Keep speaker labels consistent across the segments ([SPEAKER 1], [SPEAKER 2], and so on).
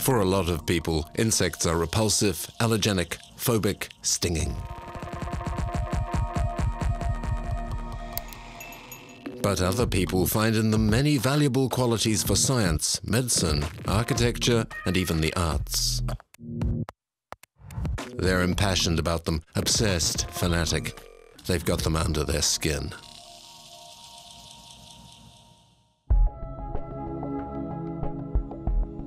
[SPEAKER 1] For a lot of people, insects are repulsive, allergenic, phobic, stinging. But other people find in them many valuable qualities for science, medicine, architecture, and even the arts. They're impassioned about them, obsessed, fanatic. They've got them under their skin.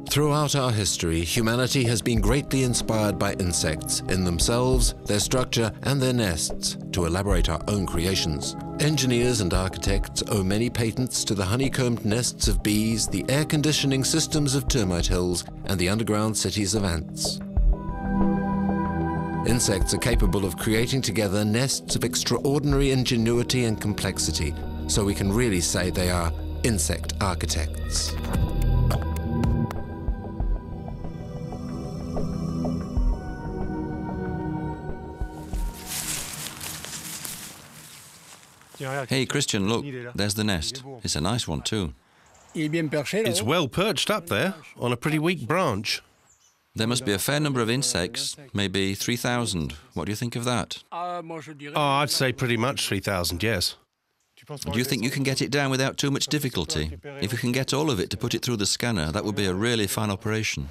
[SPEAKER 1] Throughout our history, humanity has been greatly inspired by insects in themselves, their structure, and their nests to elaborate our own creations. Engineers and architects owe many patents to the honeycombed nests of bees, the air conditioning systems of termite hills, and the underground cities of ants. Insects are capable of creating together nests of extraordinary ingenuity and complexity, so we can really say they are insect architects.
[SPEAKER 2] Hey, Christian, look, there's the nest. It's a nice one, too.
[SPEAKER 3] It's well perched up there, on a pretty weak branch.
[SPEAKER 2] There must be a fair number of insects, maybe 3,000. What do you think of that?
[SPEAKER 3] Oh, I'd say pretty much 3,000, yes.
[SPEAKER 2] Do you think you can get it down without too much difficulty? If you can get all of it to put it through the scanner, that would be a really fine operation.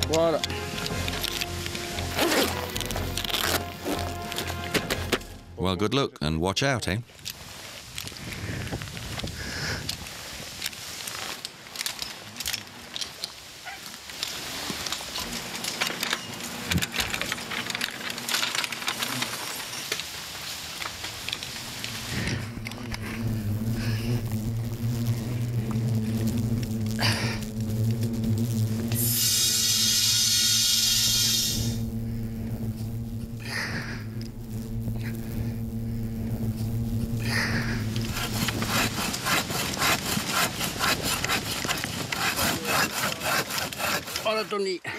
[SPEAKER 4] Voilà.
[SPEAKER 2] Well, good luck and watch out, eh?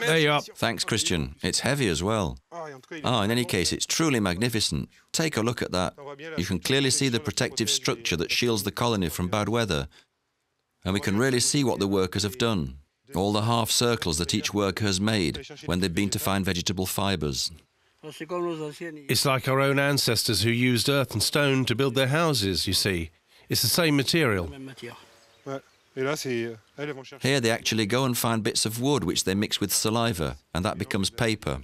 [SPEAKER 3] There you are.
[SPEAKER 2] Thanks, Christian. It's heavy as well. In any case, it's truly magnificent. Take a look at that. You can clearly see the protective structure that shields the colony from bad weather. And we can really see what the workers have done. All the half circles that each worker has made when they've been to find vegetable fibers.
[SPEAKER 3] It's like our own ancestors who used earth and stone to build their houses, you see. It's the same material.
[SPEAKER 2] Here they actually go and find bits of wood which they mix with saliva, and that becomes paper.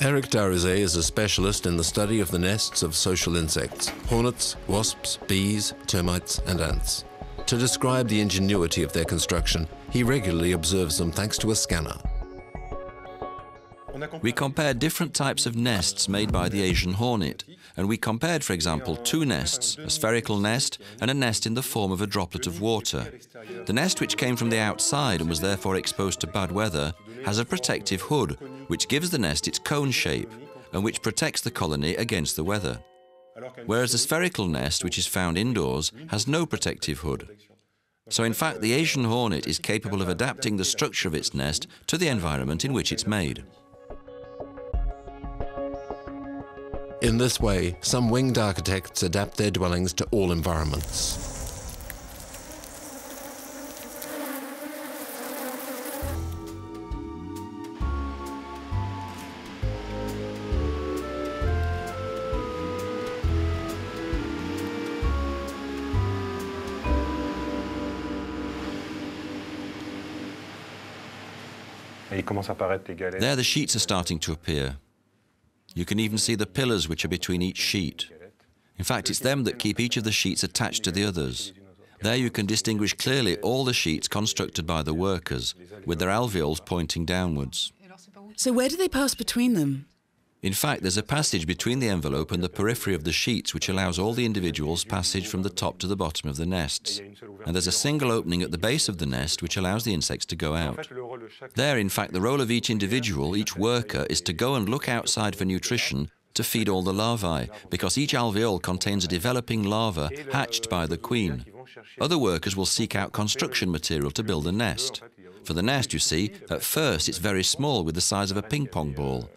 [SPEAKER 1] Eric Darizet is a specialist in the study of the nests of social insects, hornets, wasps, bees, termites, and ants. To describe the ingenuity of their construction, he regularly observes them thanks to a scanner.
[SPEAKER 2] We compared different types of nests made by the Asian hornet, and we compared, for example, two nests, a spherical nest and a nest in the form of a droplet of water. The nest, which came from the outside and was therefore exposed to bad weather, has a protective hood, which gives the nest its cone shape and which protects the colony against the weather. Whereas the spherical nest, which is found indoors, has no protective hood. So in fact, the Asian hornet is capable of adapting the structure of its nest to the environment in which it's made.
[SPEAKER 1] In this way, some winged architects adapt their dwellings to all environments.
[SPEAKER 2] There the sheets are starting to appear. You can even see the pillars which are between each sheet. In fact, it's them that keep each of the sheets attached to the others. There you can distinguish clearly all the sheets constructed by the workers, with their alveoles pointing downwards.
[SPEAKER 5] So where do they pass between them?
[SPEAKER 2] In fact, there's a passage between the envelope and the periphery of the sheets which allows all the individuals passage from the top to the bottom of the nests. And there's a single opening at the base of the nest which allows the insects to go out. There, in fact, the role of each individual, each worker, is to go and look outside for nutrition to feed all the larvae, because each alveole contains a developing larva hatched by the queen. Other workers will seek out construction material to build a nest. For the nest, you see, at first it's very small, with the size of a ping-pong ball.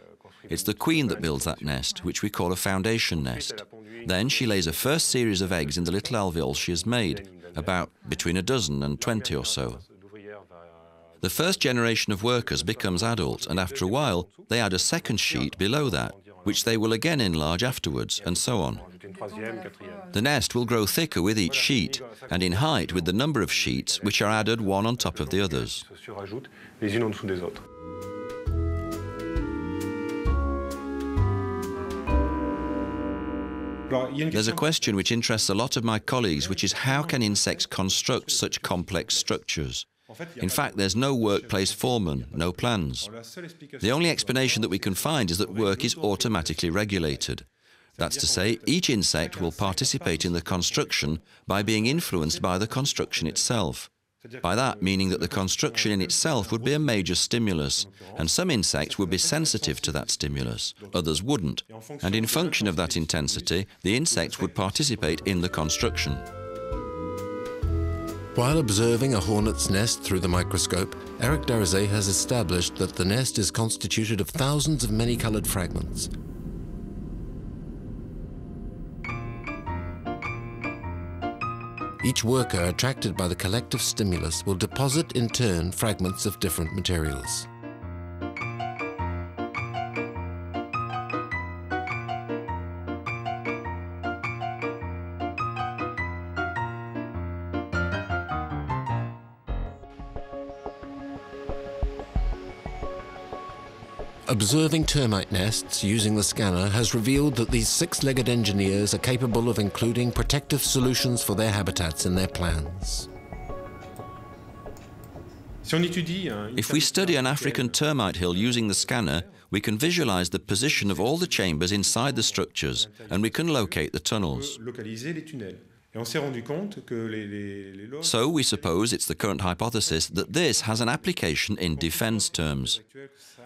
[SPEAKER 2] It's the queen that builds that nest, which we call a foundation nest. Then she lays a first series of eggs in the little alveoles she has made, about between a dozen and 20 or so. The first generation of workers becomes adult, and after a while they add a second sheet below that, which they will again enlarge afterwards, and so on. The nest will grow thicker with each sheet, and in height with the number of sheets which are added one on top of the others. There's a question which interests a lot of my colleagues, which is how can insects construct such complex structures? In fact, there's no workplace foreman, no plans. The only explanation that we can find is that work is automatically regulated. That's to say, each insect will participate in the construction by being influenced by the construction itself. By that, meaning that the construction in itself would be a major stimulus, and some insects would be sensitive to that stimulus, others wouldn't, and in function of that intensity, the insects would participate in the construction.
[SPEAKER 1] While observing a hornet's nest through the microscope, Eric Darizet has established that the nest is constituted of thousands of many-colored fragments. Each worker, attracted by the collective stimulus, will deposit in turn fragments of different materials. Observing termite nests using the scanner has revealed that these six-legged engineers are capable of including protective solutions for their habitats in their plans.
[SPEAKER 2] If we study an African termite hill using the scanner, we can visualize the position of all the chambers inside the structures, and we can locate the tunnels. So we suppose, it's the current hypothesis, that this has an application in defense terms.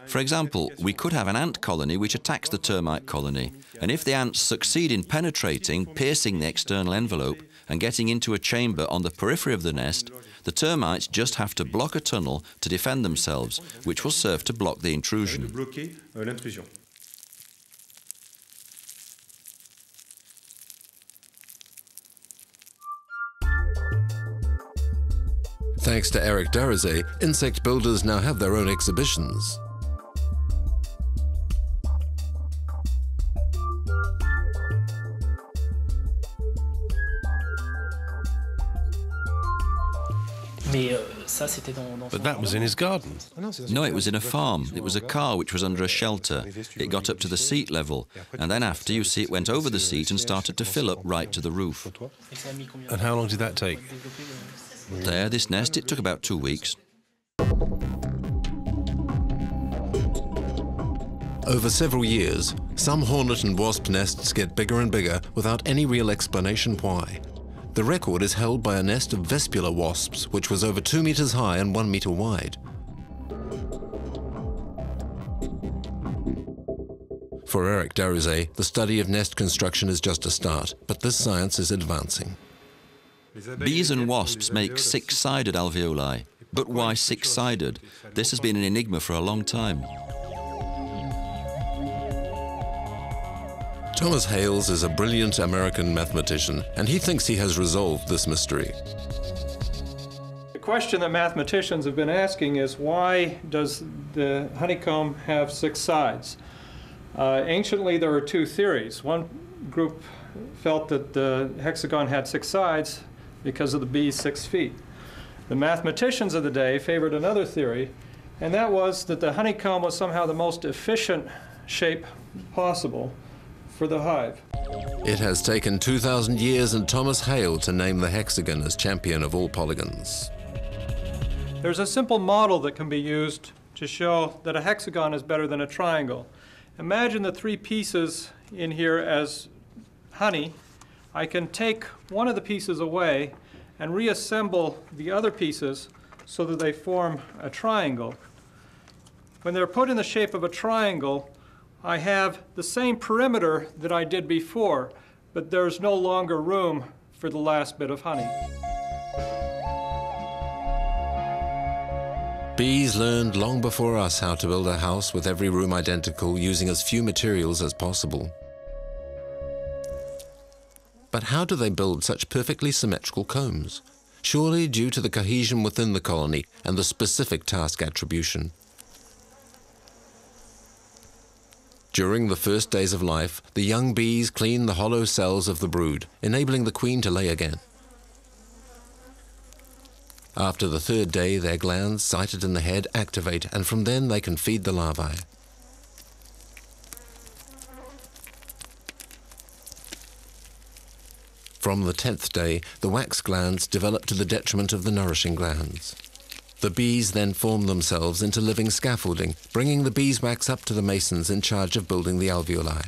[SPEAKER 2] For example, we could have an ant colony which attacks the termite colony, and if the ants succeed in penetrating, piercing the external envelope, and getting into a chamber on the periphery of the nest, the termites just have to block a tunnel to defend themselves, which will serve to block the intrusion.
[SPEAKER 1] Thanks to Eric Darizet, insect builders now have their own exhibitions.
[SPEAKER 3] But that was in his garden.
[SPEAKER 2] No, it was in a farm. It was a car which was under a shelter. It got up to the seat level, and then after, you see, it went over the seat and started to fill up right to the roof.
[SPEAKER 3] And how long did that take?
[SPEAKER 2] There, this nest, it took about 2 weeks.
[SPEAKER 1] Over several years, some hornet and wasp nests get bigger and bigger without any real explanation why. The record is held by a nest of vespular wasps, which was over 2 meters high and 1 meter wide. For Eric Darizet, the study of nest construction is just a start, but this science is advancing.
[SPEAKER 2] Bees and wasps make six-sided alveoli. But why six-sided? This has been an enigma for a long time.
[SPEAKER 1] Thomas Hales is a brilliant American mathematician, and he thinks he has resolved this mystery.
[SPEAKER 5] The question that mathematicians have been asking is, why does the honeycomb have six sides? Anciently, there were two theories. One group felt that the hexagon had six sides because of the bee's 6 feet. The mathematicians of the day favored another theory, and that was that the honeycomb was somehow the most efficient shape possible for the hive.
[SPEAKER 1] It has taken 2,000 years and Thomas Hale to name the hexagon as champion of all polygons.
[SPEAKER 5] There's a simple model that can be used to show that a hexagon is better than a triangle. imagine the three pieces in here as honey. I can take one of the pieces away and reassemble the other pieces so that they form a triangle. When they're put in the shape of a triangle, I have the same perimeter that I did before, but there's no longer room for the last bit of honey.
[SPEAKER 1] Bees learned long before us how to build a house with every room identical, using as few materials as possible. But how do they build such perfectly symmetrical combs? Surely due to the cohesion within the colony and the specific task attribution. During the first days of life, the young bees clean the hollow cells of the brood, enabling the queen to lay again. After the third day, their glands, sited in the head, activate, and from then they can feed the larvae. From the 10th day, the wax glands develop to the detriment of the nourishing glands. The bees then form themselves into living scaffolding, bringing the beeswax up to the masons in charge of building the alveoli.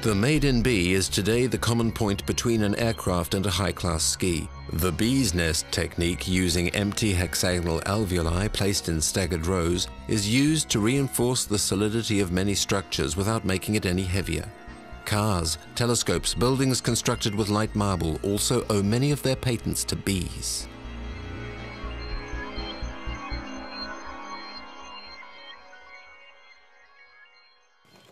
[SPEAKER 1] The made-in bee is today the common point between an aircraft and a high-class ski. The bee's nest technique, using empty hexagonal alveoli placed in staggered rows, is used to reinforce the solidity of many structures without making it any heavier. Cars, telescopes, buildings constructed with light marble also owe many of their patents to bees.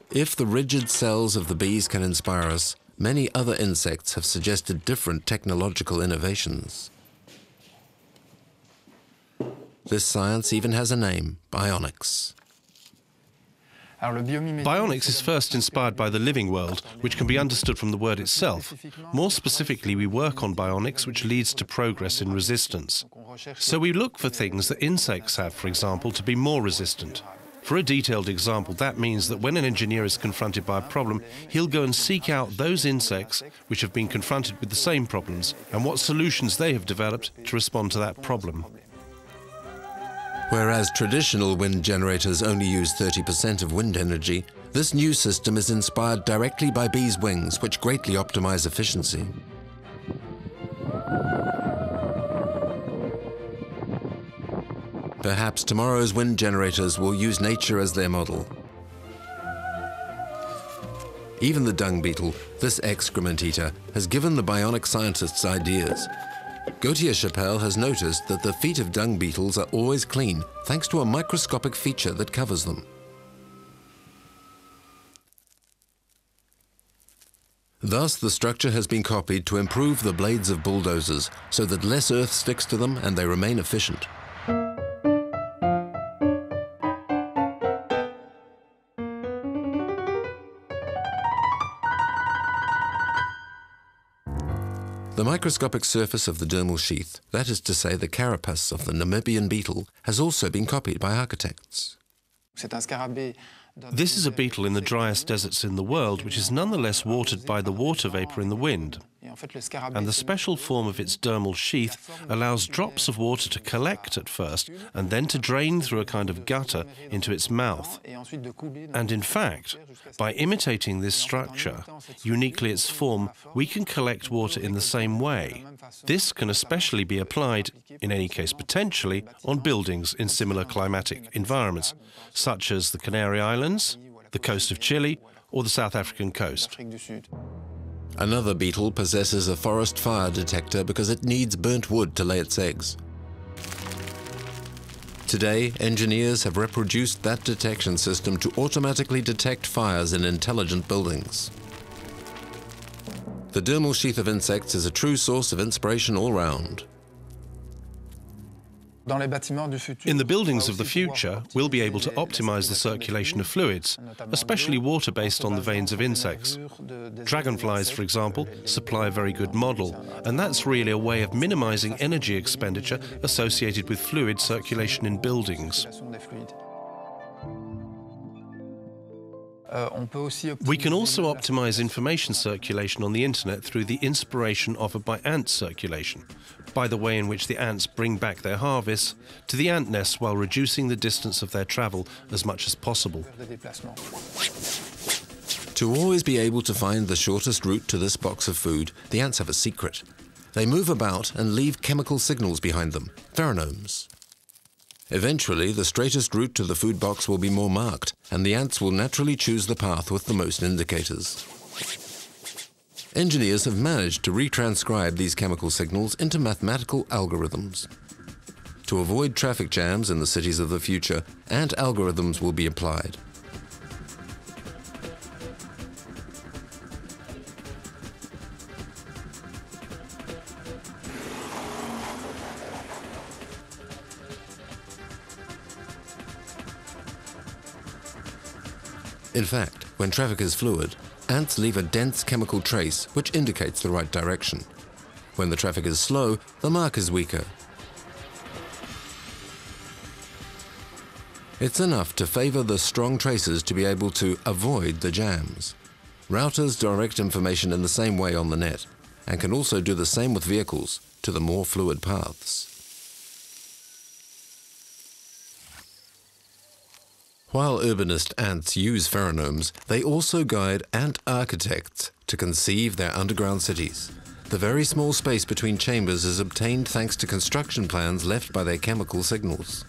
[SPEAKER 1] If the rigid cells of the bees can inspire us, many other insects have suggested different technological innovations. This science even has a name, bionics.
[SPEAKER 3] Bionics is first inspired by the living world, which can be understood from the word itself. More specifically, we work on bionics, which leads to progress in resistance. So we look for things that insects have, for example, to be more resistant. For a detailed example, that means that when an engineer is confronted by a problem, he'll go and seek out those insects which have been confronted with the same problems and what solutions they have developed to respond to that problem.
[SPEAKER 1] Whereas traditional wind generators only use 30% of wind energy, this new system is inspired directly by bees' wings, which greatly optimize efficiency. Perhaps tomorrow's wind generators will use nature as their model. Even the dung beetle, this excrement eater, has given the bionic scientists ideas. Gautier Chapelle has noticed that the feet of dung beetles are always clean, thanks to a microscopic feature that covers them. Thus, the structure has been copied to improve the blades of bulldozers, so that less earth sticks to them and they remain efficient. The microscopic surface of the dermal sheath, that is to say the carapace of the Namibian beetle, has also been copied by architects.
[SPEAKER 3] This is a beetle in the driest deserts in the world, which is nonetheless watered by the water vapor in the wind. And the special form of its dermal sheath allows drops of water to collect at first and then to drain through a kind of gutter into its mouth. And in fact, by imitating this structure, uniquely its form, we can collect water in the same way. This can especially be applied, in any case potentially, on buildings in similar climatic environments, such as the Canary Islands, the coast of Chile, or the South African coast.
[SPEAKER 1] Another beetle possesses a forest fire detector because it needs burnt wood to lay its eggs. Today, engineers have reproduced that detection system to automatically detect fires in intelligent buildings. The dermal sheath of insects is a true source of inspiration all round.
[SPEAKER 3] In the buildings of the future, we'll be able to optimize the circulation of fluids, especially water based on the veins of insects. Dragonflies, for example, supply a very good model, and that's really a way of minimizing energy expenditure associated with fluid circulation in buildings. We can also optimize information circulation on the internet through the inspiration offered by ant circulation, by the way in which the ants bring back their harvests to the ant nests while reducing the distance of their travel as much as possible.
[SPEAKER 1] To always be able to find the shortest route to this box of food, the ants have a secret. They move about and leave chemical signals behind them, pheromones. Eventually, the straightest route to the food box will be more marked, and the ants will naturally choose the path with the most indicators. Engineers have managed to retranscribe these chemical signals into mathematical algorithms. To avoid traffic jams in the cities of the future, ant algorithms will be applied. In fact, when traffic is fluid, ants leave a dense chemical trace which indicates the right direction. When the traffic is slow, the mark is weaker. It's enough to favor the strong traces to be able to avoid the jams. Routers direct information in the same way on the net, and can also do the same with vehicles to the more fluid paths. While urbanist ants use pheromones, they also guide ant architects to conceive their underground cities. The very small space between chambers is obtained thanks to construction plans left by their chemical signals.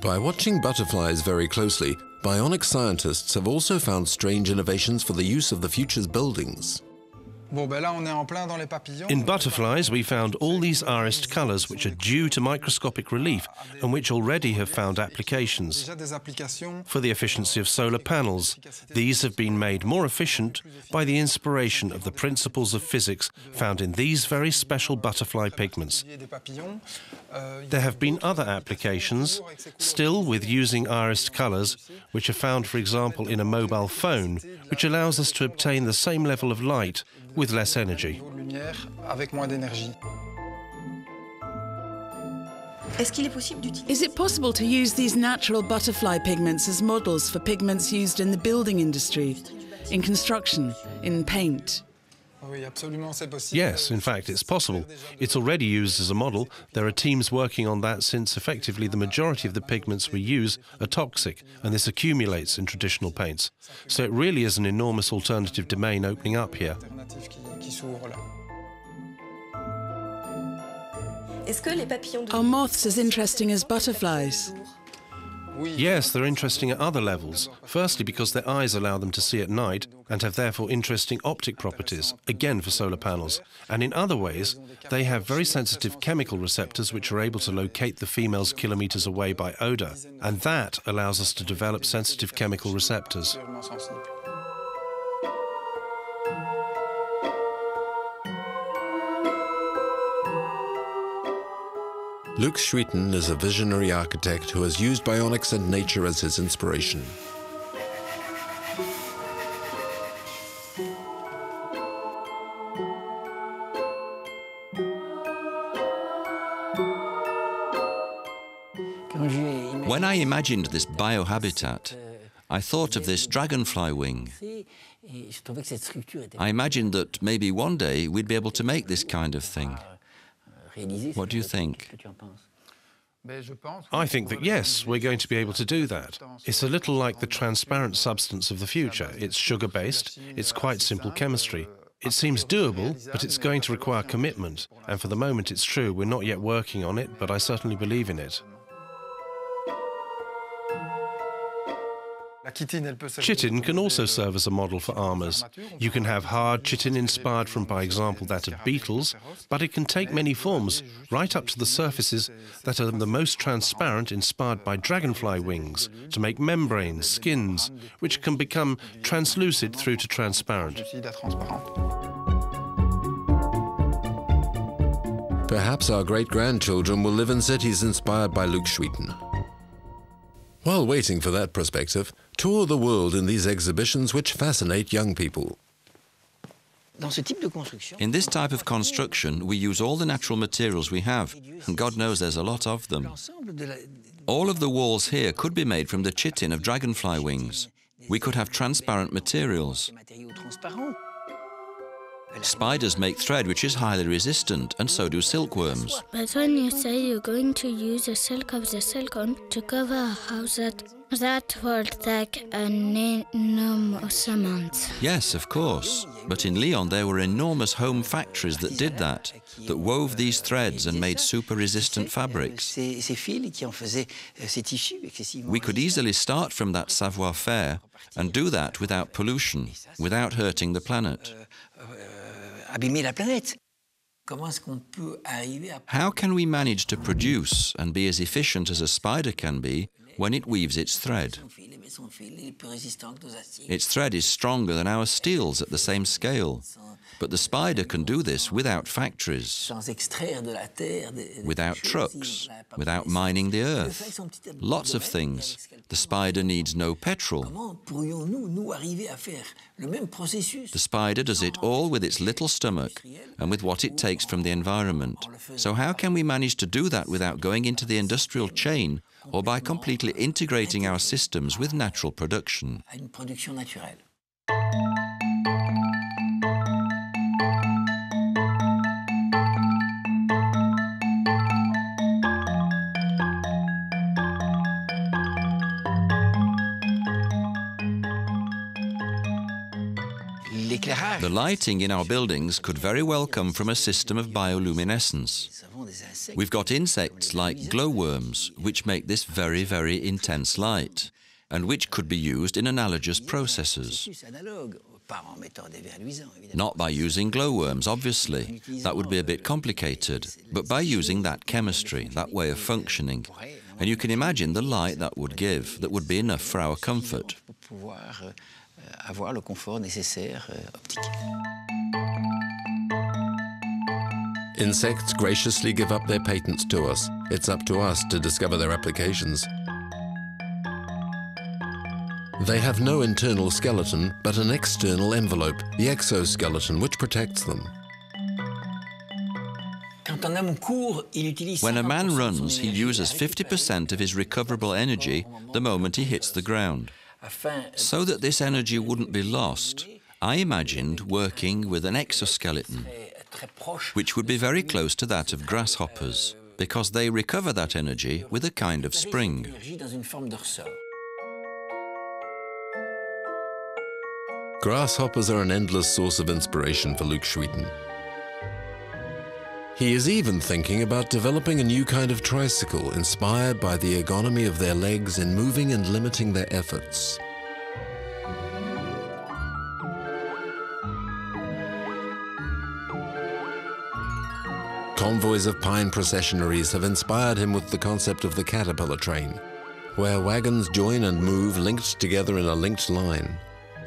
[SPEAKER 1] By watching butterflies very closely, bionic scientists have also found strange innovations for the use of the future's buildings.
[SPEAKER 3] In butterflies, we found all these irised colours which are due to microscopic relief and which already have found applications. For the efficiency of solar panels, these have been made more efficient by the inspiration of the principles of physics found in these very special butterfly pigments. There have been other applications, still with using irised colours, which are found, for example, in a mobile phone, which allows us to obtain the same level of light with less energy.
[SPEAKER 6] Is it possible to use these natural butterfly pigments as models for pigments used in the building industry, in construction, in paint?
[SPEAKER 3] Yes, in fact, it's possible. It's already used as a model. There are teams working on that since effectively the majority of the pigments we use are toxic, and this accumulates in traditional paints. So it really is an enormous alternative domain opening up here.
[SPEAKER 6] Are moths as interesting as butterflies?
[SPEAKER 3] Yes, they're interesting at other levels. Firstly, because their eyes allow them to see at night and have therefore interesting optic properties, again for solar panels. And in other ways, they have very sensitive chemical receptors which are able to locate the females kilometers away by odor. And that allows us to develop sensitive chemical receptors.
[SPEAKER 1] Luc Schuiten is a visionary architect who has used bionics and nature as his inspiration.
[SPEAKER 2] When I imagined this biohabitat, I thought of this dragonfly wing. I imagined that maybe one day we'd be able to make this kind of thing. What do you think?
[SPEAKER 3] I think that yes, we're going to be able to do that. It's a little like the transparent substance of the future. It's sugar-based, it's quite simple chemistry. It seems doable, but it's going to require commitment. And for the moment it's true, we're not yet working on it, but I certainly believe in it. Chitin can also serve as a model for armours. You can have hard chitin inspired from, by example, that of beetles, but it can take many forms, right up to the surfaces that are the most transparent, inspired by dragonfly wings, to make membranes, skins, which can become translucid through to transparent.
[SPEAKER 1] Perhaps our great-grandchildren will live in cities inspired by Luc Schuiten. While waiting for that perspective, tour the world in these exhibitions which fascinate young people.
[SPEAKER 2] In this type of construction, we use all the natural materials we have, and God knows there's a lot of them. All of the walls here could be made from the chitin of dragonfly wings. We could have transparent materials. Spiders make thread which is highly resistant, and so do silkworms.
[SPEAKER 7] But when you say you're going to use the silk of the silicone to cover a house, that will take an enormous amount.
[SPEAKER 2] Yes, of course. But in Lyon there were enormous home factories that did that wove these threads and made super-resistant fabrics. We could easily start from that savoir-faire and do that without pollution, without hurting the planet. How can we manage to produce and be as efficient as a spider can be when it weaves its thread? Its thread is stronger than our steels at the same scale. But the spider can do this without factories, without trucks, without mining the earth. Lots of things. The spider needs no petrol. The spider does it all with its little stomach and with what it takes from the environment. So how can we manage to do that without going into the industrial chain or by completely integrating our systems with natural production? The lighting in our buildings could very well come from a system of bioluminescence. We've got insects like glowworms, which make this very, very intense light, and which could be used in analogous processes. Not by using glowworms, obviously. That would be a bit complicated, but by using that chemistry, that way of functioning. And you can imagine the light that would give, that would be enough for our comfort.
[SPEAKER 1] Insects graciously give up their patents to us. It's up to us to discover their applications. They have no internal skeleton, but an external envelope, the exoskeleton, which protects them.
[SPEAKER 2] When a man runs, he uses 50% of his recoverable energy the moment he hits the ground. So that this energy wouldn't be lost, I imagined working with an exoskeleton, which would be very close to that of grasshoppers, because they recover that energy with a kind of spring.
[SPEAKER 1] Grasshoppers are an endless source of inspiration for Luc Schwieten. He is even thinking about developing a new kind of tricycle inspired by the ergonomy of their legs in moving and limiting their efforts. Convoys of pine processionaries have inspired him with the concept of the caterpillar train, where wagons join and move linked together in a linked line.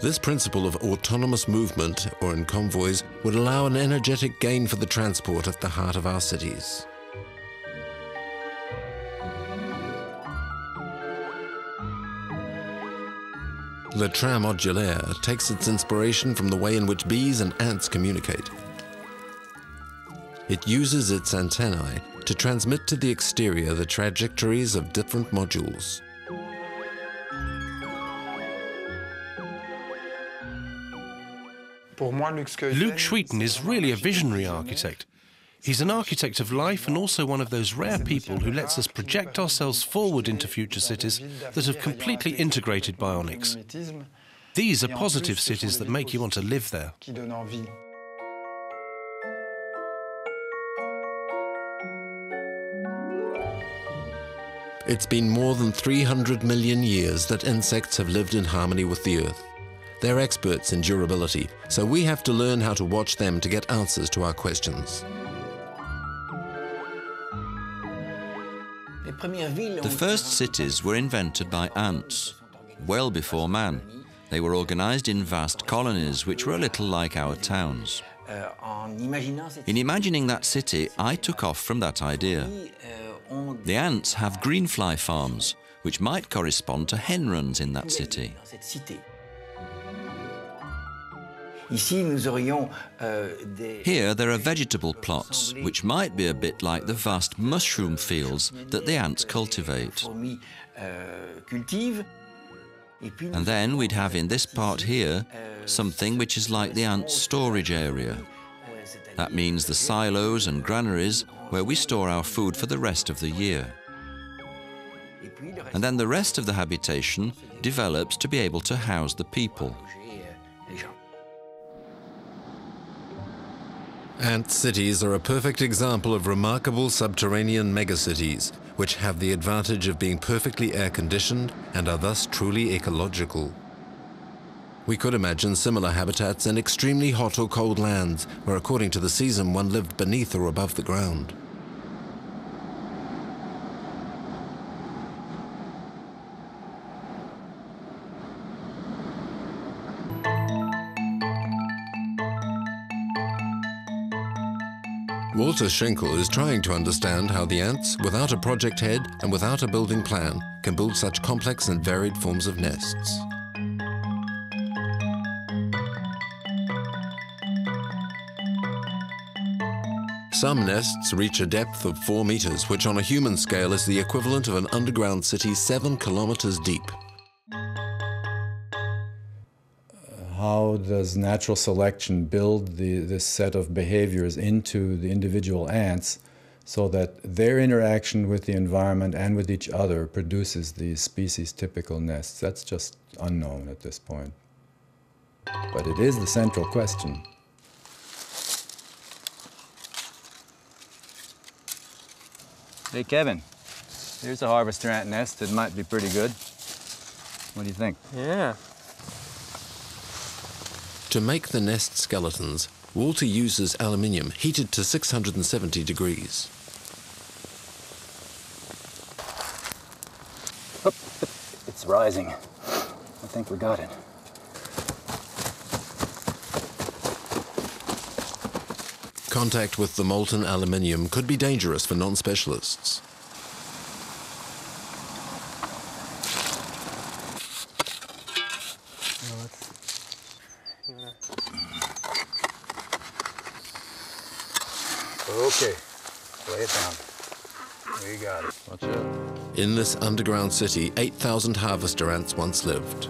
[SPEAKER 1] This principle of autonomous movement, or in convoys, would allow an energetic gain for the transport at the heart of our cities. Le train modulaire takes its inspiration from the way in which bees and ants communicate. It uses its antennae to transmit to the exterior the trajectories of different modules.
[SPEAKER 3] Luc Schwieten is really a visionary architect. He's an architect of life and also one of those rare people who lets us project ourselves forward into future cities that have completely integrated bionics. These are positive cities that make you want to live there.
[SPEAKER 1] It's been more than 300 million years that insects have lived in harmony with the Earth. They're experts in durability, so we have to learn how to watch them to get answers to our questions.
[SPEAKER 2] The first cities were invented by ants, well before man. They were organized in vast colonies, which were a little like our towns. In imagining that city, I took off from that idea. The ants have greenfly farms, which might correspond to hen runs in that city. Here there are vegetable plots, which might be a bit like the vast mushroom fields that the ants cultivate. And then we'd have in this part here something which is like the ants' storage area. That means the silos and granaries where we store our food for the rest of the year. And then the rest of the habitation develops to be able to house the people.
[SPEAKER 1] Ant cities are a perfect example of remarkable subterranean megacities, which have the advantage of being perfectly air-conditioned and are thus truly ecological. We could imagine similar habitats in extremely hot or cold lands, where according to the season one lived beneath or above the ground. Walter Schenkel is trying to understand how the ants, without a project head and without a building plan, can build such complex and varied forms of nests. Some nests reach a depth of 4 meters, which on a human scale is the equivalent of an underground city 7 kilometers deep.
[SPEAKER 8] How does natural selection build this set of behaviors into the individual ants so that their interaction with the environment and with each other produces these species-typical nests? That's just unknown at this point. But it is the central question.
[SPEAKER 9] Hey, Kevin, here's a harvester ant nest. It might be pretty good. What do you think?
[SPEAKER 4] Yeah.
[SPEAKER 1] To make the nest skeletons, Walter uses aluminium heated to 670 degrees.
[SPEAKER 9] Oh, it's rising. I think we got it.
[SPEAKER 1] Contact with the molten aluminium could be dangerous for non-specialists.
[SPEAKER 9] Okay, lay it down. We got it. Watch out.
[SPEAKER 1] In this underground city, 8,000 harvester ants once lived.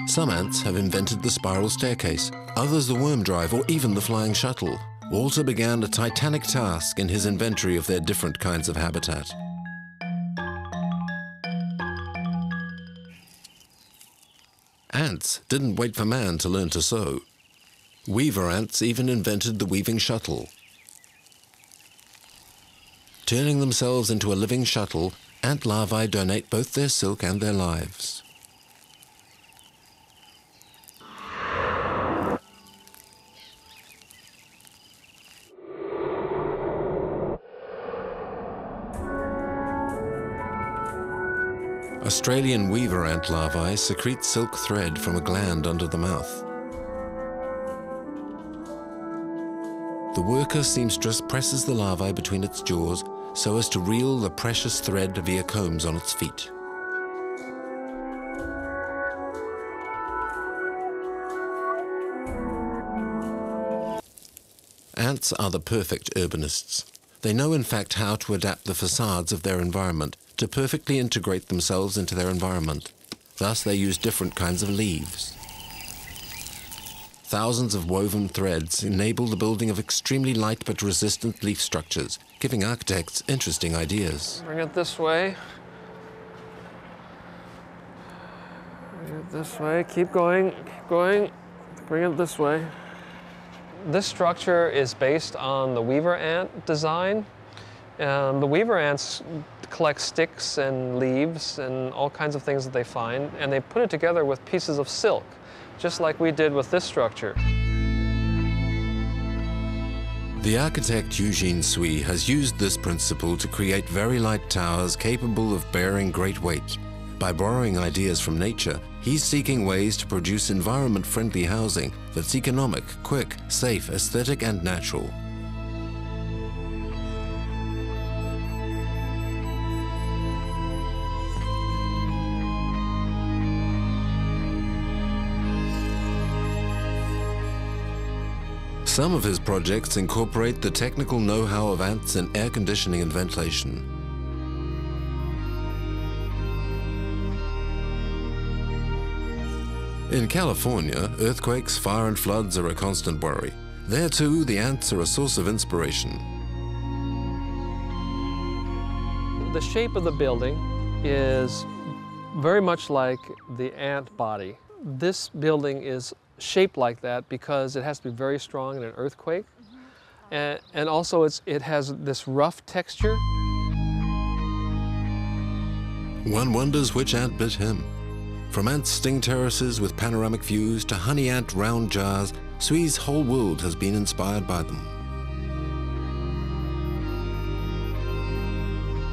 [SPEAKER 1] Some ants have invented the spiral staircase, others the worm drive, or even the flying shuttle. Walter began a titanic task in his inventory of their different kinds of habitat. Ants didn't wait for man to learn to sew. Weaver ants even invented the weaving shuttle. Turning themselves into a living shuttle, ant larvae donate both their silk and their lives. Australian weaver ant larvae secrete silk thread from a gland under the mouth. The worker seamstress presses the larvae between its jaws so as to reel the precious thread via combs on its feet. Ants are the perfect urbanists. They know in fact how to adapt the facades of their environment to perfectly integrate themselves into their environment. Thus they use different kinds of leaves. Thousands of woven threads enable the building of extremely light but resistant leaf structures, giving architects interesting ideas.
[SPEAKER 4] Bring it this way. Bring it this way. Keep going. Keep going. Bring it this way. This structure is based on the weaver ant design. The weaver ants collect sticks and leaves and all kinds of things that they find, and they put it together with pieces of silk, just like we did with this structure.
[SPEAKER 1] The architect Eugene Sui has used this principle to create very light towers capable of bearing great weight. By borrowing ideas from nature, he's seeking ways to produce environment-friendly housing that's economic, quick, safe, aesthetic, and natural. Some of his projects incorporate the technical know-how of ants in air conditioning and ventilation. In California, earthquakes, fire and floods are a constant worry. There too, the ants are a source of inspiration.
[SPEAKER 4] The shape of the building is very much like the ant body. This building is shaped like that because it has to be very strong in an earthquake. And also it has this rough texture.
[SPEAKER 1] One wonders which ant bit him. From ant sting terraces with panoramic views to honey ant round jars, Sui's whole world has been inspired by them.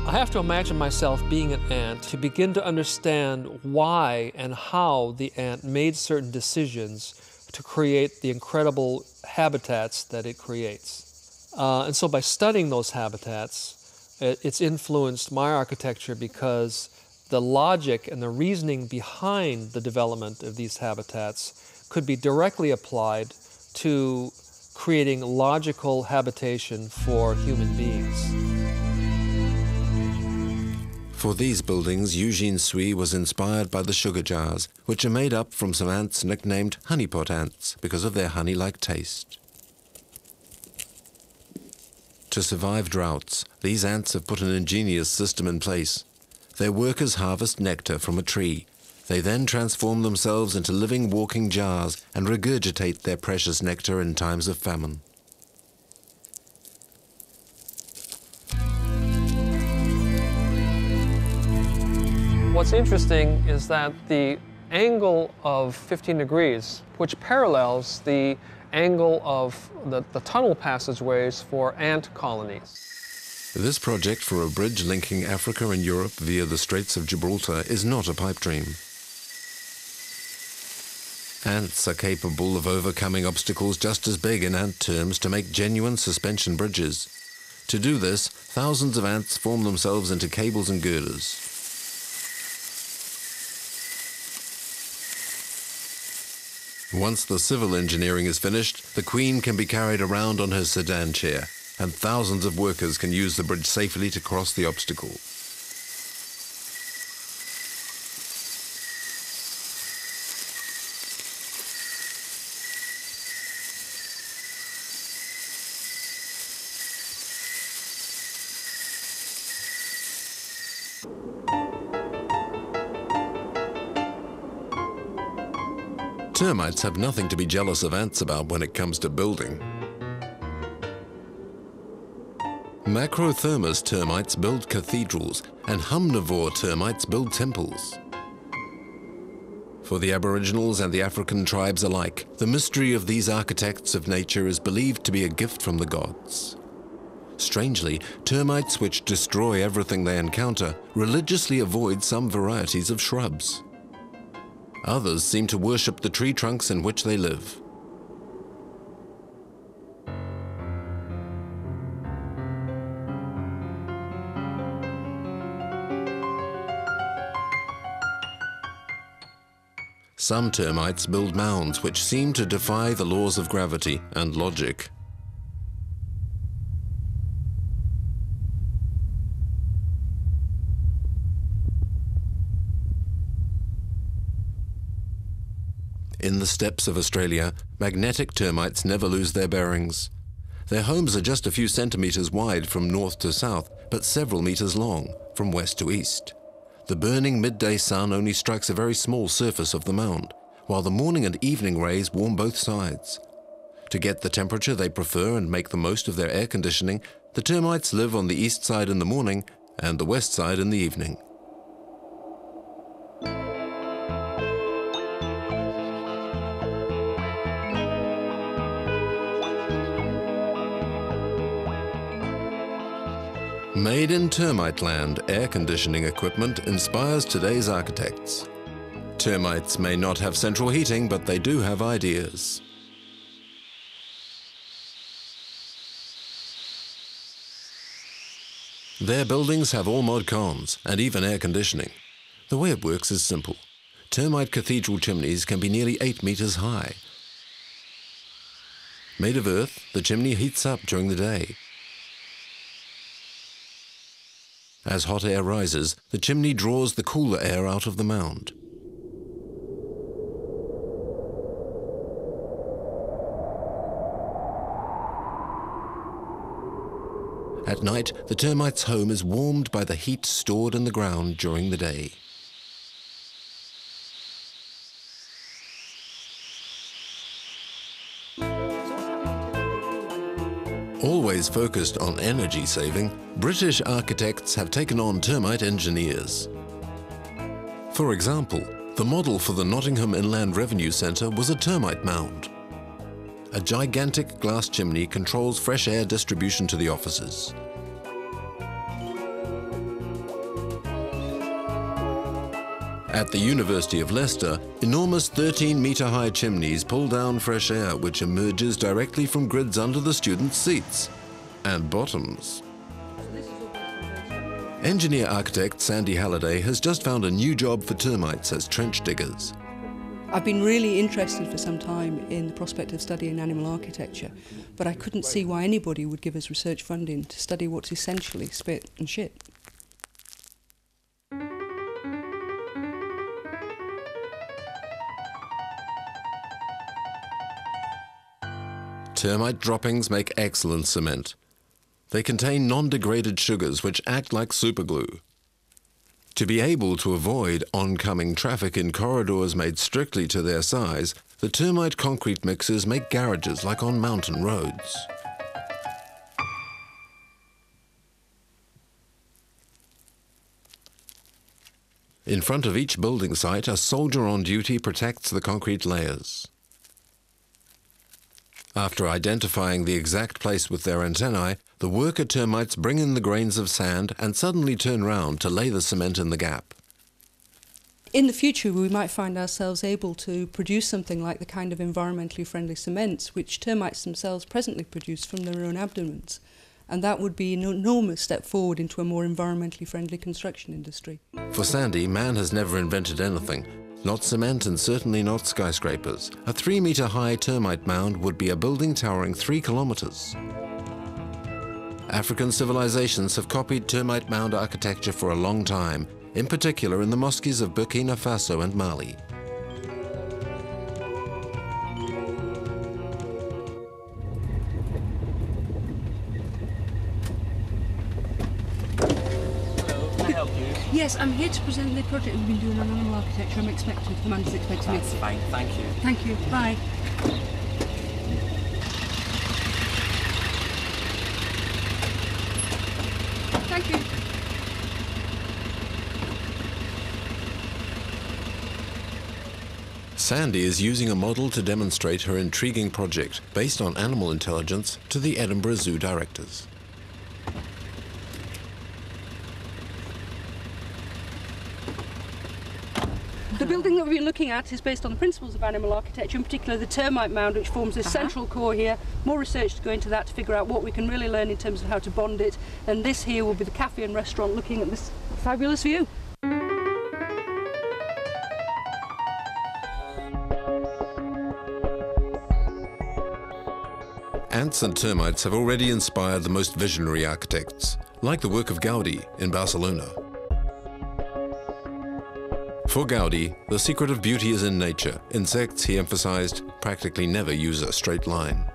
[SPEAKER 4] I have to imagine myself being an ant to begin to understand why and how the ant made certain decisions to create the incredible habitats that it creates. And so by studying those habitats, it's influenced my architecture because the logic and the reasoning behind the development of these habitats could be directly applied to creating logical habitation for human beings.
[SPEAKER 1] For these buildings, Eugene Sui was inspired by the sugar jars, which are made up from some ants nicknamed honeypot ants because of their honey-like taste. To survive droughts, these ants have put an ingenious system in place. Their workers harvest nectar from a tree. They then transform themselves into living walking jars and regurgitate their precious nectar in times of famine.
[SPEAKER 4] What's interesting is that the angle of 15 degrees, which parallels the angle of the tunnel passageways for ant colonies.
[SPEAKER 1] This project for a bridge linking Africa and Europe via the Straits of Gibraltar is not a pipe dream. Ants are capable of overcoming obstacles just as big in ant terms to make genuine suspension bridges. To do this, thousands of ants form themselves into cables and girders. Once the civil engineering is finished, the Queen can be carried around on her sedan chair, and thousands of workers can use the bridge safely to cross the obstacle. Termites have nothing to be jealous of ants about when it comes to building. Macrothermous termites build cathedrals, and humnivore termites build temples. For the Aboriginals and the African tribes alike, the mystery of these architects of nature is believed to be a gift from the gods. Strangely, termites which destroy everything they encounter religiously avoid some varieties of shrubs. Others seem to worship the tree trunks in which they live. Some termites build mounds which seem to defy the laws of gravity and logic. In the steppes of Australia, magnetic termites never lose their bearings. Their homes are just a few centimeters wide from north to south, but several meters long from west to east. The burning midday sun only strikes a very small surface of the mound, while the morning and evening rays warm both sides. To get the temperature they prefer and make the most of their air conditioning, the termites live on the east side in the morning and the west side in the evening. Made in termite land, air conditioning equipment inspires today's architects. Termites may not have central heating, but they do have ideas. Their buildings have all mod cons and even air conditioning. The way it works is simple. Termite cathedral chimneys can be nearly 8 meters high. Made of earth, the chimney heats up during the day. As hot air rises, the chimney draws the cooler air out of the mound. At night, the termite's home is warmed by the heat stored in the ground during the day. Always focused on energy saving, British architects have taken on termite engineers. For example, the model for the Nottingham Inland Revenue Centre was a termite mound. A gigantic glass chimney controls fresh air distribution to the offices. At the University of Leicester, enormous 13-metre-high chimneys pull down fresh air which emerges directly from grids under the students' seats and bottoms. Engineer-architect Sandy Halliday has just found a new job for termites as trench diggers.
[SPEAKER 10] I've been really interested for some time in the prospect of studying animal architecture, but I couldn't see why anybody would give us research funding to study what's essentially spit and shit.
[SPEAKER 1] Termite droppings make excellent cement. They contain non-degraded sugars which act like superglue. To be able to avoid oncoming traffic in corridors made strictly to their size, the termite concrete mixers make garages like on mountain roads. In front of each building site, a soldier on duty protects the concrete layers. After identifying the exact place with their antennae, the worker termites bring in the grains of sand and suddenly turn round to lay the cement in the gap.
[SPEAKER 10] In the future, we might find ourselves able to produce something like the kind of environmentally friendly cements which termites themselves presently produce from their own abdomens. And that would be an enormous step forward into a more environmentally friendly construction industry.
[SPEAKER 1] For Sandy, man has never invented anything. Not cement and certainly not skyscrapers. A 3-metre-high termite mound would be a building towering 3 kilometres. African civilizations have copied termite mound architecture for a long time, in particular in the mosques of Burkina Faso and Mali.
[SPEAKER 10] Yes, I'm here to present the project we've been doing on animal architecture. I'm expected. The man is expecting me.
[SPEAKER 11] That's fine, thank you.
[SPEAKER 10] Thank you. Bye. Thank you.
[SPEAKER 1] Sandy is using a model to demonstrate her intriguing project based on animal intelligence to the Edinburgh Zoo directors.
[SPEAKER 10] The building that we've been looking at is based on the principles of animal architecture, in particular the termite mound, which forms this central core here. More research to go into that to figure out what we can really learn in terms of how to bond it. And this here will be the cafe and restaurant looking at this fabulous view.
[SPEAKER 1] Ants and termites have already inspired the most visionary architects, like the work of Gaudi in Barcelona. For Gaudi, the secret of beauty is in nature. Insects, he emphasized, practically never use a straight line.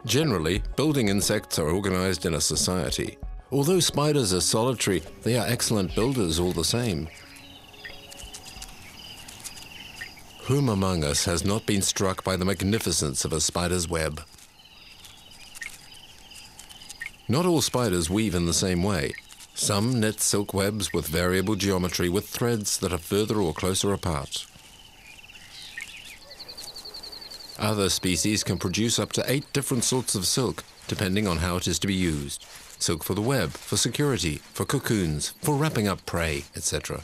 [SPEAKER 1] Generally, building insects are organized in a society. Although spiders are solitary, they are excellent builders all the same. Whom among us has not been struck by the magnificence of a spider's web? Not all spiders weave in the same way. Some knit silk webs with variable geometry with threads that are further or closer apart. Other species can produce up to 8 different sorts of silk, depending on how it is to be used. Silk for the web, for security, for cocoons, for wrapping up prey, etc.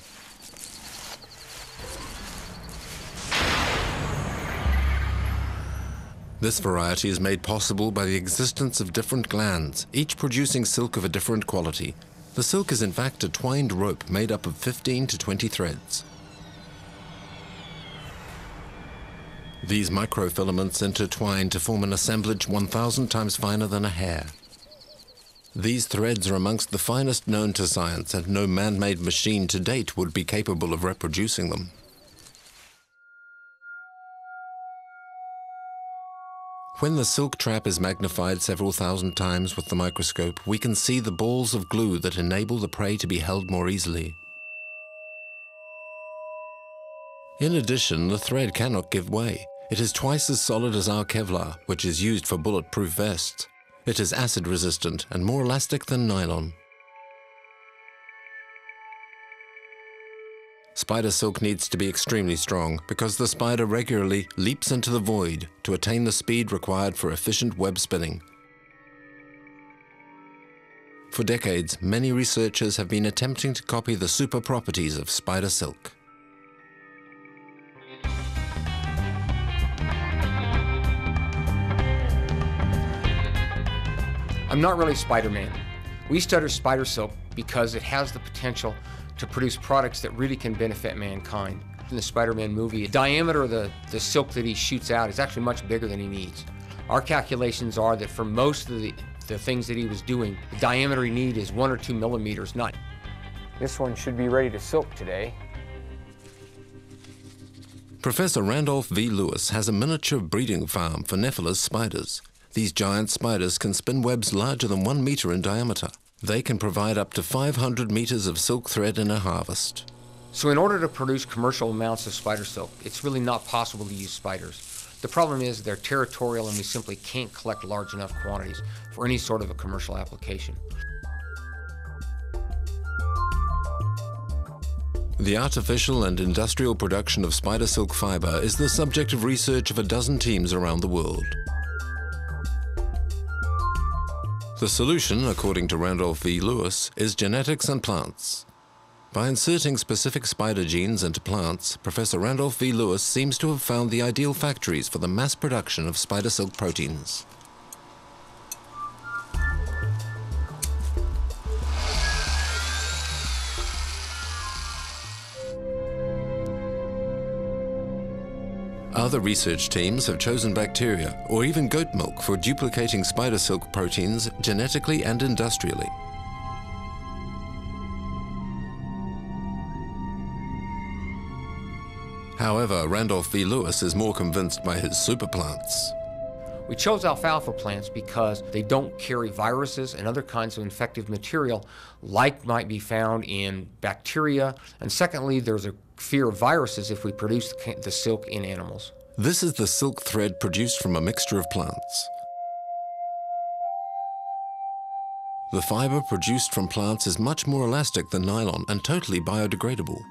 [SPEAKER 1] This variety is made possible by the existence of different glands, each producing silk of a different quality. The silk is in fact a twined rope made up of 15 to 20 threads. These microfilaments intertwine to form an assemblage 1,000 times finer than a hair. These threads are amongst the finest known to science, and no man-made machine to date would be capable of reproducing them. When the silk trap is magnified several thousand times with the microscope, we can see the balls of glue that enable the prey to be held more easily. In addition, the thread cannot give way. It is twice as solid as our Kevlar, which is used for bulletproof vests. It is acid resistant and more elastic than nylon. Spider silk needs to be extremely strong because the spider regularly leaps into the void to attain the speed required for efficient web spinning. For decades, many researchers have been attempting to copy the super properties of spider silk.
[SPEAKER 11] I'm not really Spider-Man. We study spider silk because it has the potential to produce products that really can benefit mankind. In the Spider-Man movie, the diameter of the silk that he shoots out is actually much bigger than he needs. Our calculations are that for most of the things that he was doing, the diameter he needs is 1 or 2 millimeters, not. This one should be ready to silk today.
[SPEAKER 1] Professor Randolph V. Lewis has a miniature breeding farm for Nephilus spiders. These giant spiders can spin webs larger than 1 meter in diameter. They can provide up to 500 meters of silk thread in a harvest.
[SPEAKER 11] So in order to produce commercial amounts of spider silk, it's really not possible to use spiders. The problem is they're territorial and we simply can't collect large enough quantities for any sort of a commercial application.
[SPEAKER 1] The artificial and industrial production of spider silk fiber is the subject of research of a dozen teams around the world. The solution, according to Randolph V. Lewis, is genetics and plants. By inserting specific spider genes into plants, Professor Randolph V. Lewis seems to have found the ideal factories for the mass production of spider silk proteins. Other research teams have chosen bacteria or even goat milk for duplicating spider silk proteins genetically and industrially. However, Randolph V. Lewis is more convinced by his superplants.
[SPEAKER 11] We chose alfalfa plants because they don't carry viruses and other kinds of infective material like might be found in bacteria. And secondly, there's a fear of viruses if we produce the silk in animals.
[SPEAKER 1] This is the silk thread produced from a mixture of plants. The fiber produced from plants is much more elastic than nylon and totally biodegradable.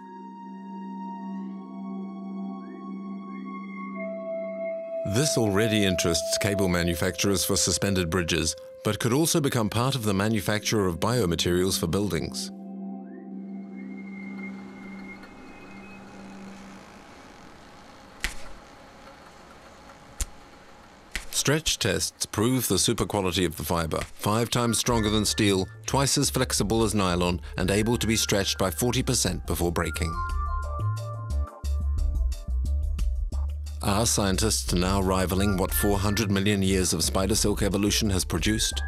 [SPEAKER 1] This already interests cable manufacturers for suspended bridges, but could also become part of the manufacture of biomaterials for buildings. Stretch tests prove the super quality of the fiber, 5 times stronger than steel, twice as flexible as nylon, and able to be stretched by 40% before breaking. Are scientists now rivaling what 400 million years of spider silk evolution has produced?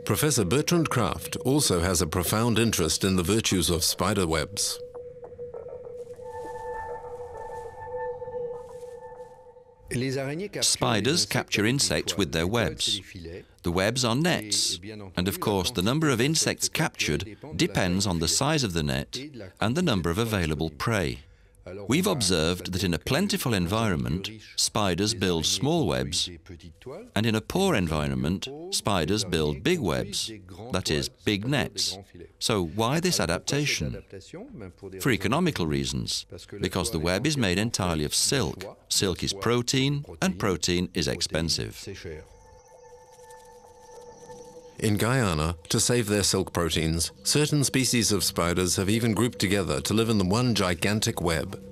[SPEAKER 1] Professor Bertrand Kraft also has a profound interest in the virtues of spider webs.
[SPEAKER 2] Spiders capture insects with their webs. The webs are nets, and of course the number of insects captured depends on the size of the net and the number of available prey. We've observed that in a plentiful environment, spiders build small webs, and in a poor environment, spiders build big webs, that is, big nets. So why this adaptation? For economical reasons, because the web is made entirely of silk. Silk is protein, and protein is expensive.
[SPEAKER 1] In Guyana, to save their silk proteins, certain species of spiders have even grouped together to live in the one gigantic web.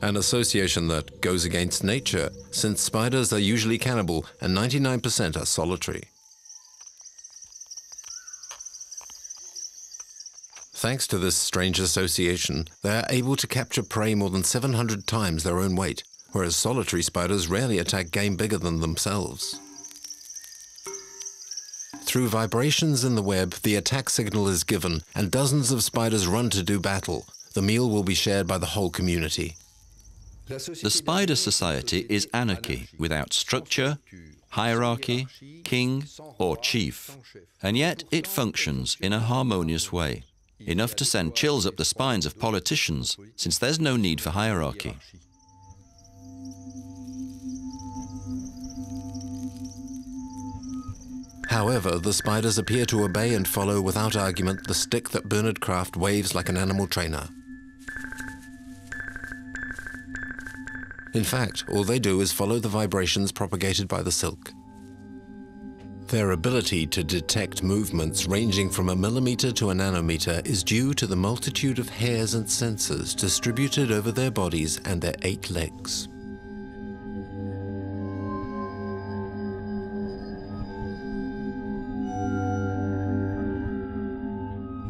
[SPEAKER 1] An association that goes against nature, since spiders are usually cannibal and 99% are solitary. Thanks to this strange association, they are able to capture prey more than 700 times their own weight, whereas solitary spiders rarely attack game bigger than themselves. Through vibrations in the web, the attack signal is given, and dozens of spiders run to do battle. The meal will be shared by the whole community.
[SPEAKER 2] The spider society is anarchy, without structure, hierarchy, king, or chief. And yet it functions in a harmonious way, enough to send chills up the spines of politicians, since there's no need for hierarchy.
[SPEAKER 1] However, the spiders appear to obey and follow without argument the stick that Bernard Kraft waves like an animal trainer. In fact, all they do is follow the vibrations propagated by the silk. Their ability to detect movements ranging from a millimeter to a nanometer is due to the multitude of hairs and sensors distributed over their bodies and their 8 legs.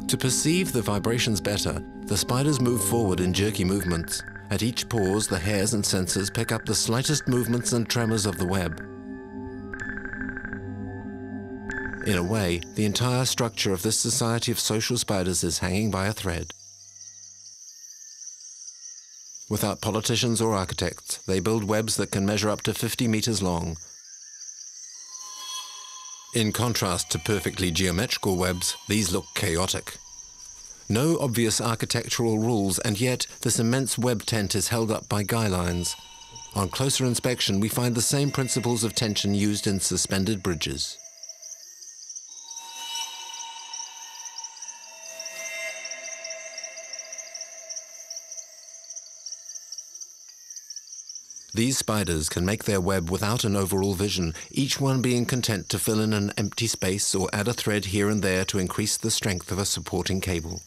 [SPEAKER 1] To perceive the vibrations better, the spiders move forward in jerky movements. At each pause, the hairs and sensors pick up the slightest movements and tremors of the web. In a way, the entire structure of this society of social spiders is hanging by a thread. Without politicians or architects, they build webs that can measure up to 50 meters long. In contrast to perfectly geometrical webs, these look chaotic. No obvious architectural rules, and yet this immense web tent is held up by guy lines. On closer inspection, we find the same principles of tension used in suspended bridges. These spiders can make their web without an overall vision, each one being content to fill in an empty space or add a thread here and there to increase the strength of a supporting cable.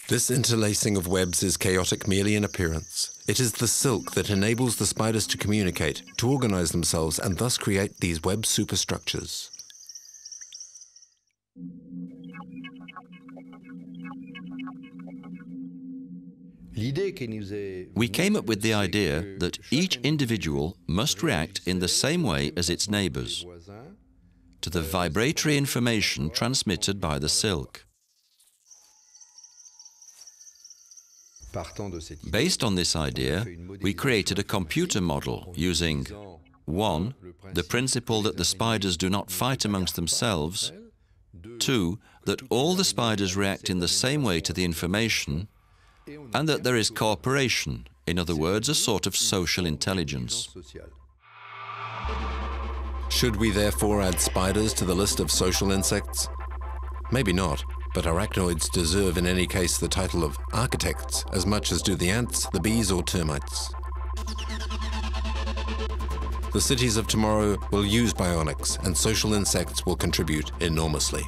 [SPEAKER 1] This interlacing of webs is chaotic merely in appearance. It is the silk that enables the spiders to communicate, to organize themselves, and thus create these web superstructures.
[SPEAKER 2] We came up with the idea that each individual must react in the same way as its neighbors to the vibratory information transmitted by the silk. Based on this idea, we created a computer model using 1. The principle that the spiders do not fight amongst themselves, 2. That all the spiders react in the same way to the information, and that there is cooperation, in other words, a sort of social intelligence.
[SPEAKER 1] Should we therefore add spiders to the list of social insects? Maybe not, but arachnoids deserve in any case the title of architects as much as do the ants, the bees or termites. The cities of tomorrow will use bionics, and social insects will contribute enormously.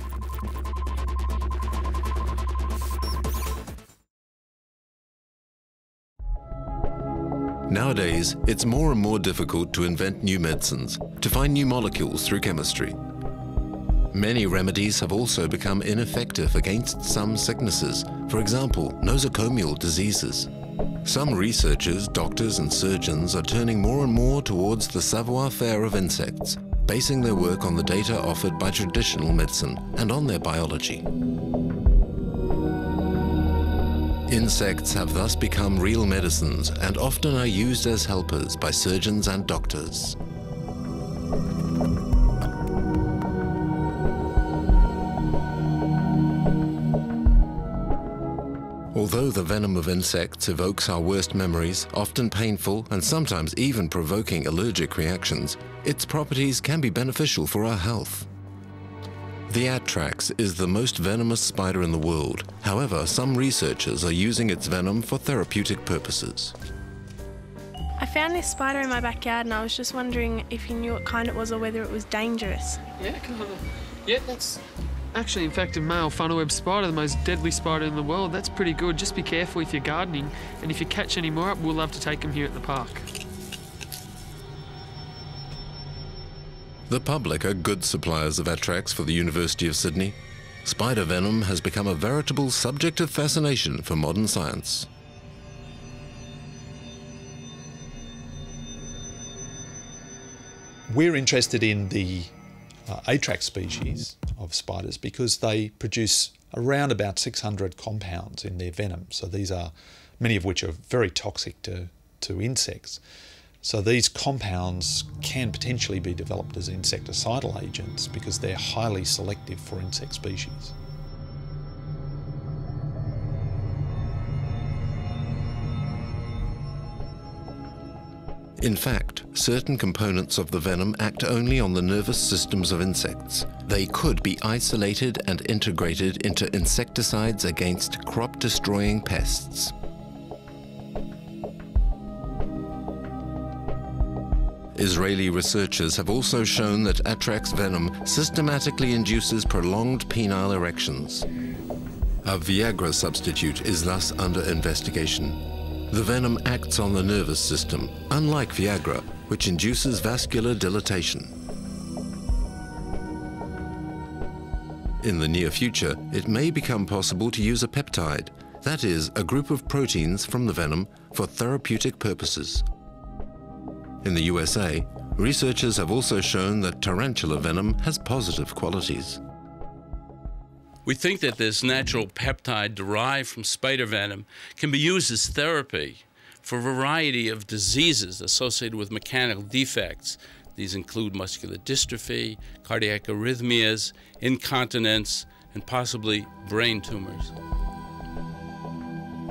[SPEAKER 1] Nowadays, it's more and more difficult to invent new medicines, to find new molecules through chemistry. Many remedies have also become ineffective against some sicknesses, for example, nosocomial diseases. Some researchers, doctors and surgeons are turning more and more towards the savoir-faire of insects, basing their work on the data offered by traditional medicine and on their biology. Insects have thus become real medicines and often are used as helpers by surgeons and doctors. Although the venom of insects evokes our worst memories, often painful and sometimes even provoking allergic reactions, its properties can be beneficial for our health. The Atrax is the most venomous spider in the world. However, some researchers are using its venom for therapeutic purposes.
[SPEAKER 12] I found this spider in my backyard and I was just wondering if you knew what kind it was or whether it was dangerous.
[SPEAKER 4] Yeah, that's actually, in fact, a male funnel-web spider, the most deadly spider in the world. That's pretty good. Just be careful if you're gardening, and if you catch any more up, we'll love to take them here at the park.
[SPEAKER 1] The public are good suppliers of Atrax for the University of Sydney. Spider venom has become a veritable subject of fascination for modern science.
[SPEAKER 13] We're interested in the Atrax species of spiders because they produce around about 600 compounds in their venom. So these are, many of which are very toxic to insects. So these compounds can potentially be developed as insecticidal agents because they're highly selective for insect species.
[SPEAKER 1] In fact, certain components of the venom act only on the nervous systems of insects. They could be isolated and integrated into insecticides against crop-destroying pests. Israeli researchers have also shown that Atrax venom systematically induces prolonged penile erections. A Viagra substitute is thus under investigation. The venom acts on the nervous system, unlike Viagra, which induces vascular dilatation. In the near future, it may become possible to use a peptide, that is, a group of proteins from the venom, for therapeutic purposes. In the USA, researchers have also shown that tarantula venom has positive qualities.
[SPEAKER 14] We think that this natural peptide derived from spider venom can be used as therapy for a variety of diseases associated with mechanical defects. These include muscular dystrophy, cardiac arrhythmias, incontinence, and possibly brain tumors.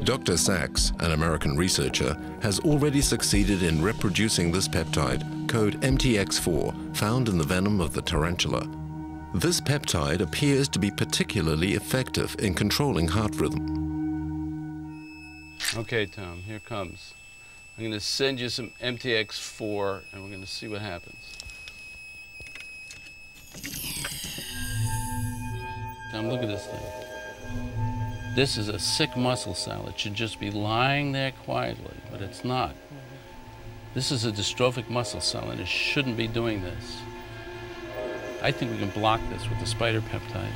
[SPEAKER 1] Dr. Sachs, an American researcher, has already succeeded in reproducing this peptide, code MTX4, found in the venom of the tarantula. This peptide appears to be particularly effective in controlling heart rhythm.
[SPEAKER 14] Okay, Tom, here it comes. I'm going to send you some MTX4, and we're going to see what happens. Tom, look at this thing. This is a sick muscle cell. It should just be lying there quietly, but it's not. This is a dystrophic muscle cell, and it shouldn't be doing this. I think we can block this with the spider peptide.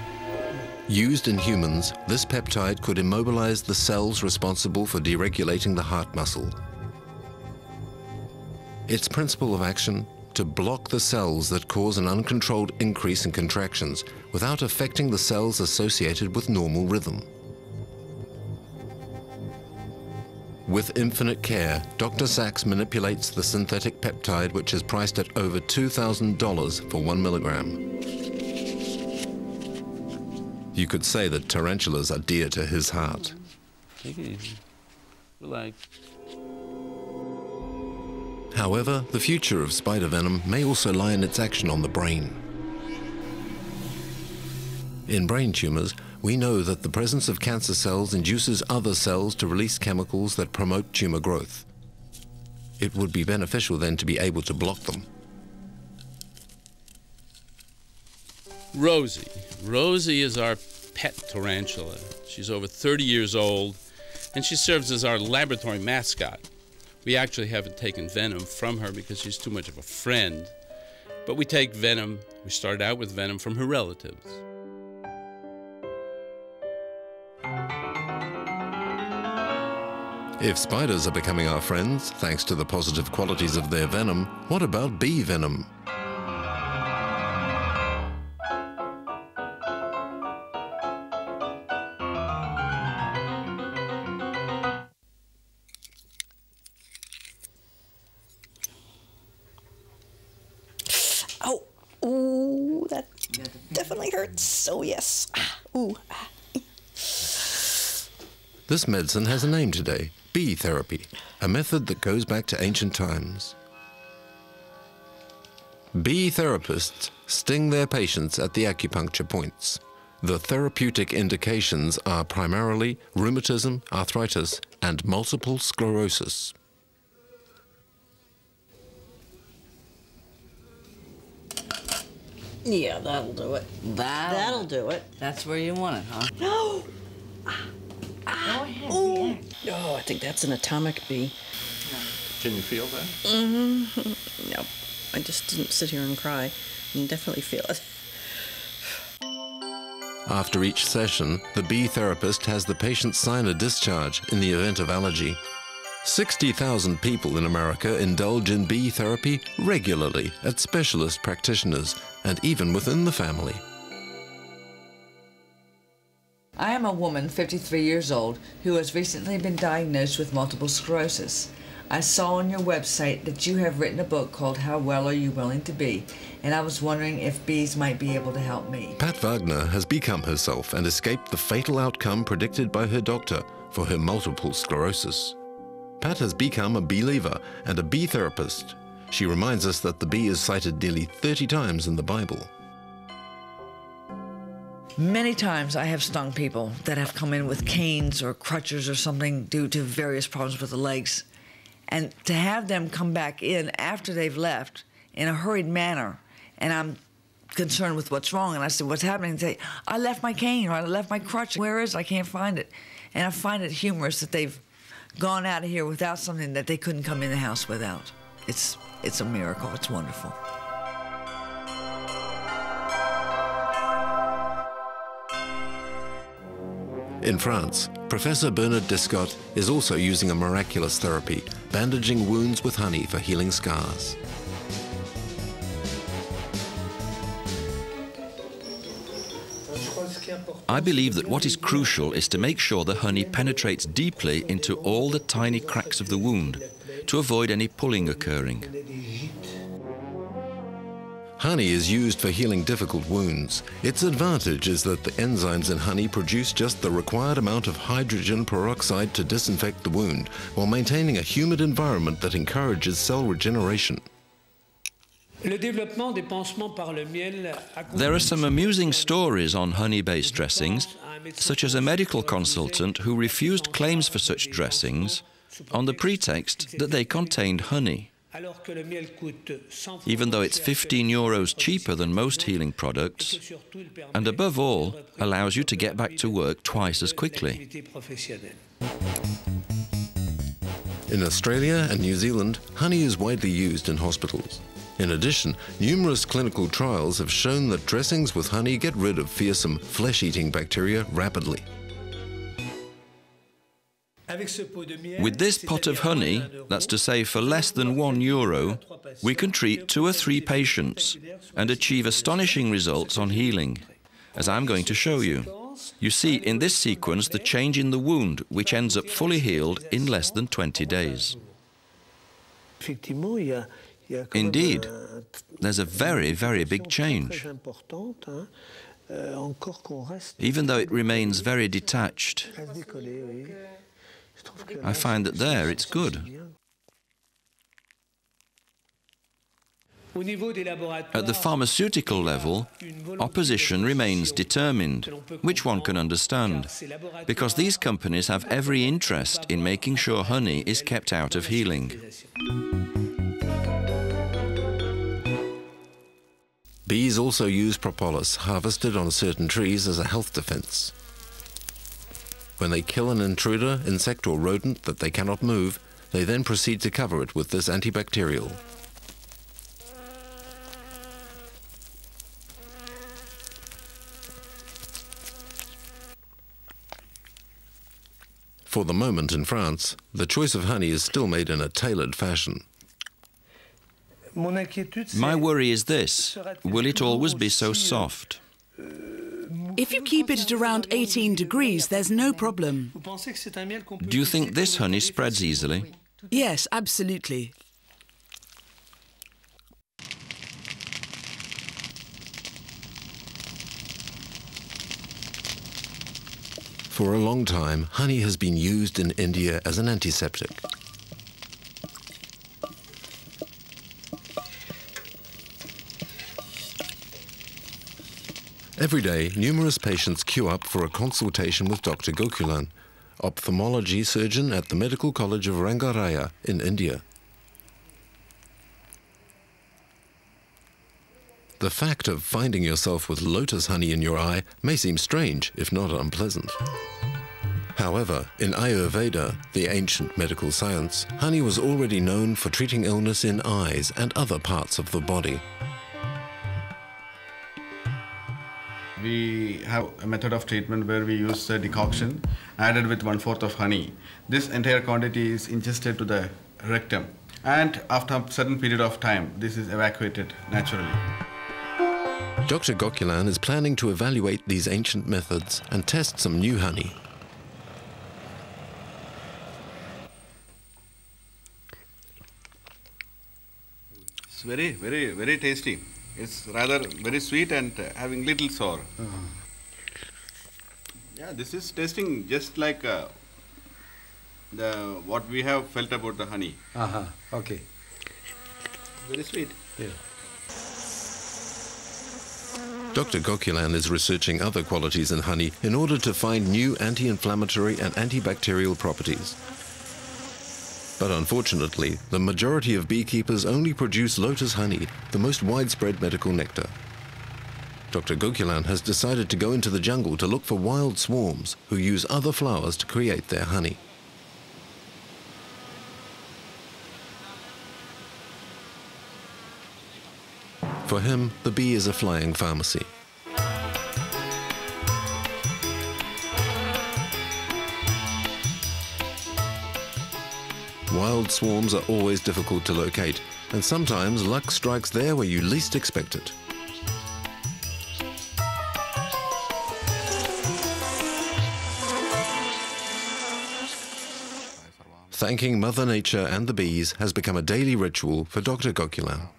[SPEAKER 1] Used in humans, this peptide could immobilize the cells responsible for deregulating the heart muscle. Its principle of action: to block the cells that cause an uncontrolled increase in contractions without affecting the cells associated with normal rhythm. With infinite care, Dr. Sachs manipulates the synthetic peptide, which is priced at over $2,000 for 1 milligram. You could say that tarantulas are dear to his heart.
[SPEAKER 14] Take it easy. Relax.
[SPEAKER 1] However, the future of spider venom may also lie in its action on the brain. In brain tumors, we know that the presence of cancer cells induces other cells to release chemicals that promote tumor growth. It would be beneficial then to be able to block them.
[SPEAKER 14] Rosie. Rosie is our pet tarantula. She's over 30 years old, and she serves as our laboratory mascot. We actually haven't taken venom from her because she's too much of a friend, but we take venom, we started out with venom from her relatives.
[SPEAKER 1] If spiders are becoming our friends, thanks to the positive qualities of their venom, what about bee venom?
[SPEAKER 15] Oh, ooh, that definitely hurts. Oh, yes. Ooh.
[SPEAKER 1] This medicine has a name today, bee therapy, a method that goes back to ancient times. Bee therapists sting their patients at the acupuncture points. The therapeutic indications are primarily rheumatism, arthritis, and multiple sclerosis.
[SPEAKER 15] Yeah, that'll do it. That'll do it.
[SPEAKER 16] That's where you want it, huh?
[SPEAKER 15] No!
[SPEAKER 16] Go ahead.
[SPEAKER 15] Oh, I think that's an atomic bee.
[SPEAKER 5] Can you feel that?
[SPEAKER 15] Mm-hmm. No, I just didn't sit here and cry. I can definitely feel it.
[SPEAKER 1] After each session, the bee therapist has the patient sign a discharge in the event of allergy. 60,000 people in America indulge in bee therapy regularly at specialist practitioners and even within the family.
[SPEAKER 16] I am a woman, 53 years old, who has recently been diagnosed with multiple sclerosis. I saw on your website that you have written a book called How Well Are You Willing to Be? And I was wondering if bees might be able to help me.
[SPEAKER 1] Pat Wagner has become herself and escaped the fatal outcome predicted by her doctor for her multiple sclerosis. Pat has become a believer and a bee therapist. She reminds us that the bee is cited nearly 30 times in the Bible.
[SPEAKER 16] Many times I have stung people that have come in with canes or crutches or something due to various problems with the legs. And to have them come back in after they've left in a hurried manner, and I'm concerned with what's wrong, and I said, what's happening? And they say, I left my cane, or I left my crutch. Where is it? I can't find it. And I find it humorous that they've gone out of here without something that they couldn't come in the house without. It's a miracle. It's wonderful.
[SPEAKER 1] In France, Professor Bernard Descott is also using a miraculous therapy, bandaging wounds with honey for healing scars.
[SPEAKER 2] I believe that what is crucial is to make sure the honey penetrates deeply into all the tiny cracks of the wound to avoid any pulling occurring.
[SPEAKER 1] Honey is used for healing difficult wounds. Its advantage is that the enzymes in honey produce just the required amount of hydrogen peroxide to disinfect the wound, while maintaining a humid environment that encourages cell regeneration.
[SPEAKER 2] There are some amusing stories on honey-based dressings, such as a medical consultant who refused claims for such dressings on the pretext that they contained honey. Even though it's 15 euros cheaper than most healing products, and above all, allows you to get back to work twice as quickly.
[SPEAKER 1] In Australia and New Zealand, honey is widely used in hospitals. In addition, numerous clinical trials have shown that dressings with honey get rid of fearsome flesh-eating bacteria rapidly.
[SPEAKER 2] With this pot of honey, that's to say for less than €1, we can treat 2 or 3 patients and achieve astonishing results on healing, as I'm going to show you. You see in this sequence the change in the wound, which ends up fully healed in less than 20 days. Indeed, there's a very, very big change. Even though it remains very detached, I find that there it's good. At the pharmaceutical level, opposition remains determined, which one can understand, because these companies have every interest in making sure honey is kept out of healing.
[SPEAKER 1] Bees also use propolis harvested on certain trees as a health defense. When they kill an intruder, insect or rodent that they cannot move, they then proceed to cover it with this antibacterial. For the moment in France, the choice of honey is still made in a tailored fashion.
[SPEAKER 2] My worry is this: will it always be so soft?
[SPEAKER 6] If you keep it at around 18 degrees, there's no problem.
[SPEAKER 2] Do you think this honey spreads easily?
[SPEAKER 6] Yes, absolutely.
[SPEAKER 1] For a long time, honey has been used in India as an antiseptic. Every day, numerous patients queue up for a consultation with Dr. Gokulan, ophthalmology surgeon at the Medical College of Rangaraya in India. The fact of finding yourself with lotus honey in your eye may seem strange, if not unpleasant. However, in Ayurveda, the ancient medical science, honey was already known for treating illness in eyes and other parts of the body.
[SPEAKER 17] We have a method of treatment where we use a decoction added with 1/4 of honey. This entire quantity is ingested to the rectum, and after a certain period of time, this is evacuated naturally.
[SPEAKER 1] Dr. Gokulan is planning to evaluate these ancient methods and test some new honey.
[SPEAKER 17] It's very tasty. It's rather very sweet and having little sour. Yeah, this is tasting just like what we have felt about the honey.
[SPEAKER 18] Okay.
[SPEAKER 17] Very sweet.
[SPEAKER 18] Yeah.
[SPEAKER 1] Dr. Gokulan is researching other qualities in honey in order to find new anti-inflammatory and antibacterial properties. But unfortunately, the majority of beekeepers only produce lotus honey, the most widespread medical nectar. Dr. Gokulan has decided to go into the jungle to look for wild swarms who use other flowers to create their honey. For him, the bee is a flying pharmacy. Wild swarms are always difficult to locate, and sometimes luck strikes there where you least expect it. Thanking Mother Nature and the bees has become a daily ritual for Dr. Gokulan.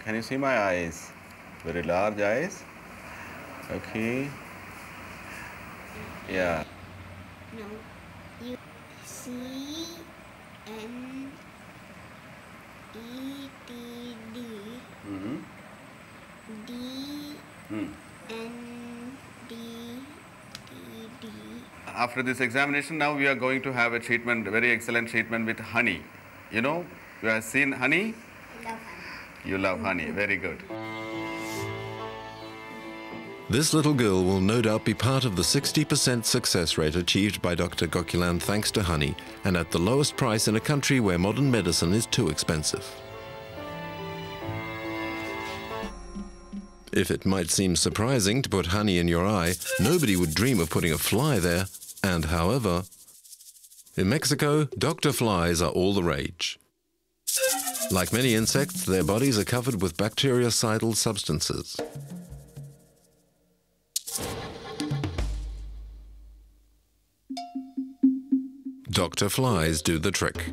[SPEAKER 17] Can you see my eyes? Very large eyes. Okay. Yeah.
[SPEAKER 7] No. You C N E T D D N D T D.
[SPEAKER 17] After this examination, now we are going to have a treatment, very excellent treatment with honey. You know, you have seen honey?
[SPEAKER 7] Love honey.
[SPEAKER 17] You love honey, very good.
[SPEAKER 1] This little girl will no doubt be part of the 60% success rate achieved by Dr. Gokulan thanks to honey, and at the lowest price in a country where modern medicine is too expensive. If it might seem surprising to put honey in your eye, nobody would dream of putting a fly there. And however, in Mexico, doctor flies are all the rage. Like many insects, their bodies are covered with bactericidal substances. Doctor flies do the trick.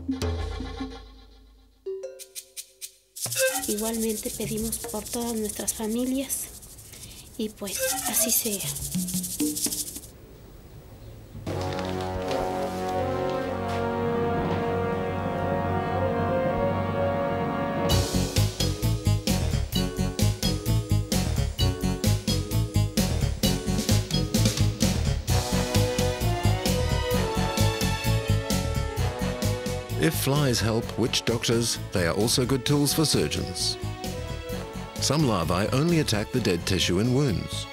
[SPEAKER 7] Igualmente pedimos por todas nuestras familias y pues así sea.
[SPEAKER 1] If flies help witch doctors, they are also good tools for surgeons. Some larvae only attack the dead tissue in wounds.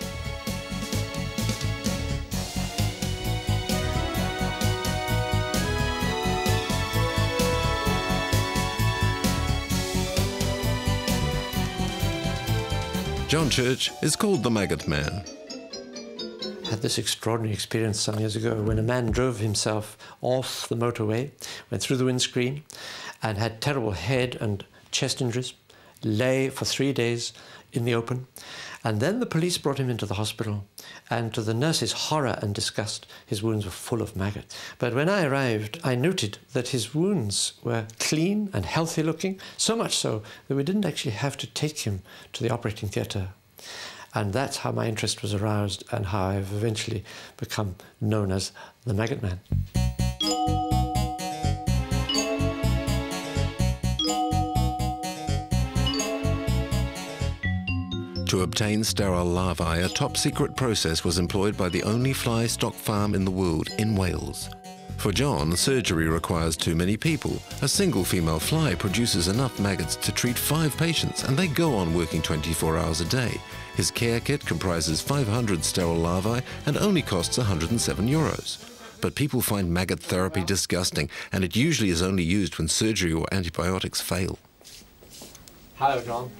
[SPEAKER 1] John Church is called the Maggot Man.
[SPEAKER 18] Had this extraordinary experience some years ago when a man drove himself off the motorway, went through the windscreen, and had terrible head and chest injuries, lay for 3 days in the open, and then the police brought him into the hospital, and to the nurse's horror and disgust, his wounds were full of maggots. But when I arrived, I noted that his wounds were clean and healthy looking, so much so that we didn't actually have to take him to the operating theatre. And that's how my interest was aroused and how I've eventually become known as the Maggot Man.
[SPEAKER 1] To obtain sterile larvae, a top-secret process was employed by the only fly stock farm in the world, in Wales. For John, surgery requires too many people. A single female fly produces enough maggots to treat 5 patients, and they go on working 24 hours a day. His care kit comprises 500 sterile larvae and only costs €107. But people find maggot therapy disgusting, and it usually is only used when surgery or antibiotics fail.
[SPEAKER 18] Hello, John.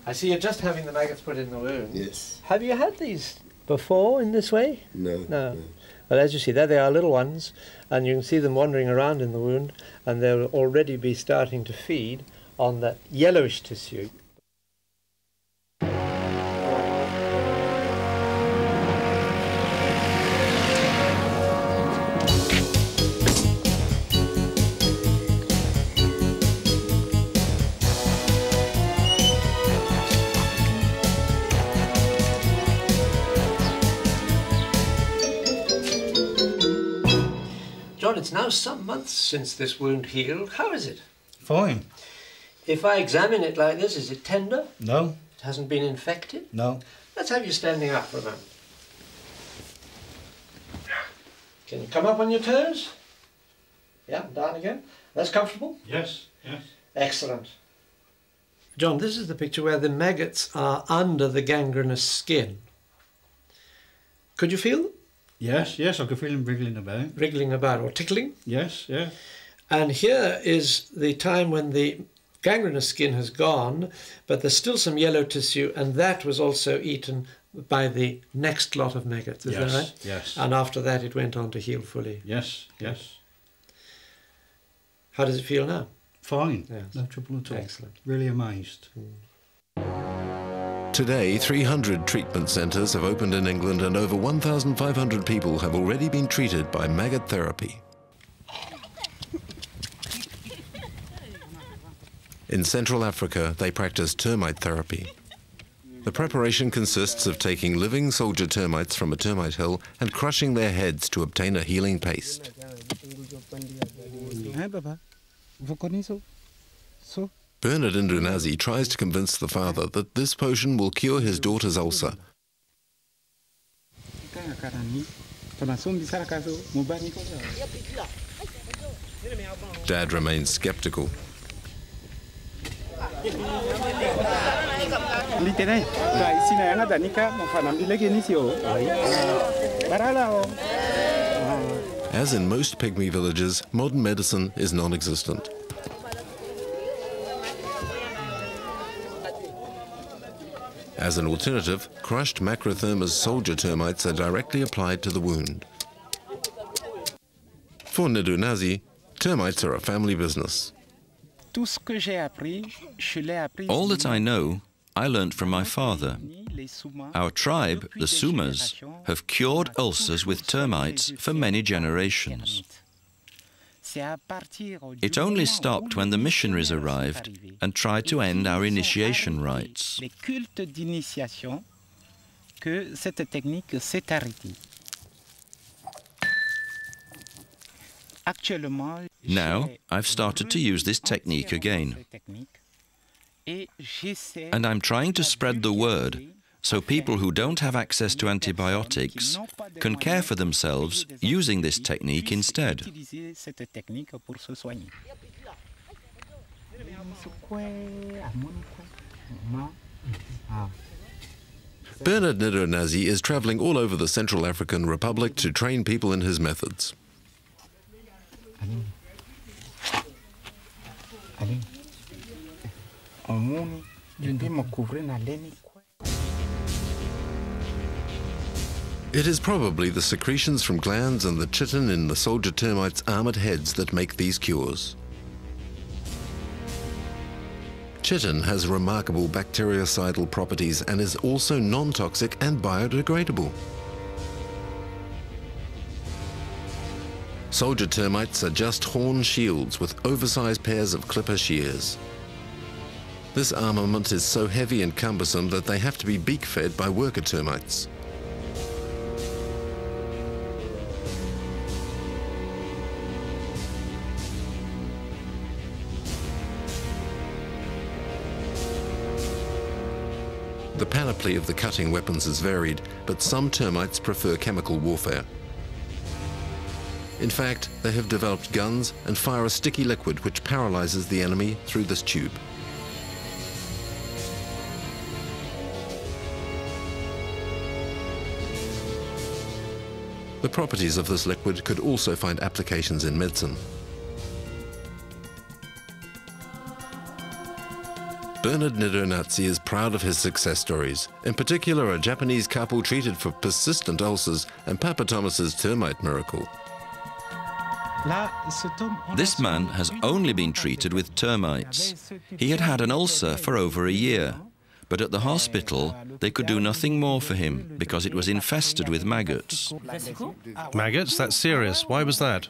[SPEAKER 18] I see you're just having the maggots put in the wound.
[SPEAKER 19] Yes.
[SPEAKER 18] Have you had these before in this way?
[SPEAKER 19] No.
[SPEAKER 18] No. Well, as you see, there they are, little ones, and you can see them wandering around in the wound, and they'll already be starting to feed on that yellowish tissue. John, it's now some months since this wound healed. How is it?
[SPEAKER 19] Fine.
[SPEAKER 18] If I examine it like this, is it tender?
[SPEAKER 19] No.
[SPEAKER 18] It hasn't been infected?
[SPEAKER 19] No.
[SPEAKER 18] Let's have you standing up for a moment. Can you come up on your toes? Yeah, down again. That's comfortable?
[SPEAKER 19] Yes, yes.
[SPEAKER 18] Excellent. John, this is the picture where the maggots are under the gangrenous skin. Could you feel them?
[SPEAKER 19] Yes, yes, I can feel them wriggling about.
[SPEAKER 18] Wriggling about or tickling?
[SPEAKER 19] Yes, yeah.
[SPEAKER 18] And here is the time when the gangrenous skin has gone, but there's still some yellow tissue, and that was also eaten by the next lot of maggots, is that right?
[SPEAKER 19] Yes.
[SPEAKER 18] And after that it went on to heal fully.
[SPEAKER 19] Yes, yes.
[SPEAKER 18] How does it feel now?
[SPEAKER 19] Fine,
[SPEAKER 18] Yes.
[SPEAKER 19] no trouble at all.
[SPEAKER 18] Excellent.
[SPEAKER 19] Really amazed.
[SPEAKER 1] Today, 300 treatment centres have opened in England, and over 1,500 people have already been treated by maggot therapy. In Central Africa, they practice termite therapy. The preparation consists of taking living soldier termites from a termite hill and crushing their heads to obtain a healing paste. Berrod Ingenuity tries to convince the father that this potion will cure his daughter's ulcer. Dad remains skeptical. As in most pygmy villages, modern medicine is non-existent. As an alternative, crushed Macrothermus soldier termites are directly applied to the wound. For Ingenuity, termites are a family business.
[SPEAKER 2] All that I know, I learnt from my father. Our tribe, the Sumas, have cured ulcers with termites for many generations. It only stopped when the missionaries arrived and tried to end our initiation rites. Now, I've started to use this technique again. And I'm trying to spread the word so people who don't have access to antibiotics can care for themselves using this technique instead.
[SPEAKER 1] Berrod Ingenuity is travelling all over the Central African Republic to train people in his methods. It is probably the secretions from glands and the chitin in the soldier termites' armoured heads that make these cures. Chitin has remarkable bactericidal properties and is also non-toxic and biodegradable. Soldier termites are just horn shields with oversized pairs of clipper shears. This armament is so heavy and cumbersome that they have to be beak-fed by worker termites. The panoply of the cutting weapons is varied, but some termites prefer chemical warfare. In fact, they have developed guns and fire a sticky liquid which paralyzes the enemy through this tube. The properties of this liquid could also find applications in medicine. Berrod Nidonazzi is proud of his success stories, in particular a Japanese couple treated for persistent ulcers and Papa Thomas's termite miracle.
[SPEAKER 2] This man has only been treated with termites. He had had an ulcer for over a year, but at the hospital they could do nothing more for him because it was infested with maggots.
[SPEAKER 3] Maggots? That's serious. Why was that?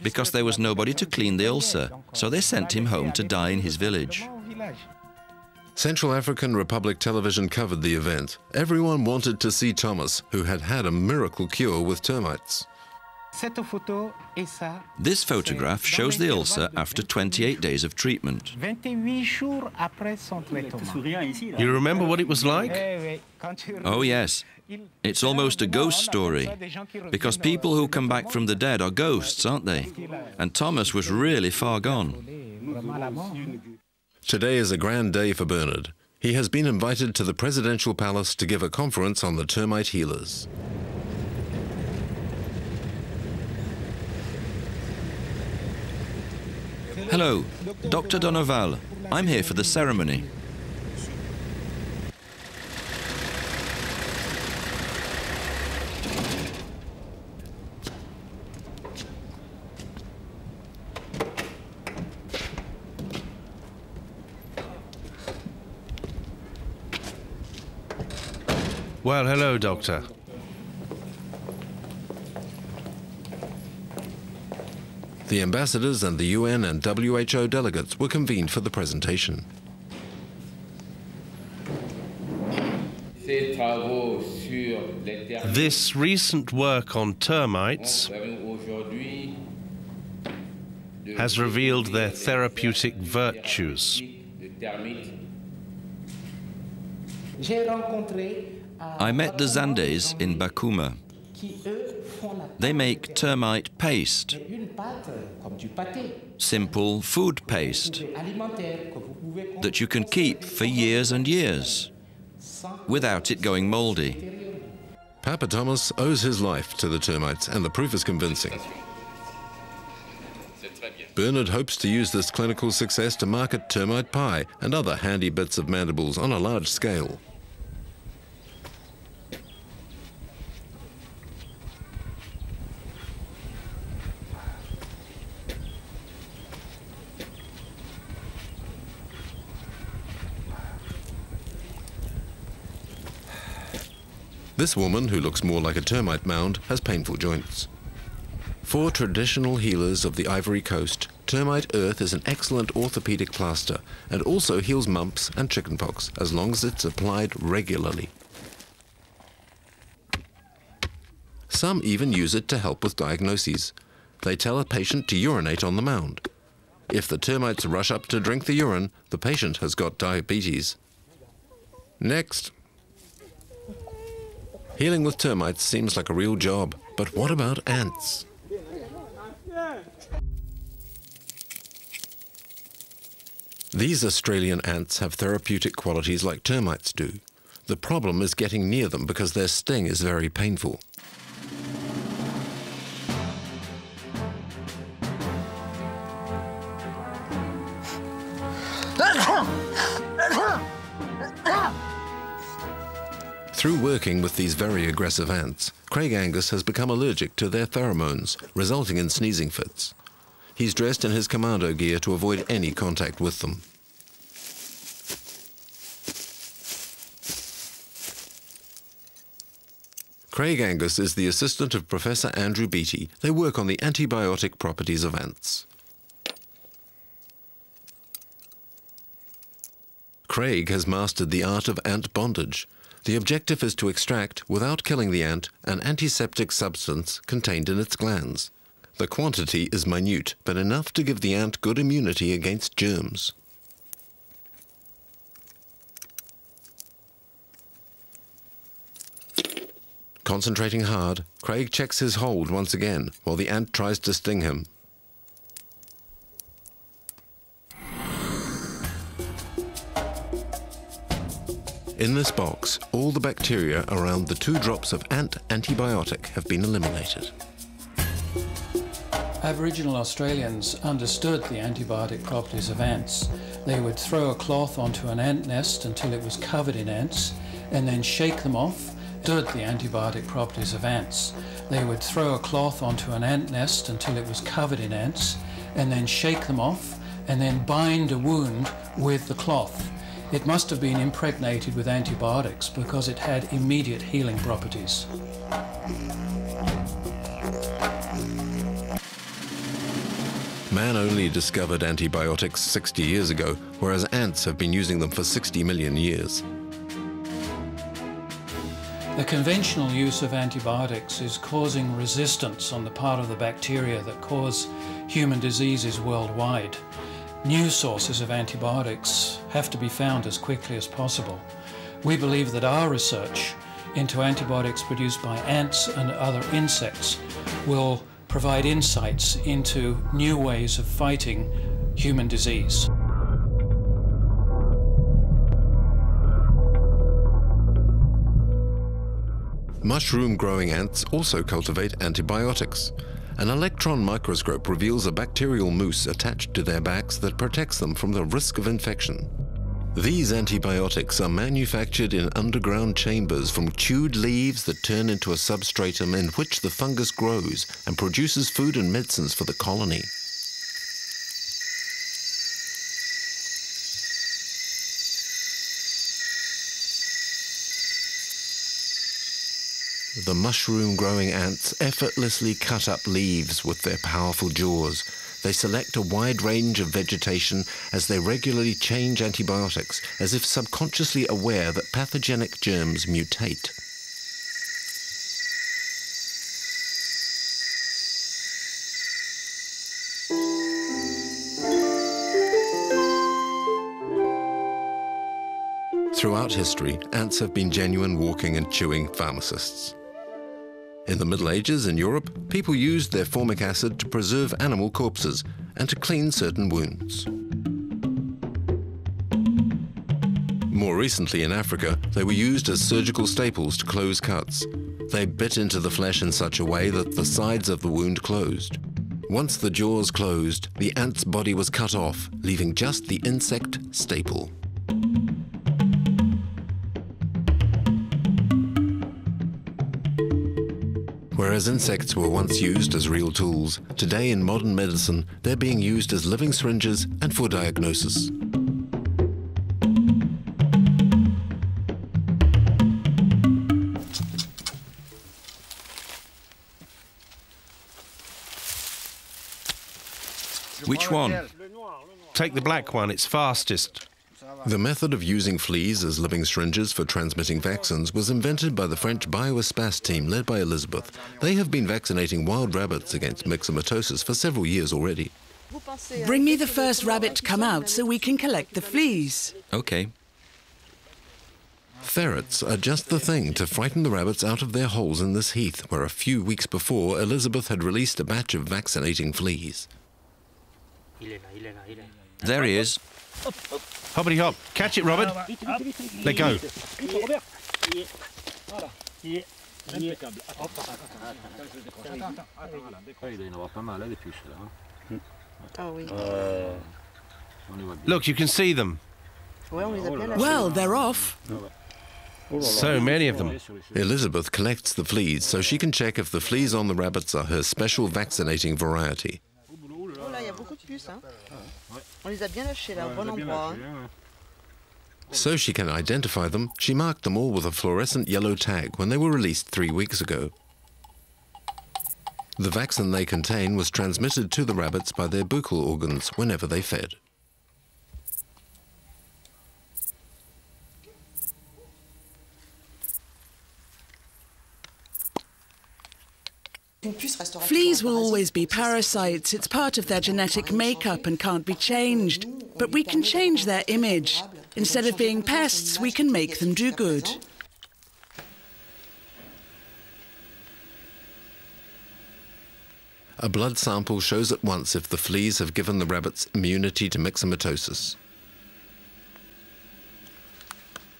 [SPEAKER 2] Because there was nobody to clean the ulcer, so they sent him home to die in his village.
[SPEAKER 1] Central African Republic television covered the event. Everyone wanted to see Thomas, who had had a miracle cure with termites.
[SPEAKER 2] This photograph shows the ulcer after 28 days of treatment.
[SPEAKER 3] You remember what it was like?
[SPEAKER 2] Oh yes. It's almost a ghost story, because people who come back from the dead are ghosts, aren't they? And Thomas was really far gone.
[SPEAKER 1] Today is a grand day for Berrod. He has been invited to the presidential palace to give a conference on the termite healers.
[SPEAKER 2] Hello, Dr. Donoval. I'm here for the ceremony.
[SPEAKER 3] Well, hello, Doctor.
[SPEAKER 1] The ambassadors and the UN and WHO delegates were convened for the presentation.
[SPEAKER 3] This recent work on termites has revealed their therapeutic virtues.
[SPEAKER 2] I met the Zandes in Bakuma. They make termite paste, simple food paste that you can keep for years and years without it going moldy.
[SPEAKER 1] Papa Thomas owes his life to the termites, and the proof is convincing. Berrod hopes to use this clinical success to market termite pie and other handy bits of mandibles on a large scale. This woman, who looks more like a termite mound, has painful joints. For traditional healers of the Ivory Coast, termite earth is an excellent orthopedic plaster and also heals mumps and chickenpox as long as it's applied regularly. Some even use it to help with diagnoses. They tell a patient to urinate on the mound. If the termites rush up to drink the urine, the patient has got diabetes. Next. Healing with termites seems like a real job, but what about ants? These Australian ants have therapeutic qualities like termites do. The problem is getting near them because their sting is very painful. Through working with these very aggressive ants, Craig Angus has become allergic to their pheromones, resulting in sneezing fits. He's dressed in his commando gear to avoid any contact with them. Craig Angus is the assistant of Professor Andrew Beattie. They work on the antibiotic properties of ants. Craig has mastered the art of ant bondage. The objective is to extract, without killing the ant, an antiseptic substance contained in its glands. The quantity is minute, but enough to give the ant good immunity against germs. Concentrating hard, Craig checks his hold once again, while the ant tries to sting him. In this box, all the bacteria around the 2 drops of ant antibiotic have been eliminated.
[SPEAKER 20] Aboriginal Australians understood the antibiotic properties of ants. They would throw a cloth onto an ant nest until it was covered in ants, and then shake them off. Understood the antibiotic properties of ants. They would throw a cloth onto an ant nest until it was covered in ants, and then shake them off, and then bind a wound with the cloth. It must have been impregnated with antibiotics because it had immediate healing properties.
[SPEAKER 1] Man only discovered antibiotics 60 years ago, whereas ants have been using them for 60 million years.
[SPEAKER 20] The conventional use of antibiotics is causing resistance on the part of the bacteria that cause human diseases worldwide. New sources of antibiotics have to be found as quickly as possible. We believe that our research into antibiotics produced by ants and other insects will provide insights into new ways of fighting human disease.
[SPEAKER 1] Mushroom-growing ants also cultivate antibiotics. An electron microscope reveals a bacterial mousse attached to their backs that protects them from the risk of infection. These antibiotics are manufactured in underground chambers from chewed leaves that turn into a substratum in which the fungus grows and produces food and medicines for the colony. The mushroom-growing ants effortlessly cut up leaves with their powerful jaws. They select a wide range of vegetation as they regularly change antibiotics, as if subconsciously aware that pathogenic germs mutate. Throughout history, ants have been genuine walking and chewing pharmacists. In the Middle Ages in Europe, people used their formic acid to preserve animal corpses and to clean certain wounds. More recently in Africa, they were used as surgical staples to close cuts. They bit into the flesh in such a way that the sides of the wound closed. Once the jaws closed, the ant's body was cut off, leaving just the insect staple. Whereas insects were once used as real tools, today in modern medicine, they're being used as living syringes and for diagnosis.
[SPEAKER 2] Which one?
[SPEAKER 3] Take the black one, it's fastest.
[SPEAKER 1] The method of using fleas as living syringes for transmitting vaccines was invented by the French bioespace team led by Elizabeth. They have been vaccinating wild rabbits against myxomatosis for several years already.
[SPEAKER 6] Bring me the first rabbit to come out so we can collect the fleas.
[SPEAKER 2] Okay.
[SPEAKER 1] Ferrets are just the thing to frighten the rabbits out of their holes in this heath, where a few weeks before Elizabeth had released a batch of vaccinating fleas.
[SPEAKER 2] There he is.
[SPEAKER 3] Hoppity hop. Catch it, Robert. Let go. Look, you can see them.
[SPEAKER 6] Well, they're off.
[SPEAKER 3] So many of them.
[SPEAKER 1] Elizabeth collects the fleas so she can check if the fleas on the rabbits are her special vaccinating variety. So she can identify them, she marked them all with a fluorescent yellow tag when they were released 3 weeks ago. The vaccine they contain was transmitted to the rabbits by their buccal organs whenever they fed.
[SPEAKER 6] Fleas will always be parasites. It's part of their genetic makeup and can't be changed. But we can change their image. Instead of being pests, we can make them do good.
[SPEAKER 1] A blood sample shows at once if the fleas have given the rabbits immunity to myxomatosis.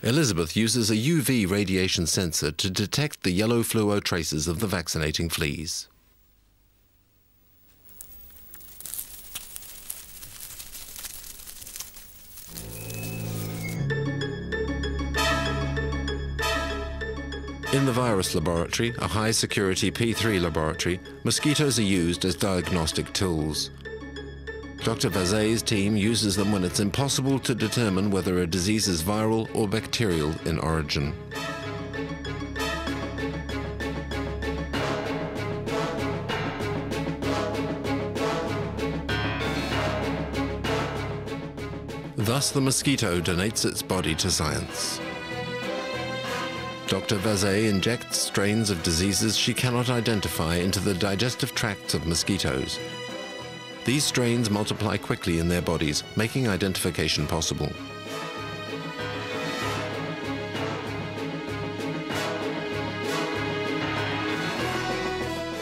[SPEAKER 1] Elizabeth uses a UV radiation sensor to detect the yellow fluo traces of the vaccinating fleas. In the virus laboratory, a high-security P3 laboratory, mosquitoes are used as diagnostic tools. Dr. Vazay's team uses them when it's impossible to determine whether a disease is viral or bacterial in origin. Thus, the mosquito donates its body to science. Dr. Vazay injects strains of diseases she cannot identify into the digestive tracts of mosquitoes. These strains multiply quickly in their bodies, making identification possible.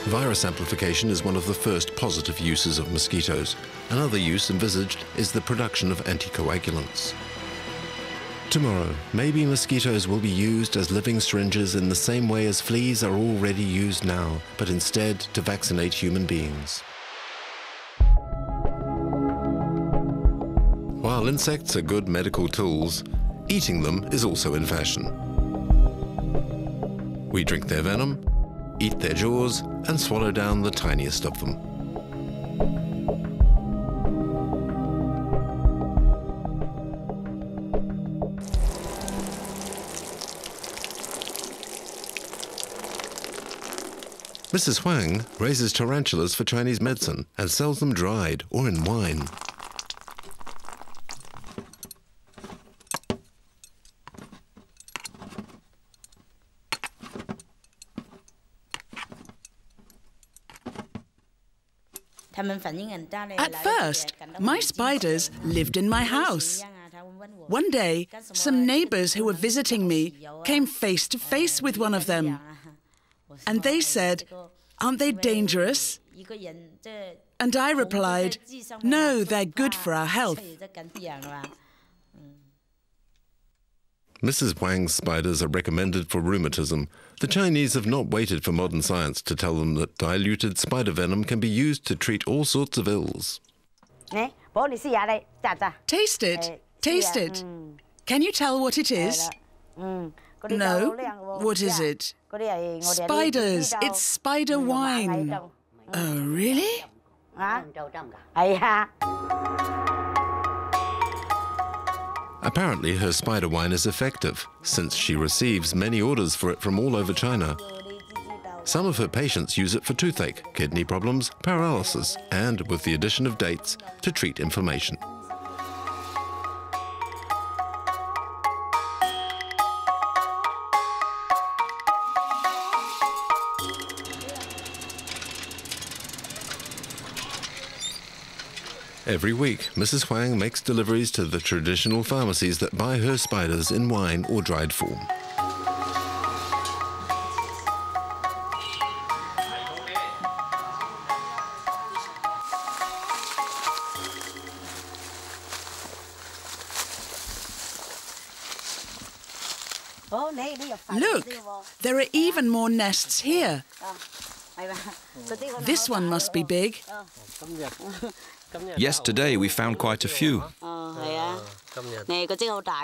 [SPEAKER 1] Virus amplification is one of the first positive uses of mosquitoes. Another use envisaged is the production of anticoagulants. Tomorrow, maybe mosquitoes will be used as living syringes in the same way as fleas are already used now, but instead to vaccinate human beings. While insects are good medical tools, eating them is also in fashion. We drink their venom, eat their jaws, and swallow down the tiniest of them. Mrs. Huang raises tarantulas for Chinese medicine and sells them dried or in wine.
[SPEAKER 6] At first, my spiders lived in my house. One day, some neighbors who were visiting me came face to face with one of them. And they said, "Aren't they dangerous?" And I replied, "No, they're good for our health."
[SPEAKER 1] Mrs. Huang's spiders are recommended for rheumatism. The Chinese have not waited for modern science to tell them that diluted spider venom can be used to treat all sorts of ills.
[SPEAKER 6] Taste it. Taste it. Can you tell what it is? No? What is it? Spiders. It's spider wine. Oh, really?
[SPEAKER 1] Apparently, her spider wine is effective, since she receives many orders for it from all over China. Some of her patients use it for toothache, kidney problems, paralysis, and, with the addition of dates, to treat inflammation. Every week, Mrs. Huang makes deliveries to the traditional pharmacies that buy her spiders in wine or dried form.
[SPEAKER 6] Look, there are even more nests here. This one must be big.
[SPEAKER 2] Yesterday we found quite a few.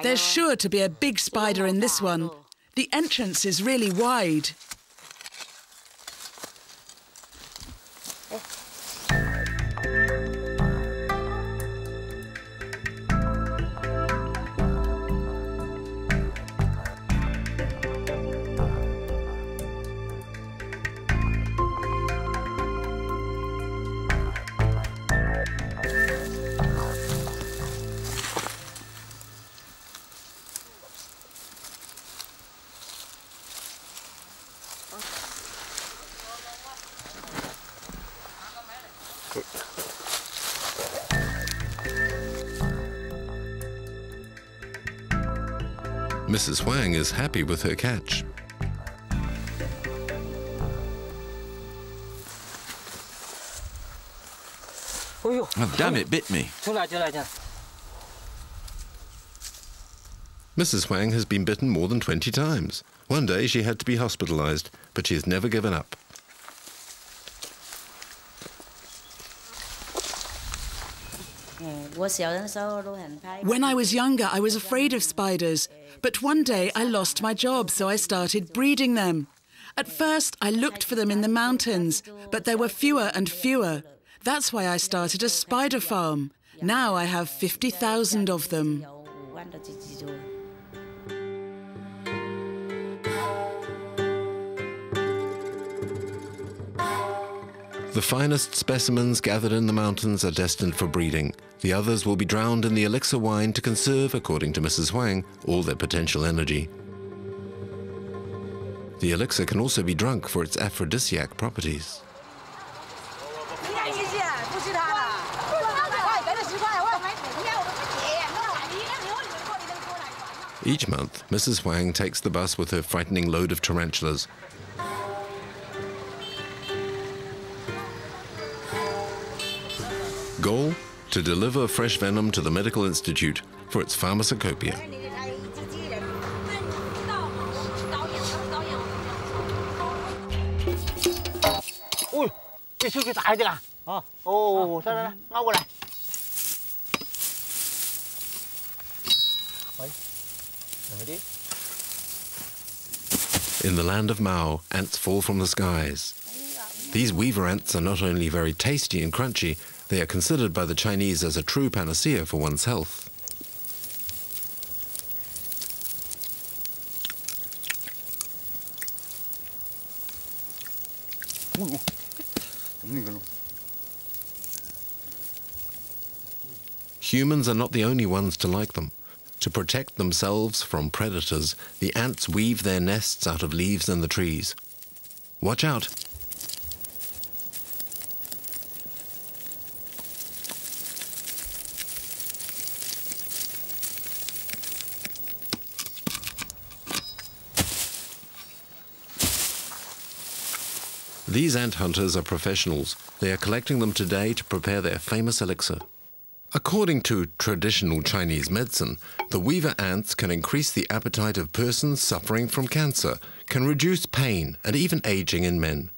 [SPEAKER 6] There's sure to be a big spider in this one. The entrance is really wide.
[SPEAKER 1] Mrs. Huang is happy with her catch.
[SPEAKER 2] Oh, damn, it bit me.
[SPEAKER 1] Mrs. Huang has been bitten more than 20 times. One day she had to be hospitalized, but she has never given up.
[SPEAKER 6] When I was younger, I was afraid of spiders, but one day I lost my job, so I started breeding them. At first, I looked for them in the mountains, but there were fewer and fewer. That's why I started a spider farm. Now I have 50,000 of them.
[SPEAKER 1] The finest specimens gathered in the mountains are destined for breeding. The others will be drowned in the elixir wine to conserve, according to Mrs. Huang, all their potential energy. The elixir can also be drunk for its aphrodisiac properties. Each month, Mrs. Huang takes the bus with her frightening load of tarantulas. Goal? To deliver fresh venom to the Medical Institute for its pharmacopoeia. In the land of Mao, ants fall from the skies. These weaver ants are not only very tasty and crunchy, they are considered by the Chinese as a true panacea for one's health. Humans are not the only ones to like them. To protect themselves from predators, the ants weave their nests out of leaves in the trees. Watch out! These ant hunters are professionals. They are collecting them today to prepare their famous elixir. According to traditional Chinese medicine, the weaver ants can increase the appetite of persons suffering from cancer, can reduce pain and even aging in men.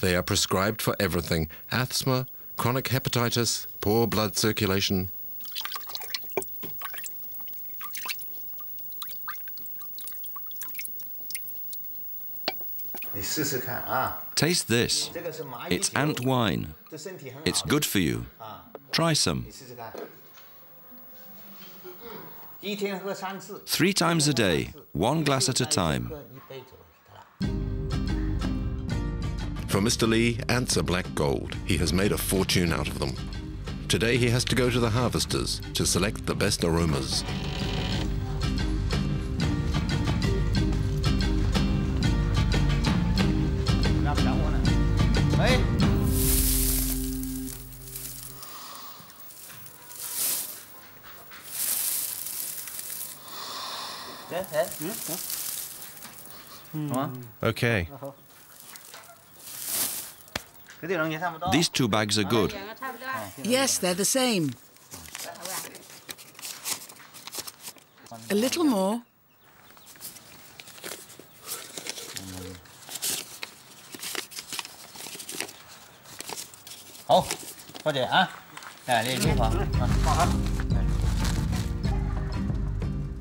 [SPEAKER 1] They are prescribed for everything: asthma, chronic hepatitis, poor blood circulation.
[SPEAKER 2] Taste this. It's ant wine. It's good for you. Try some. 3 times a day, 1 glass at a time.
[SPEAKER 1] For Mr. Lee, ants are black gold. He has made a fortune out of them. Today he has to go to the harvesters to select the best aromas.
[SPEAKER 3] Okay.
[SPEAKER 2] These 2 bags are good.
[SPEAKER 6] Yes, they're the same. A little more.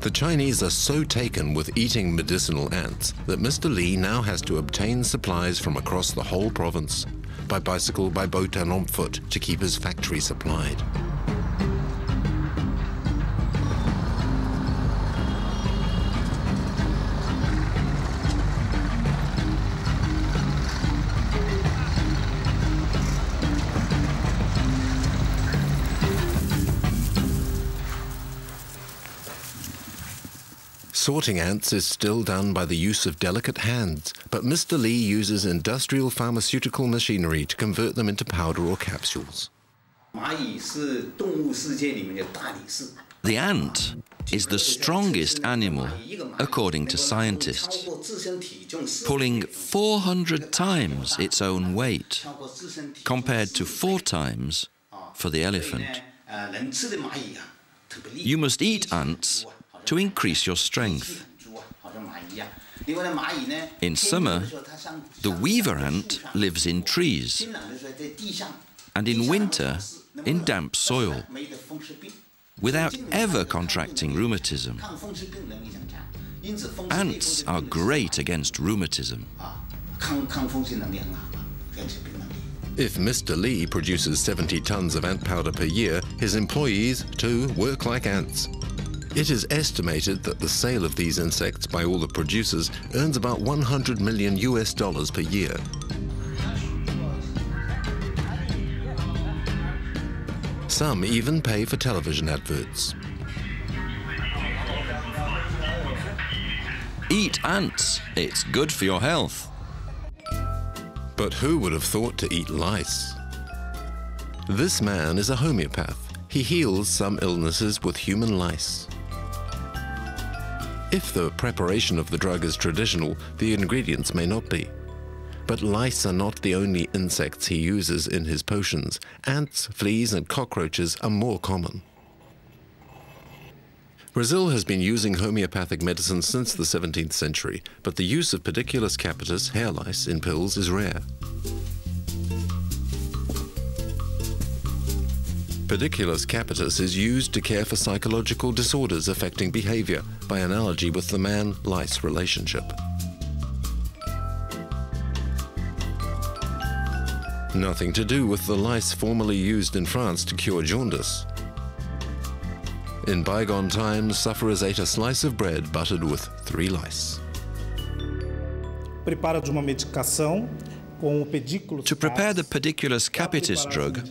[SPEAKER 1] The Chinese are so taken with eating medicinal ants that Mr. Lee now has to obtain supplies from across the whole province, by bicycle, by boat and on foot, to keep his factory supplied. Sorting ants is still done by the use of delicate hands, but Mr. Lee uses industrial pharmaceutical machinery to convert them into powder or capsules.
[SPEAKER 2] The ant is the strongest animal according to scientists, pulling 400 times its own weight, compared to 4 times for the elephant. You must eat ants to increase your strength. In summer, the weaver ant lives in trees, and in winter, in damp soil, without ever contracting rheumatism. Ants are great against rheumatism.
[SPEAKER 1] If Mr. Lee produces 70 tons of ant powder per year, his employees, too, work like ants. It is estimated that the sale of these insects by all the producers earns about $100 million per year. Some even pay for television adverts.
[SPEAKER 2] Eat ants, it's good for your health.
[SPEAKER 1] But who would have thought to eat lice? This man is a homeopath. He heals some illnesses with human lice. If the preparation of the drug is traditional, the ingredients may not be. But lice are not the only insects he uses in his potions. Ants, fleas, and cockroaches are more common. Brazil has been using homeopathic medicine since the 17th century, but the use of Pediculus capitis, hair lice, in pills is rare. Pediculus capitis is used to care for psychological disorders affecting behavior, by analogy with the man-lice relationship. Nothing to do with the lice formerly used in France to cure jaundice. In bygone times, sufferers ate a slice of bread buttered with 3 lice.
[SPEAKER 2] To prepare the Pediculus capitis drug,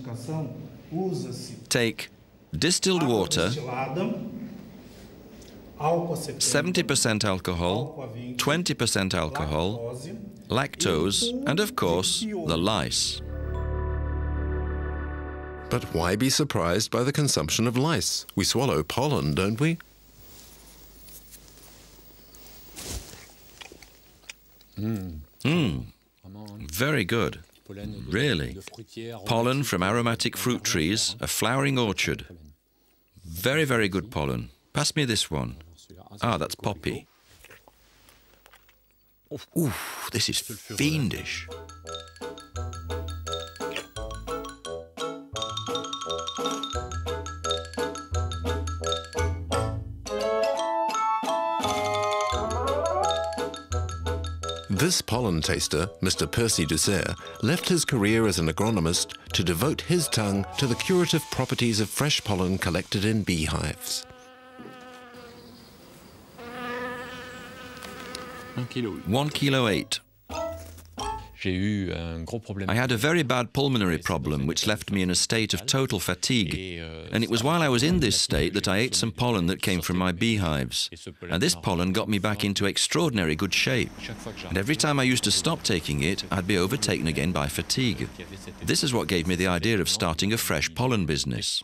[SPEAKER 2] take distilled water, 70% alcohol, 20% alcohol, lactose, and of course, the lice.
[SPEAKER 1] But why be surprised by the consumption of lice? We swallow pollen, don't we?
[SPEAKER 2] Very good. Really. Pollen from aromatic fruit trees, a flowering orchard. Very, very good pollen. Pass me this one. Ah, that's poppy. Ooh, this is fiendish.
[SPEAKER 1] This pollen taster, Mr. Percy Dussert, left his career as an agronomist to devote his tongue to the curative properties of fresh pollen collected in beehives.
[SPEAKER 2] 1 kilo 8. I had a very bad pulmonary problem which left me in a state of total fatigue, and it was while I was in this state that I ate some pollen that came from my beehives, and this pollen got me back into extraordinary good shape, and every time I used to stop taking it, I'd be overtaken again by fatigue. This is what gave me the idea of starting a fresh pollen business.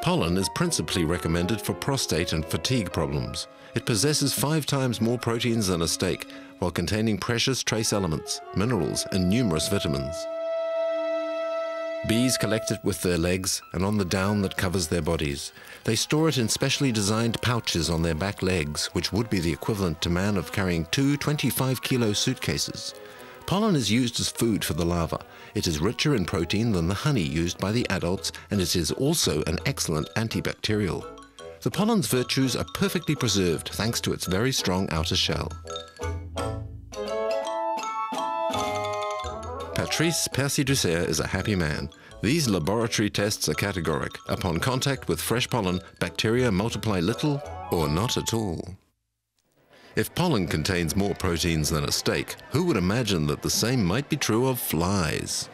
[SPEAKER 1] Pollen is principally recommended for prostate and fatigue problems. It possesses 5 times more proteins than a steak, while containing precious trace elements, minerals, and numerous vitamins. Bees collect it with their legs and on the down that covers their bodies. They store it in specially designed pouches on their back legs, which would be the equivalent to man of carrying 2 25-kilo suitcases. Pollen is used as food for the larva. It is richer in protein than the honey used by the adults, and it is also an excellent antibacterial. The pollen's virtues are perfectly preserved thanks to its very strong outer shell. Patrice Percy Dussert is a happy man. These laboratory tests are categoric. Upon contact with fresh pollen, bacteria multiply little or not at all. If pollen contains more proteins than a steak, who would imagine that the same might be true of flies?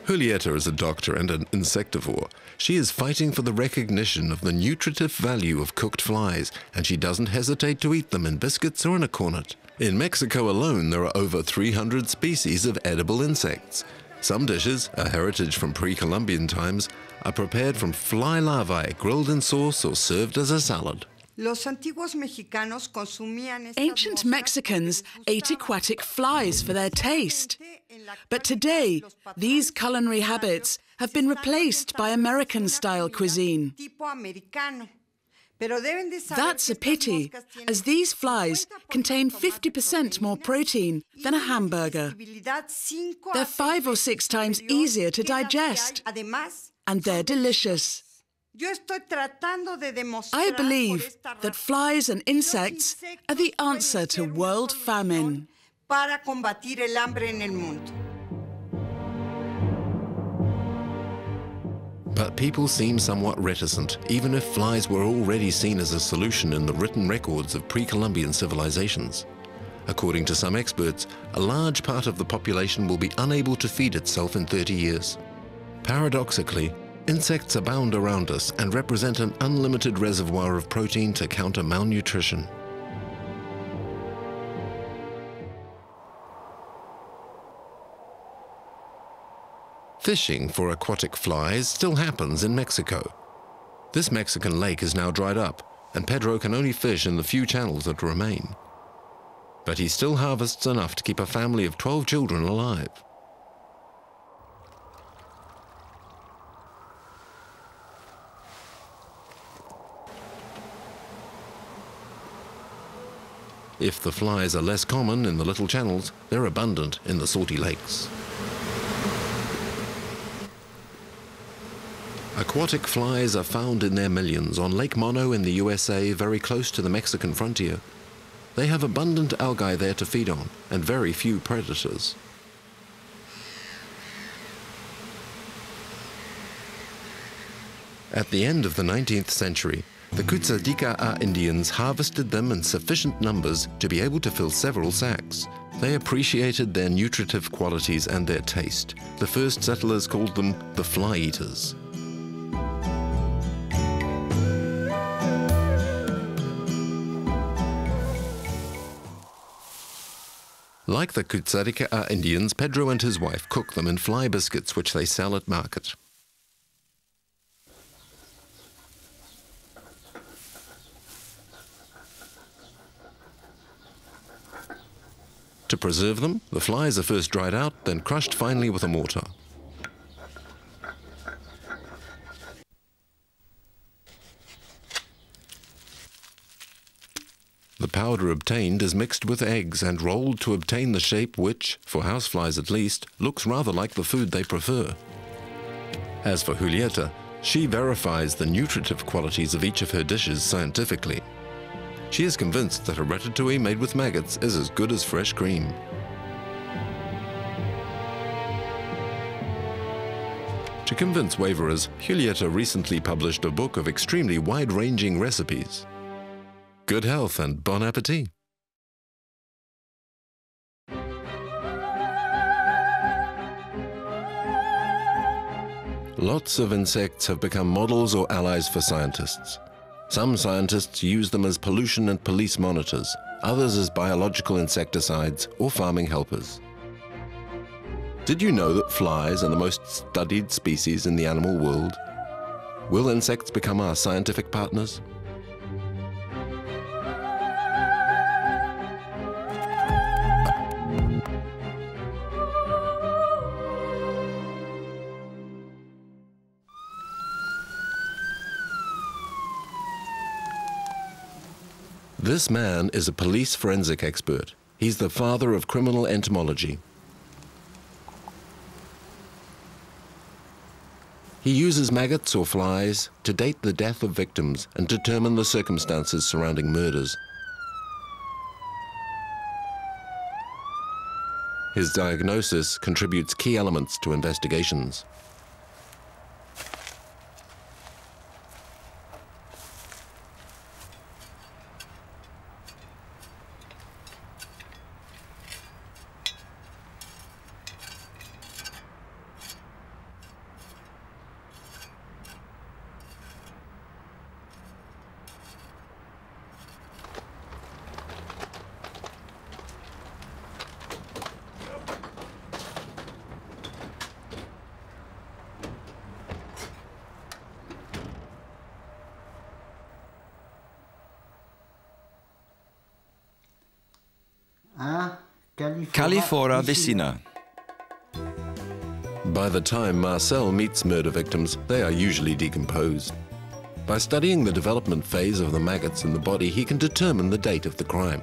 [SPEAKER 1] Julieta is a doctor and an insectivore. She is fighting for the recognition of the nutritive value of cooked flies, and she doesn't hesitate to eat them in biscuits or in a cornet. In Mexico alone, there are over 300 species of edible insects. Some dishes, a heritage from pre-Columbian times, are prepared from fly larvae, grilled in sauce or served as a salad.
[SPEAKER 6] Ancient Mexicans ate aquatic flies for their taste. But today, these culinary habits have been replaced by American-style cuisine. That's a pity, as these flies contain 50% more protein than a hamburger. They're 5 or 6 times easier to digest, and they're delicious. I believe that flies and insects are the answer to world famine.
[SPEAKER 1] But people seem somewhat reticent, even if flies were already seen as a solution in the written records of pre-Columbian civilizations. According to some experts, a large part of the population will be unable to feed itself in 30 years. Paradoxically, insects abound around us and represent an unlimited reservoir of protein to counter malnutrition. Fishing for aquatic flies still happens in Mexico. This Mexican lake is now dried up, and Pedro can only fish in the few channels that remain. But he still harvests enough to keep a family of 12 children alive. If the flies are less common in the little channels, they're abundant in the salty lakes. Aquatic flies are found in their millions on Lake Mono in the USA, very close to the Mexican frontier. They have abundant algae there to feed on, and very few predators. At the end of the 19th century, the Cutzadica Indians harvested them in sufficient numbers to be able to fill several sacks. They appreciated their nutritive qualities and their taste. The first settlers called them the fly eaters. Like the Cutzadica Indians, Pedro and his wife cook them in fly biscuits, which they sell at market. To preserve them, the flies are first dried out, then crushed finely with a mortar. The powder obtained is mixed with eggs and rolled to obtain the shape which, for houseflies at least, looks rather like the food they prefer. As for Julieta, she verifies the nutritive qualities of each of her dishes scientifically. She is convinced that a ratatouille made with maggots is as good as fresh cream. To convince waverers, Julieta recently published a book of extremely wide-ranging recipes. Good health and bon appetit! Lots of insects have become models or allies for scientists. Some scientists use them as pollution and police monitors, others as biological insecticides or farming helpers. Did you know that flies are the most studied species in the animal world? Will insects become our scientific partners? This man is a police forensic expert. He's the father of criminal entomology. He uses maggots or flies to date the death of victims and determine the circumstances surrounding murders. His diagnosis contributes key elements to investigations.
[SPEAKER 2] Califora vicina.
[SPEAKER 1] By the time Marcel meets murder victims, they are usually decomposed. By studying the development phase of the maggots in the body, he can determine the date of the crime.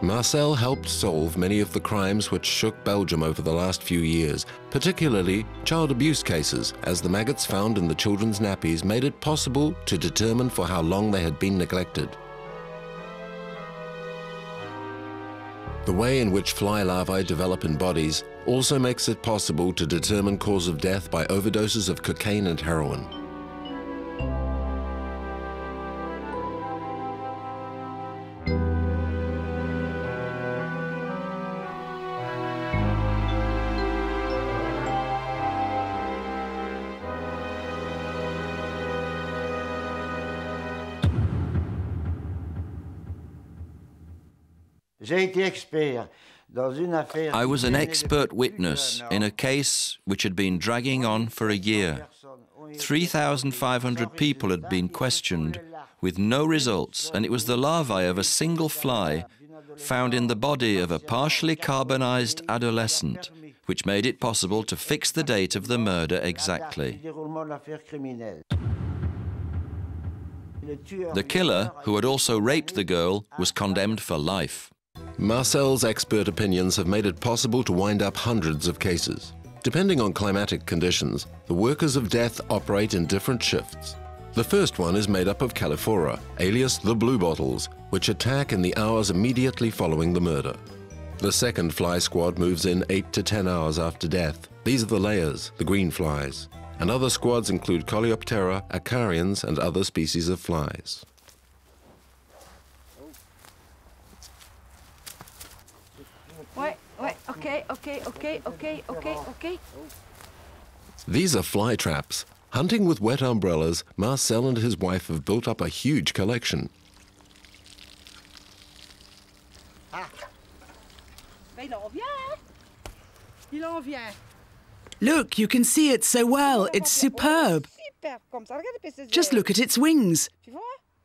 [SPEAKER 1] Marcel helped solve many of the crimes which shook Belgium over the last few years, particularly child abuse cases, as the maggots found in the children's nappies made it possible to determine for how long they had been neglected. The way in which fly larvae develop in bodies also makes it possible to determine cause of death by overdoses of cocaine and heroin.
[SPEAKER 2] I was an expert witness in a case which had been dragging on for a year. 3,500 people had been questioned with no results, and it was the larvae of a single fly found in the body of a partially carbonized adolescent which made it possible to fix the date of the murder exactly. The killer, who had also raped the girl, was condemned for life.
[SPEAKER 1] Marcel's expert opinions have made it possible to wind up hundreds of cases. Depending on climatic conditions, the workers of death operate in different shifts. The first one is made up of Califora, alias the bluebottles, which attack in the hours immediately following the murder. The second fly squad moves in 8 to 10 hours after death. These are the layers, the green flies. And other squads include Coleoptera, Acarians, and other species of flies.
[SPEAKER 21] Okay.
[SPEAKER 1] These are fly traps. Hunting with wet umbrellas, Marcel and his wife have built up a huge collection.
[SPEAKER 6] Look, you can see it so well. It's superb. Just look at its wings.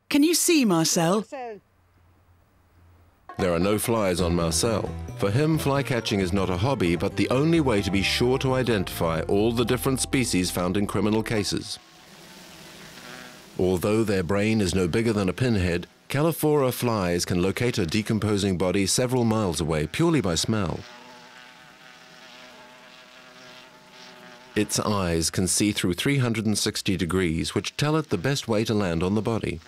[SPEAKER 6] Can you see, Marcel?
[SPEAKER 1] There are no flies on Marcel. For him, fly catching is not a hobby, but the only way to be sure to identify all the different species found in criminal cases. Although their brain is no bigger than a pinhead, Califora flies can locate a decomposing body several miles away purely by smell. Its eyes can see through 360 degrees, which tell it the best way to land on the body.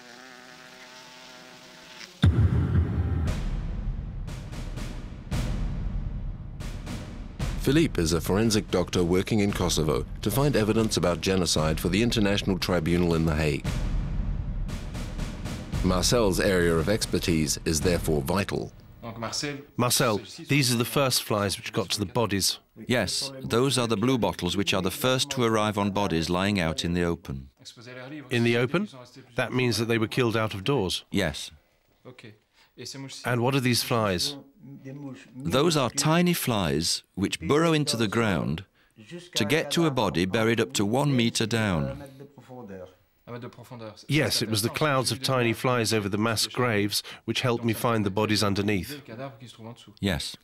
[SPEAKER 1] Philippe is a forensic doctor working in Kosovo to find evidence about genocide for the International Tribunal in The Hague. Marcel's area of expertise is therefore vital.
[SPEAKER 3] Marcel, these are the first flies which got to the bodies.
[SPEAKER 2] Yes, those are the bluebottles which are the first to arrive on bodies lying out in the open.
[SPEAKER 3] In the open? That means that they were killed out of doors?
[SPEAKER 2] Yes.
[SPEAKER 3] And what are these flies?
[SPEAKER 2] Those are tiny flies which burrow into the ground to get to a body buried up to 1 meter down.
[SPEAKER 3] Yes, it was the clouds of tiny flies over the mass graves which helped me find the bodies underneath.
[SPEAKER 2] Yes.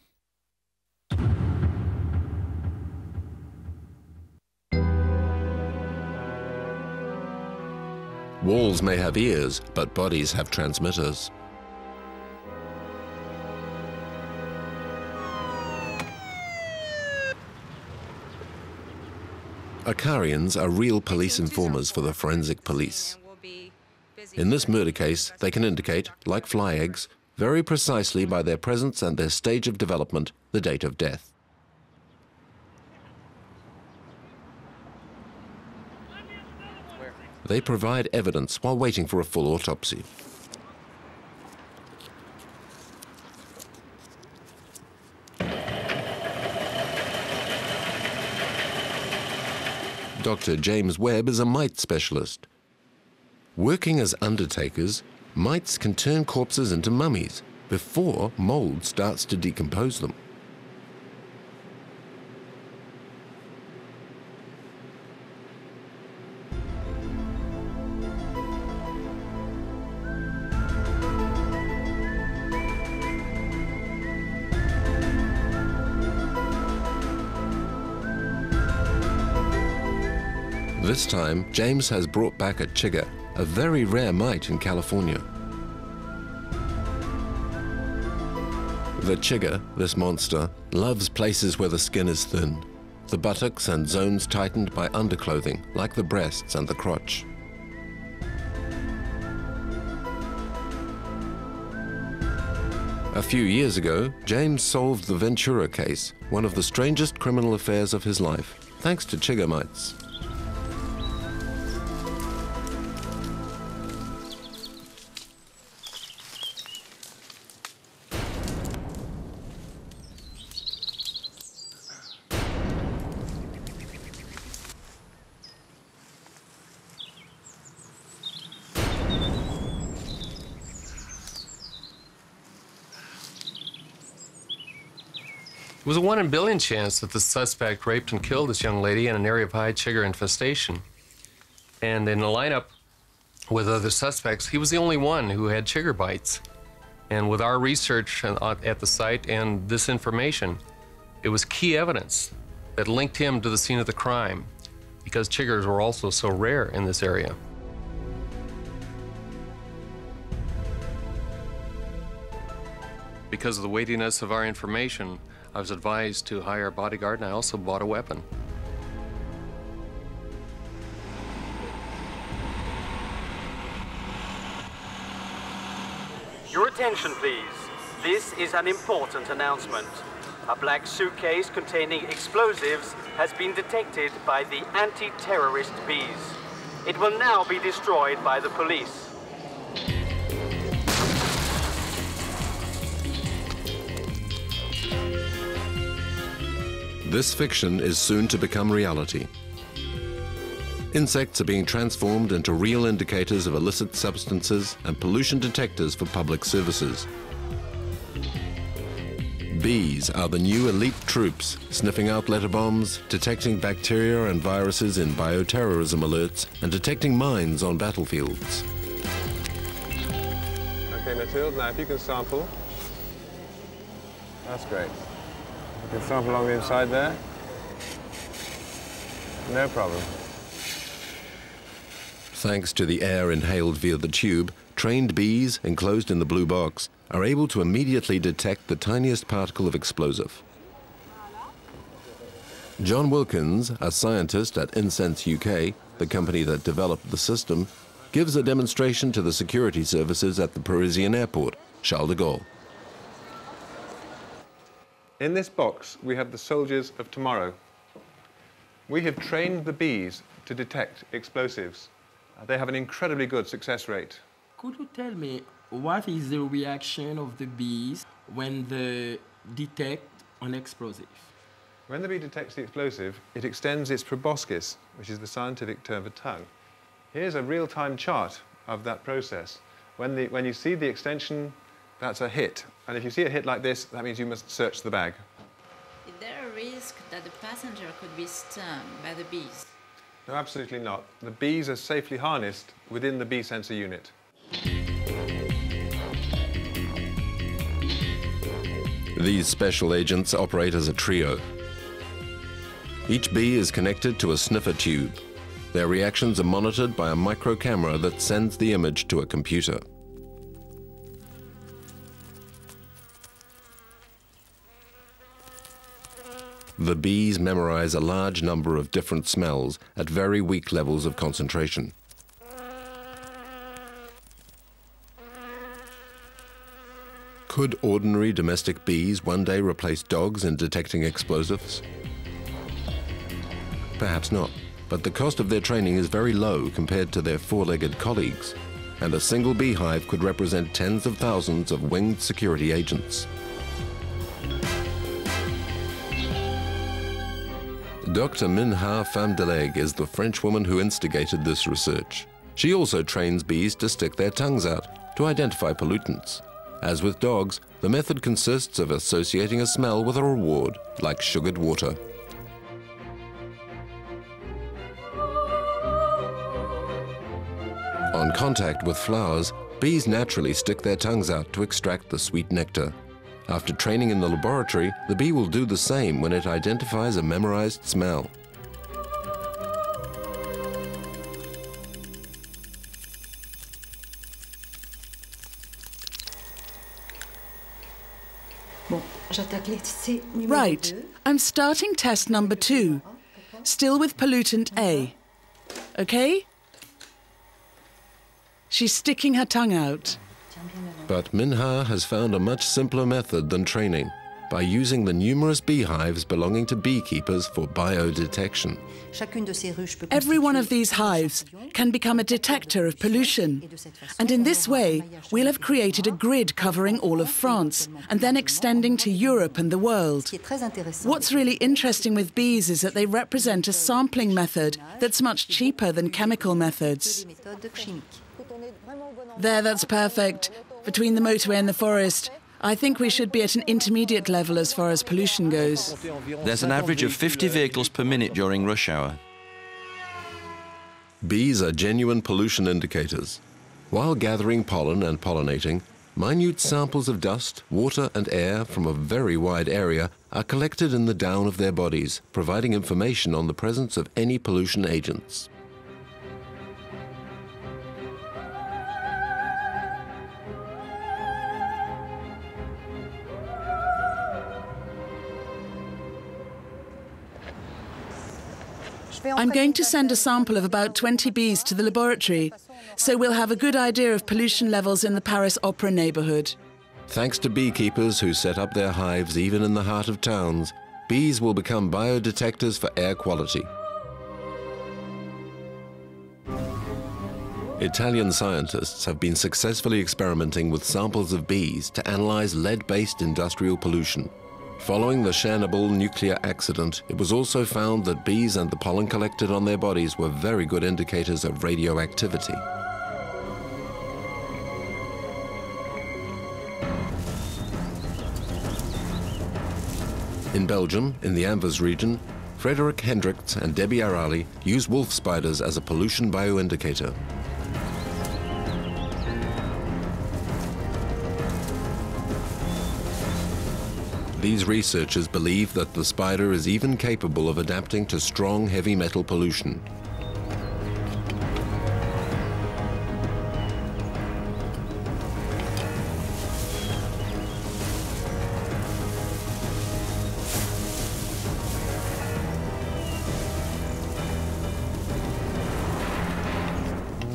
[SPEAKER 1] Walls may have ears, but bodies have transmitters. Acarians are real police informers for the forensic police. In this murder case, they can indicate, like fly eggs, very precisely by their presence and their stage of development, the date of death. They provide evidence while waiting for a full autopsy. Dr. James Webb is a mite specialist. Working as undertakers, mites can turn corpses into mummies before mold starts to decompose them. This time, James has brought back a chigger, a very rare mite in California. The chigger, this monster, loves places where the skin is thin, the buttocks and zones tightened by underclothing, like the breasts and the crotch. A few years ago, James solved the Ventura case, one of the strangest criminal affairs of his life, thanks to chigger mites.
[SPEAKER 4] It was a 1 in a billion chance that the suspect raped and killed this young lady in an area of high chigger infestation. And in a lineup with other suspects, he was the only one who had chigger bites. And with our research at the site and this information, it was key evidence that linked him to the scene of the crime, because chiggers were also so rare in this area. Because of the weightiness of our information, I was advised to hire a bodyguard, and I also bought a weapon.
[SPEAKER 21] Your attention, please. This is an important announcement. A black suitcase containing explosives has been detected by the anti-terrorist bees. It will now be destroyed by the police.
[SPEAKER 1] This fiction is soon to become reality. Insects are being transformed into real indicators of illicit substances and pollution detectors for public services. Bees are the new elite troops, sniffing out letter bombs, detecting bacteria and viruses in bioterrorism alerts, and detecting mines on battlefields.
[SPEAKER 22] Okay, Mathilde, now if you can sample. That's great. You can sample along the inside there. No problem.
[SPEAKER 1] Thanks to the air inhaled via the tube, trained bees, enclosed in the blue box, are able to immediately detect the tiniest particle of explosive. John Wilkins, a scientist at Incense UK, the company that developed the system, gives a demonstration to the security services at the Parisian airport, Charles de Gaulle.
[SPEAKER 22] In this box, we have the soldiers of tomorrow. We have trained the bees to detect explosives. They have an incredibly good success rate.
[SPEAKER 23] Could you tell me what is the reaction of the bees when they detect an explosive?
[SPEAKER 22] When the bee detects the explosive, it extends its proboscis, which is the scientific term for tongue. Here's a real-time chart of that process. When you see the extension, that's a hit. And if you see a hit like this, that means you must search the bag.
[SPEAKER 24] Is there a risk that the passenger could be stung by the bees?
[SPEAKER 22] No, absolutely not. The bees are safely harnessed within the bee sensor unit.
[SPEAKER 1] These special agents operate as a trio. Each bee is connected to a sniffer tube. Their reactions are monitored by a micro camera that sends the image to a computer. The bees memorize a large number of different smells at very weak levels of concentration. Could ordinary domestic bees one day replace dogs in detecting explosives? Perhaps not, but the cost of their training is very low compared to their four-legged colleagues, and a single beehive could represent tens of thousands of winged security agents. Dr. Minha Famdeleg is the French woman who instigated this research. She also trains bees to stick their tongues out to identify pollutants. As with dogs, the method consists of associating a smell with a reward, like sugared water. On contact with flowers, bees naturally stick their tongues out to extract the sweet nectar. After training in the laboratory, the bee will do the same when it identifies a memorized smell.
[SPEAKER 6] Right, I'm starting test number 2, still with pollutant A. Okay? She's sticking her tongue out.
[SPEAKER 1] But Minha has found a much simpler method than training by using the numerous beehives belonging to beekeepers for biodetection.
[SPEAKER 6] Every one of these hives can become a detector of pollution. And in this way, we'll have created a grid covering all of France and then extending to Europe and the world. What's really interesting with bees is that they represent a sampling method that's much cheaper than chemical methods. There, that's perfect. Between the motorway and the forest, I think we should be at an intermediate level as far as pollution goes.
[SPEAKER 2] There's an average of 50 vehicles per minute during rush hour.
[SPEAKER 1] Bees are genuine pollution indicators. While gathering pollen and pollinating, minute samples of dust, water and air from a very wide area are collected in the down of their bodies, providing information on the presence of any pollution agents.
[SPEAKER 6] I'm going to send a sample of about 20 bees to the laboratory, so we'll have a good idea of pollution levels in the Paris Opera neighborhood.
[SPEAKER 1] Thanks to beekeepers who set up their hives even in the heart of towns, bees will become biodetectors for air quality. Italian scientists have been successfully experimenting with samples of bees to analyze lead-based industrial pollution. Following the Chernobyl nuclear accident, it was also found that bees and the pollen collected on their bodies were very good indicators of radioactivity. In Belgium, in the Anvers region, Frederik Hendricks and Debbie Arali use wolf spiders as a pollution bioindicator. These researchers believe that the spider is even capable of adapting to strong heavy metal pollution.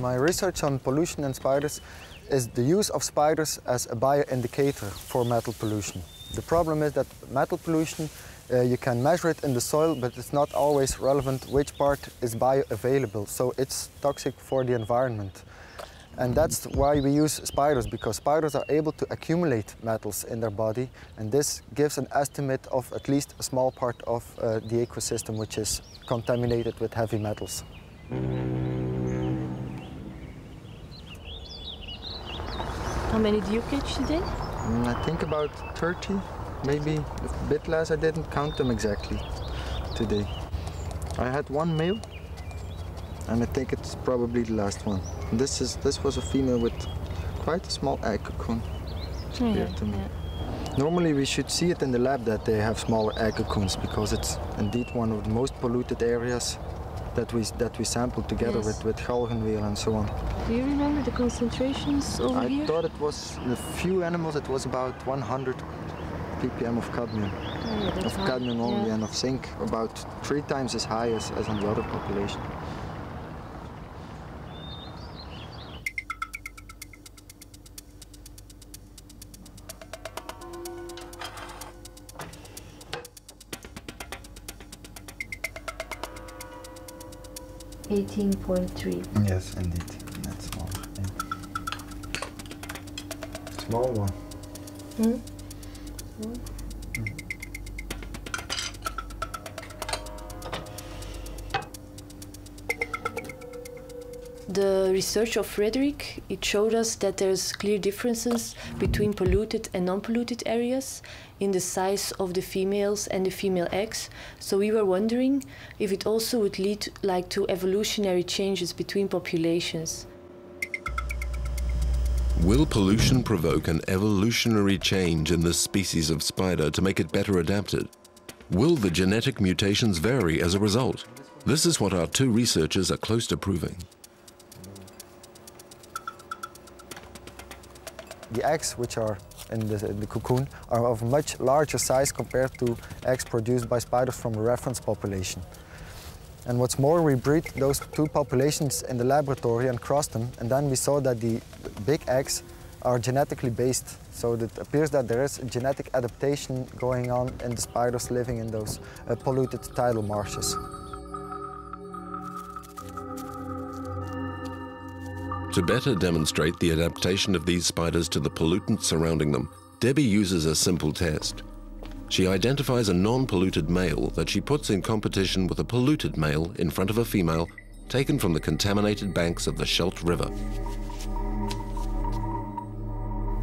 [SPEAKER 8] My research on pollution and spiders is the use of spiders as a bioindicator for metal pollution. The problem is that metal pollution, you can measure it in the soil, but it's not always relevant which part is bioavailable, so it's toxic for the environment. And that's why we use spiders, because spiders are able to accumulate metals in their body, and this gives an estimate of at least a small part of the ecosystem which is contaminated with heavy metals.
[SPEAKER 9] How many do you catch today?
[SPEAKER 8] I think about 30, maybe a bit less. I didn't count them exactly today. I had one male, and I think it's probably the last one. This was a female with quite a small egg cocoon, it appeared to me. Yeah. Normally we should see it in the lab that they have smaller egg cocoons, because it's indeed one of the most polluted areas that we sampled together with galgenweel and so on.
[SPEAKER 9] Do you remember the concentrations over here?
[SPEAKER 8] I thought it was, the few animals, it was about 100 ppm of cadmium.
[SPEAKER 9] Oh,
[SPEAKER 8] of cadmium only, and of zinc about 3 times as high as in the other population. Yes, indeed. That's small. Yeah. Small one.
[SPEAKER 9] Hmm? The research of Frederik, it showed us that there's clear differences between polluted and non-polluted areas in the size of the females and the female eggs. So we were wondering if it also would lead to evolutionary changes between populations.
[SPEAKER 1] Will pollution provoke an evolutionary change in this species of spider to make it better adapted? Will the genetic mutations vary as a result? This is what our 2 researchers are close to proving.
[SPEAKER 8] The eggs, which are in the cocoon are of a much larger size compared to eggs produced by spiders from a reference population. And what's more, we breed those two populations in the laboratory and cross them, and then we saw that the big eggs are genetically based. So it appears that there is a genetic adaptation going on in the spiders living in those polluted tidal marshes.
[SPEAKER 1] To better demonstrate the adaptation of these spiders to the pollutants surrounding them, Debbie uses a simple test. She identifies a non-polluted male that she puts in competition with a polluted male in front of a female taken from the contaminated banks of the Scheldt River.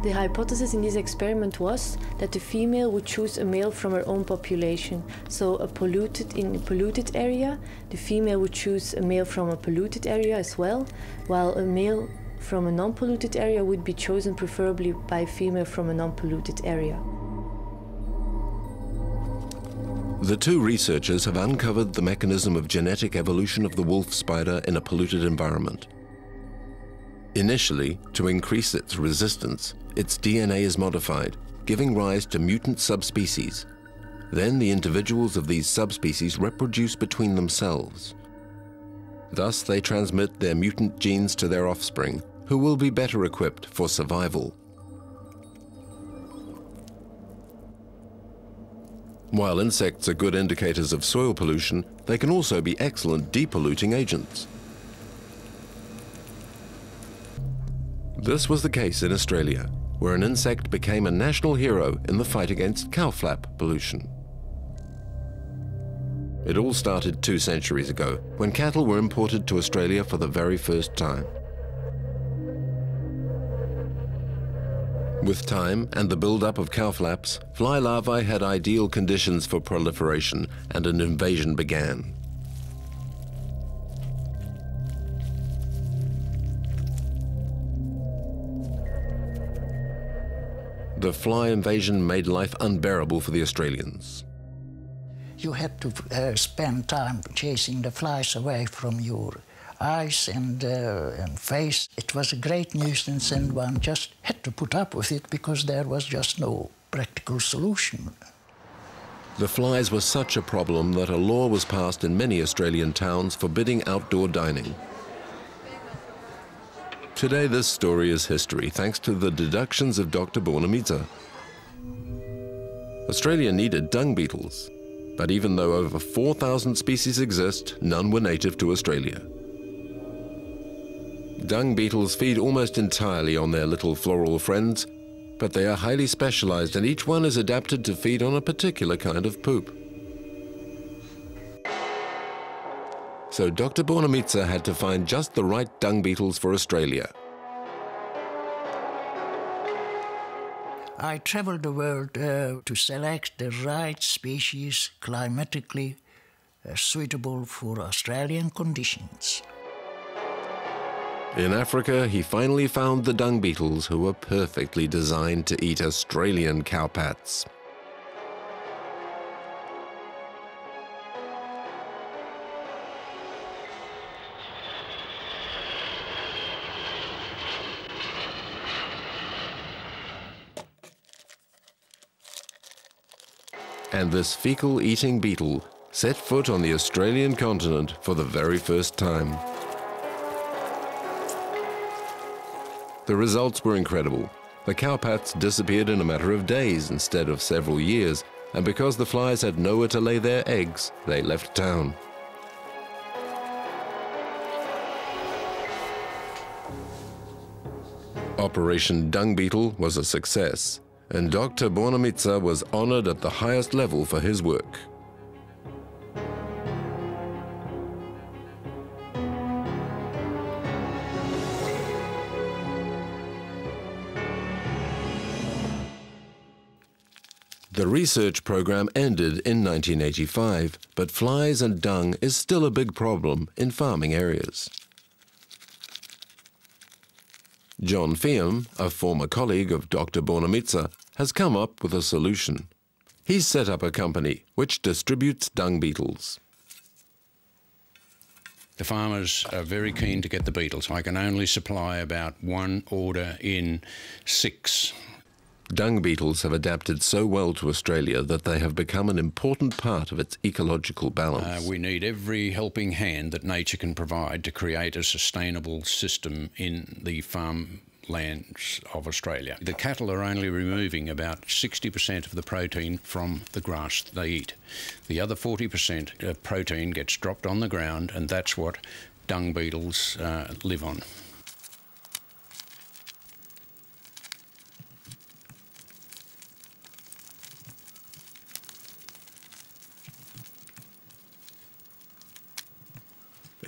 [SPEAKER 9] The hypothesis in this experiment was that the female would choose a male from her own population. So in a polluted area, the female would choose a male from a polluted area as well, while a male from a non-polluted area would be chosen preferably by a female from a non-polluted area.
[SPEAKER 1] The two researchers have uncovered the mechanism of genetic evolution of the wolf spider in a polluted environment. Initially, to increase its resistance, its DNA is modified, giving rise to mutant subspecies. Then the individuals of these subspecies reproduce between themselves. Thus, they transmit their mutant genes to their offspring, who will be better equipped for survival. While insects are good indicators of soil pollution, they can also be excellent depolluting agents. This was the case in Australia, where an insect became a national hero in the fight against cowflap pollution. It all started 2 centuries ago, when cattle were imported to Australia for the very first time. With time and the build-up of cowflaps, fly larvae had ideal conditions for proliferation, and an invasion began. The fly invasion made life unbearable for the Australians.
[SPEAKER 10] You had to spend time chasing the flies away from your eyes and face. It was a great nuisance, and one just had to put up with it because there was just no practical solution.
[SPEAKER 1] The flies were such a problem that a law was passed in many Australian towns forbidding outdoor dining. Today this story is history thanks to the deductions of Dr. Bornemisza. Australia needed dung beetles, but even though over 4,000 species exist, none were native to Australia. Dung beetles feed almost entirely on their little floral friends, but they are highly specialized and each one is adapted to feed on a particular kind of poop. So Dr. Bornemisza had to find just the right dung beetles for Australia.
[SPEAKER 10] I traveled the world to select the right species climatically suitable for Australian conditions.
[SPEAKER 1] In Africa, he finally found the dung beetles who were perfectly designed to eat Australian cowpats. And this fecal-eating beetle set foot on the Australian continent for the very first time. The results were incredible. The cowpats disappeared in a matter of days instead of several years, and because the flies had nowhere to lay their eggs, they left town. Operation Dung Beetle was a success, and Dr. Bornemisza was honored at the highest level for his work. The research program ended in 1985, but flies and dung is still a big problem in farming areas. John Fiam, a former colleague of Dr. Bornemisza, has come up with a solution. He's set up a company which distributes dung beetles.
[SPEAKER 11] The farmers are very keen to get the beetles. I can only supply about 1 order in 6.
[SPEAKER 1] Dung beetles have adapted so well to Australia that they have become an important part of its ecological balance.
[SPEAKER 11] We need every helping hand that nature can provide to create a sustainable system in the farm lands of Australia. The cattle are only removing about 60% of the protein from the grass they eat. The other 40% of protein gets dropped on the ground, and that's what dung beetles live on.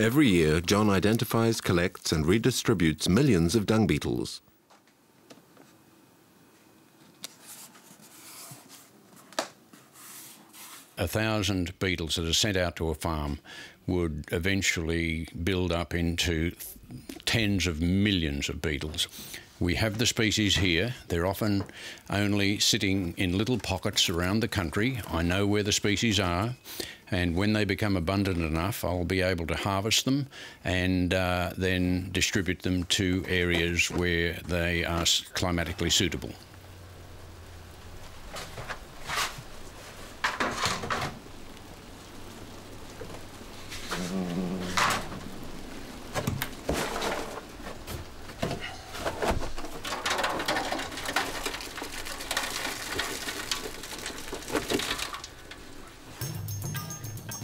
[SPEAKER 1] Every year, John identifies, collects and redistributes millions of dung beetles.
[SPEAKER 11] A 1,000 beetles that are sent out to a farm would eventually build up into tens of millions of beetles. We have the species here. They're often only sitting in little pockets around the country. I know where the species are, and when they become abundant enough, I'll be able to harvest them and then distribute them to areas where they are climatically suitable.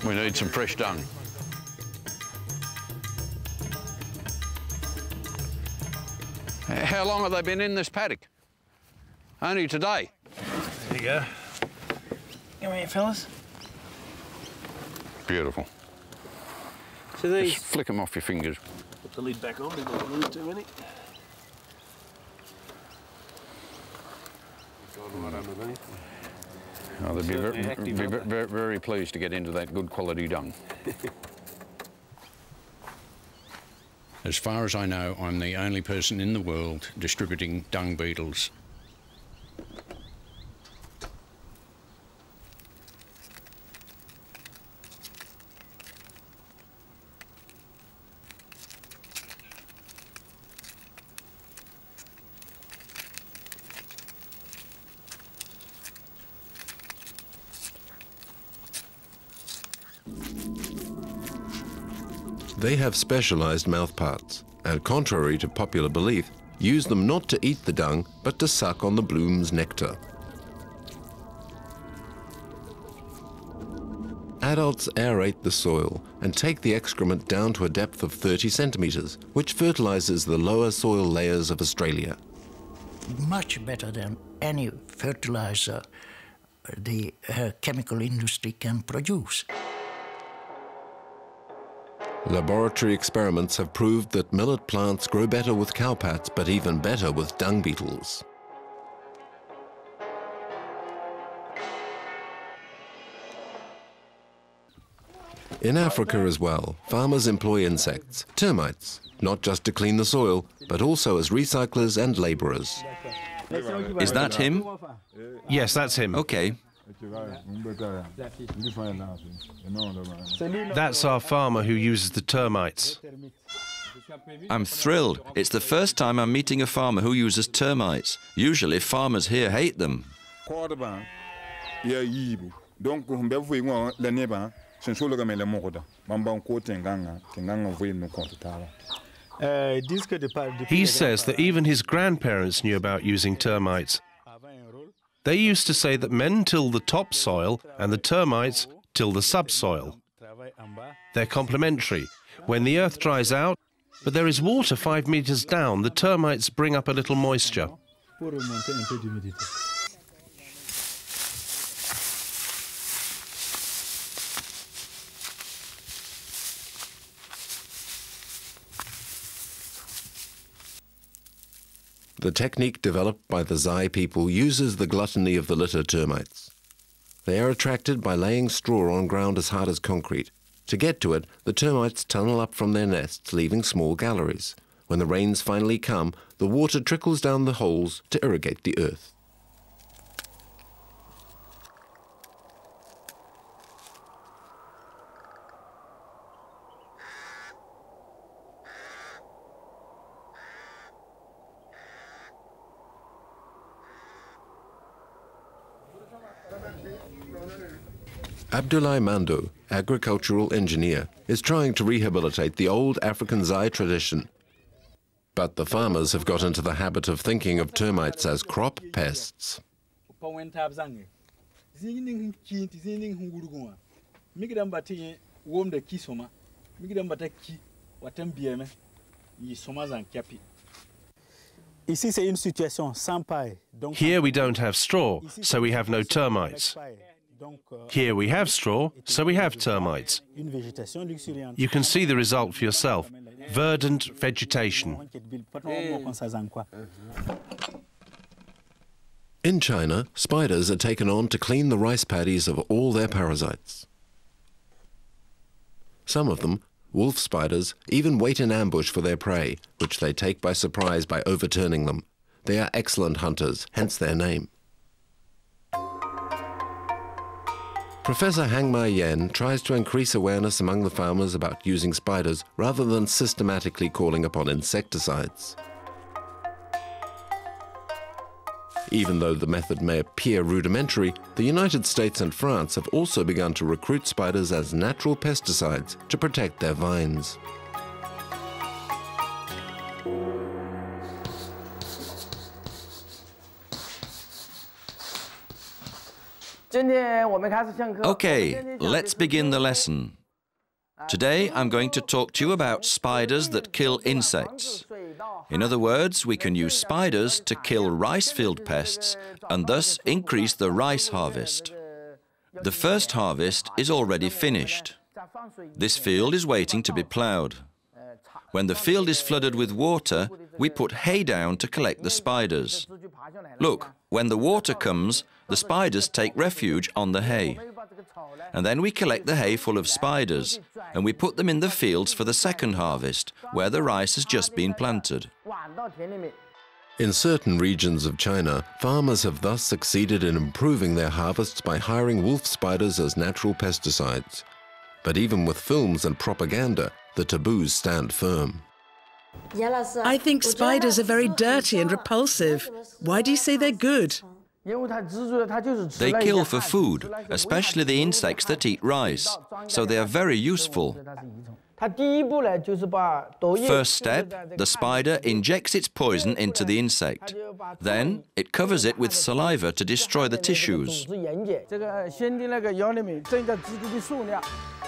[SPEAKER 11] We need some fresh dung. How long have they been in this paddock? Only today.
[SPEAKER 3] There you go.
[SPEAKER 23] Come here, fellas.
[SPEAKER 11] Beautiful.
[SPEAKER 23] So these...
[SPEAKER 11] Just flick them off your fingers.
[SPEAKER 23] Put the lid back on, we don't lose too many.
[SPEAKER 11] Oh, they'd be very pleased to get into that good quality dung. As far as I know, I'm the only person in the world distributing dung beetles.
[SPEAKER 1] They have specialized mouthparts and, contrary to popular belief, use them not to eat the dung, but to suck on the bloom's nectar. Adults aerate the soil and take the excrement down to a depth of 30 centimeters, which fertilizes the lower soil layers of Australia.
[SPEAKER 10] Much better than any fertilizer the chemical industry can produce.
[SPEAKER 1] Laboratory experiments have proved that millet plants grow better with cowpats, but even better with dung beetles. In Africa as well, farmers employ insects, termites, not just to clean the soil, but also as recyclers and laborers.
[SPEAKER 2] Is that him?
[SPEAKER 3] Yes, that's him.
[SPEAKER 2] Okay.
[SPEAKER 3] That's our farmer who uses the termites.
[SPEAKER 2] I'm thrilled. It's the first time I'm meeting a farmer who uses termites. Usually farmers here hate them.
[SPEAKER 3] He says that even his grandparents knew about using termites. They used to say that men till the topsoil and the termites till the subsoil. They're complementary. When the earth dries out, but there is water 5 meters down, the termites bring up a little moisture.
[SPEAKER 1] The technique developed by the Zai people uses the gluttony of the litter termites. They are attracted by laying straw on ground as hard as concrete. To get to it, the termites tunnel up from their nests, leaving small galleries. When the rains finally come, the water trickles down the holes to irrigate the earth. Abdoulaye Mando, agricultural engineer, is trying to rehabilitate the old African Zai tradition. But the farmers have got into the habit of thinking of termites as crop pests.
[SPEAKER 3] Here we don't have straw, so we have no termites. Here we have straw, so we have termites. You can see the result for yourself. Verdant vegetation.
[SPEAKER 1] In China, spiders are taken on to clean the rice paddies of all their parasites. Some of them, wolf spiders, even wait in ambush for their prey, which they take by surprise by overturning them. They are excellent hunters, hence their name. Professor Hangmai Yen tries to increase awareness among the farmers about using spiders rather than systematically calling upon insecticides. Even though the method may appear rudimentary, the United States and France have also begun to recruit spiders as natural pesticides to protect their vines.
[SPEAKER 2] Okay, let's begin the lesson. Today I'm going to talk to you about spiders that kill insects. In other words, we can use spiders to kill rice field pests and thus increase the rice harvest. The first harvest is already finished. This field is waiting to be ploughed. When the field is flooded with water, we put hay down to collect the spiders. Look, when the water comes, the spiders take refuge on the hay. And then we collect the hay full of spiders, and we put them in the fields for the second harvest, where the rice has just been planted.
[SPEAKER 1] In certain regions of China, farmers have thus succeeded in improving their harvests by hiring wolf spiders as natural pesticides. But even with films and propaganda, the taboos stand firm.
[SPEAKER 6] I think spiders are very dirty and repulsive. Why do you say they're good?
[SPEAKER 2] They kill for food, especially the insects that eat rice, so they are very useful. First step, the spider injects its poison into the insect. Then it covers it with saliva to destroy the tissues.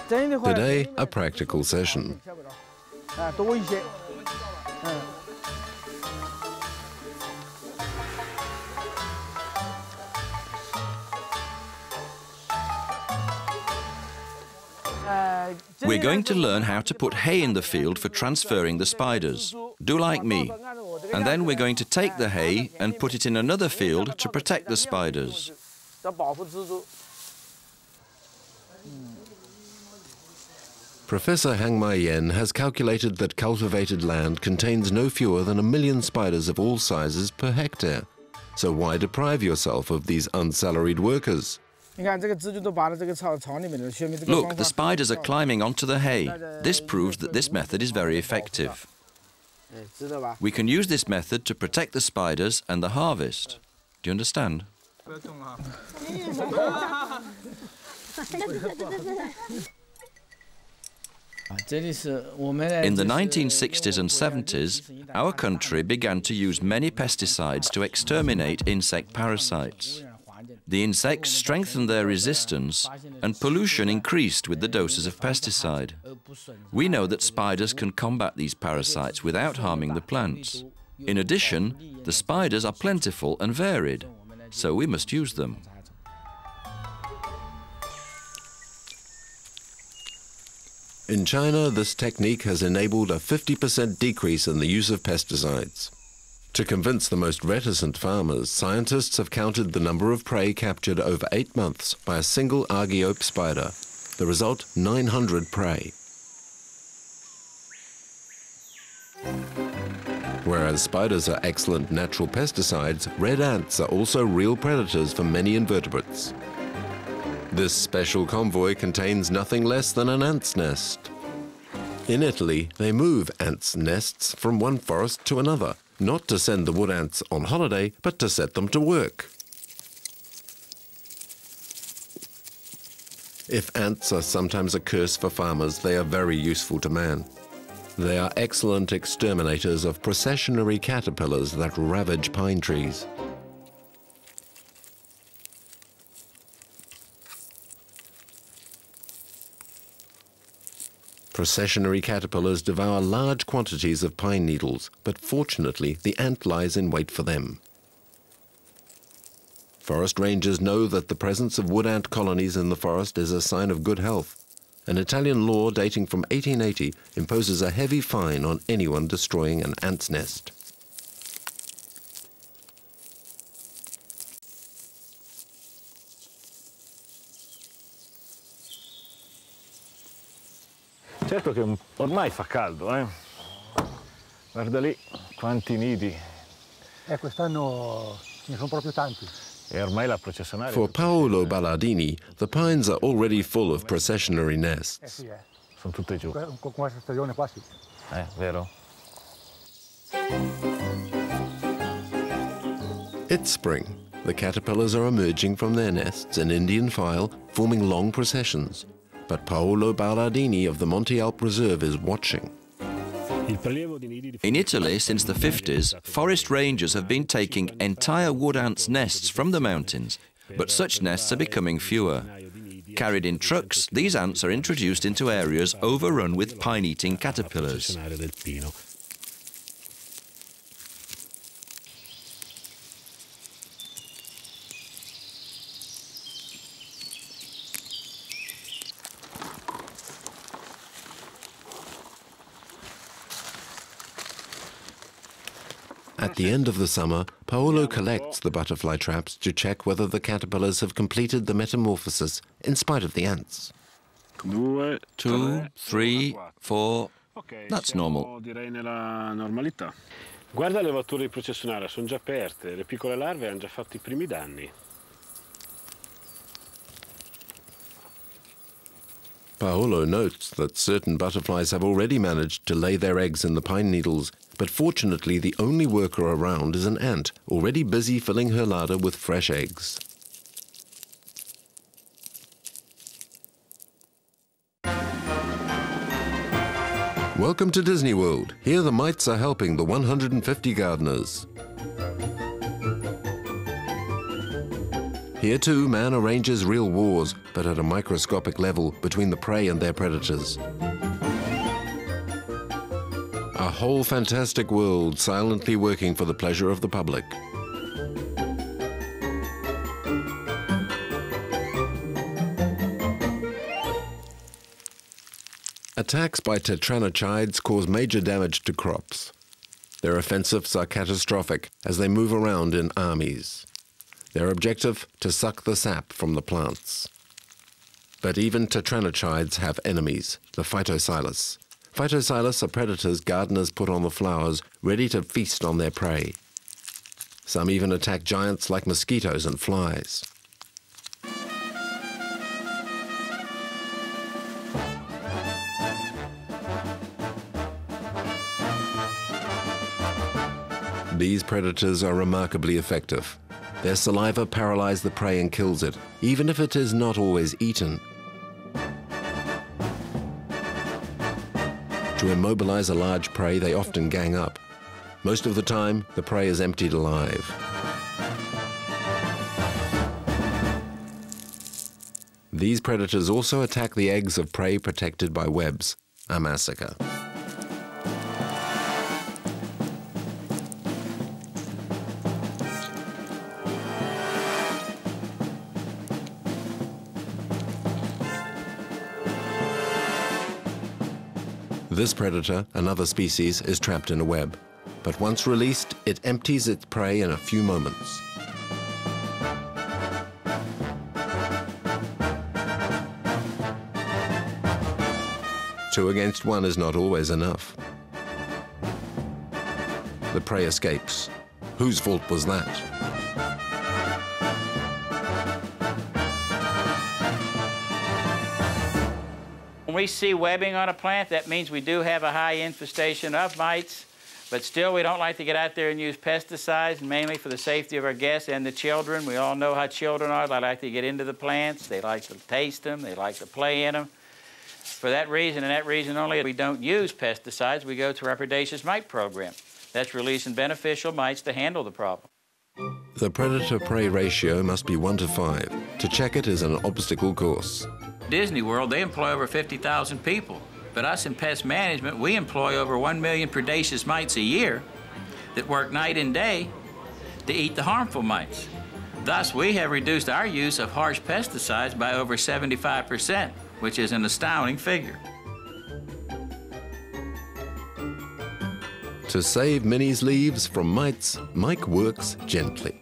[SPEAKER 1] Today, a practical session.
[SPEAKER 2] We're going to learn how to put hay in the field for transferring the spiders. Do like me. And then we're going to take the hay and put it in another field to protect the spiders.
[SPEAKER 1] Professor Hangmai Yen has calculated that cultivated land contains no fewer than 1 million spiders of all sizes per hectare. So why deprive yourself of these unsalaried workers?
[SPEAKER 2] Look, the spiders are climbing onto the hay. This proves that this method is very effective. We can use this method to protect the spiders and the harvest. Do you understand? In the 1960s and 70s, our country began to use many pesticides to exterminate insect parasites. The insects strengthened their resistance, and pollution increased with the doses of pesticide. We know that spiders can combat these parasites without harming the plants. In addition, the spiders are plentiful and varied, so we must use them.
[SPEAKER 1] In China, this technique has enabled a 50% decrease in the use of pesticides. To convince the most reticent farmers, scientists have counted the number of prey captured over 8 months by a single Argiope spider. The result, 900 prey. Whereas spiders are excellent natural pesticides, red ants are also real predators for many invertebrates. This special convoy contains nothing less than an ant's nest. In Italy, they move ants' nests from one forest to another, not to send the wood ants on holiday, but to set them to work. If ants are sometimes a curse for farmers, they are very useful to man. They are excellent exterminators of processionary caterpillars that ravage pine trees. Processionary caterpillars devour large quantities of pine needles, but fortunately the ant lies in wait for them. Forest rangers know that the presence of wood ant colonies in the forest is a sign of good health. An Italian law dating from 1880 imposes a heavy fine on anyone destroying an ant's nest.
[SPEAKER 5] Certo che ormai fa caldo, eh? Guarda lì quanti nidi.
[SPEAKER 12] Quest'anno ce ne sono proprio tanti.
[SPEAKER 1] For Paolo Ballardini, the pines are already full of processionary nests.
[SPEAKER 5] Sono tutte giù.
[SPEAKER 12] Con questa stagione qua sì.
[SPEAKER 5] Vero?
[SPEAKER 1] It's spring. The caterpillars are emerging from their nests in Indian file, forming long processions. But Paolo Ballardini of the Monte Alp Reserve is watching.
[SPEAKER 2] In Italy, since the 50s, forest rangers have been taking entire wood ants' nests from the mountains, but such nests are becoming fewer. Carried in trucks, these ants are introduced into areas overrun with pine-eating caterpillars.
[SPEAKER 1] At the end of the summer, Paolo collects the butterfly traps to check whether the caterpillars have completed the metamorphosis in spite of the ants.
[SPEAKER 2] 2, 3, 4. That's normal.
[SPEAKER 5] Guarda le levature di processionale, sono già aperte, le piccole larve hanno già fatto I primi danni.
[SPEAKER 1] Paolo notes that certain butterflies have already managed to lay their eggs in the pine needles, but fortunately the only worker around is an ant, already busy filling her larder with fresh eggs. Welcome to Disney World. Here the mites are helping the 150 gardeners. Here too, man arranges real wars, but at a microscopic level between the prey and their predators. A whole fantastic world silently working for the pleasure of the public. Attacks by tetranochides cause major damage to crops. Their offensives are catastrophic as they move around in armies. Their objective, to suck the sap from the plants. But even tetranochides have enemies, the phytocylus. Phytocylus are predators gardeners put on the flowers, ready to feast on their prey. Some even attack giants like mosquitoes and flies. These predators are remarkably effective. Their saliva paralyzes the prey and kills it, even if it is not always eaten. To immobilize a large prey, they often gang up. Most of the time, the prey is emptied alive. These predators also attack the eggs of prey protected by webs, a massacre. This predator, another species, is trapped in a web. But once released, it empties its prey in a few moments. Two against one is not always enough. The prey escapes. Whose fault was that?
[SPEAKER 13] When we see webbing on a plant, that means we do have a high infestation of mites. But still, we don't like to get out there and use pesticides, mainly for the safety of our guests and the children. We all know how children are. They like to get into the plants. They like to taste them. They like to play in them. For that reason, and that reason only, we don't use pesticides. We go through our predaceous mite program. That's releasing beneficial mites to handle the problem.
[SPEAKER 1] The predator-prey ratio must be 1 to 5. To check it is an obstacle course.
[SPEAKER 13] Disney World, they employ over 50,000 people. But us in pest management, we employ over 1 million predaceous mites a year that work night and day to eat the harmful mites. Thus, we have reduced our use of harsh pesticides by over 75%, which is an astounding figure.
[SPEAKER 1] To save Minnie's leaves from mites, Mike works gently.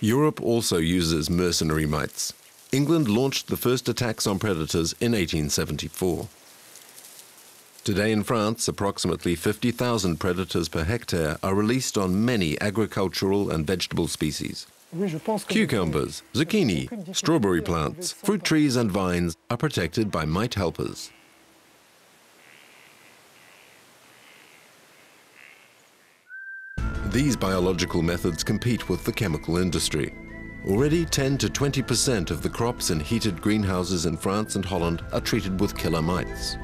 [SPEAKER 1] Europe also uses mercenary mites. England launched the first attacks on predators in 1874. Today in France, approximately 50,000 predators per hectare are released on many agricultural and vegetable species. Cucumbers, zucchini, strawberry plants, fruit trees and vines are protected by mite helpers. These biological methods compete with the chemical industry. Already 10 to 20% of the crops in heated greenhouses in France and Holland are treated with killer mites.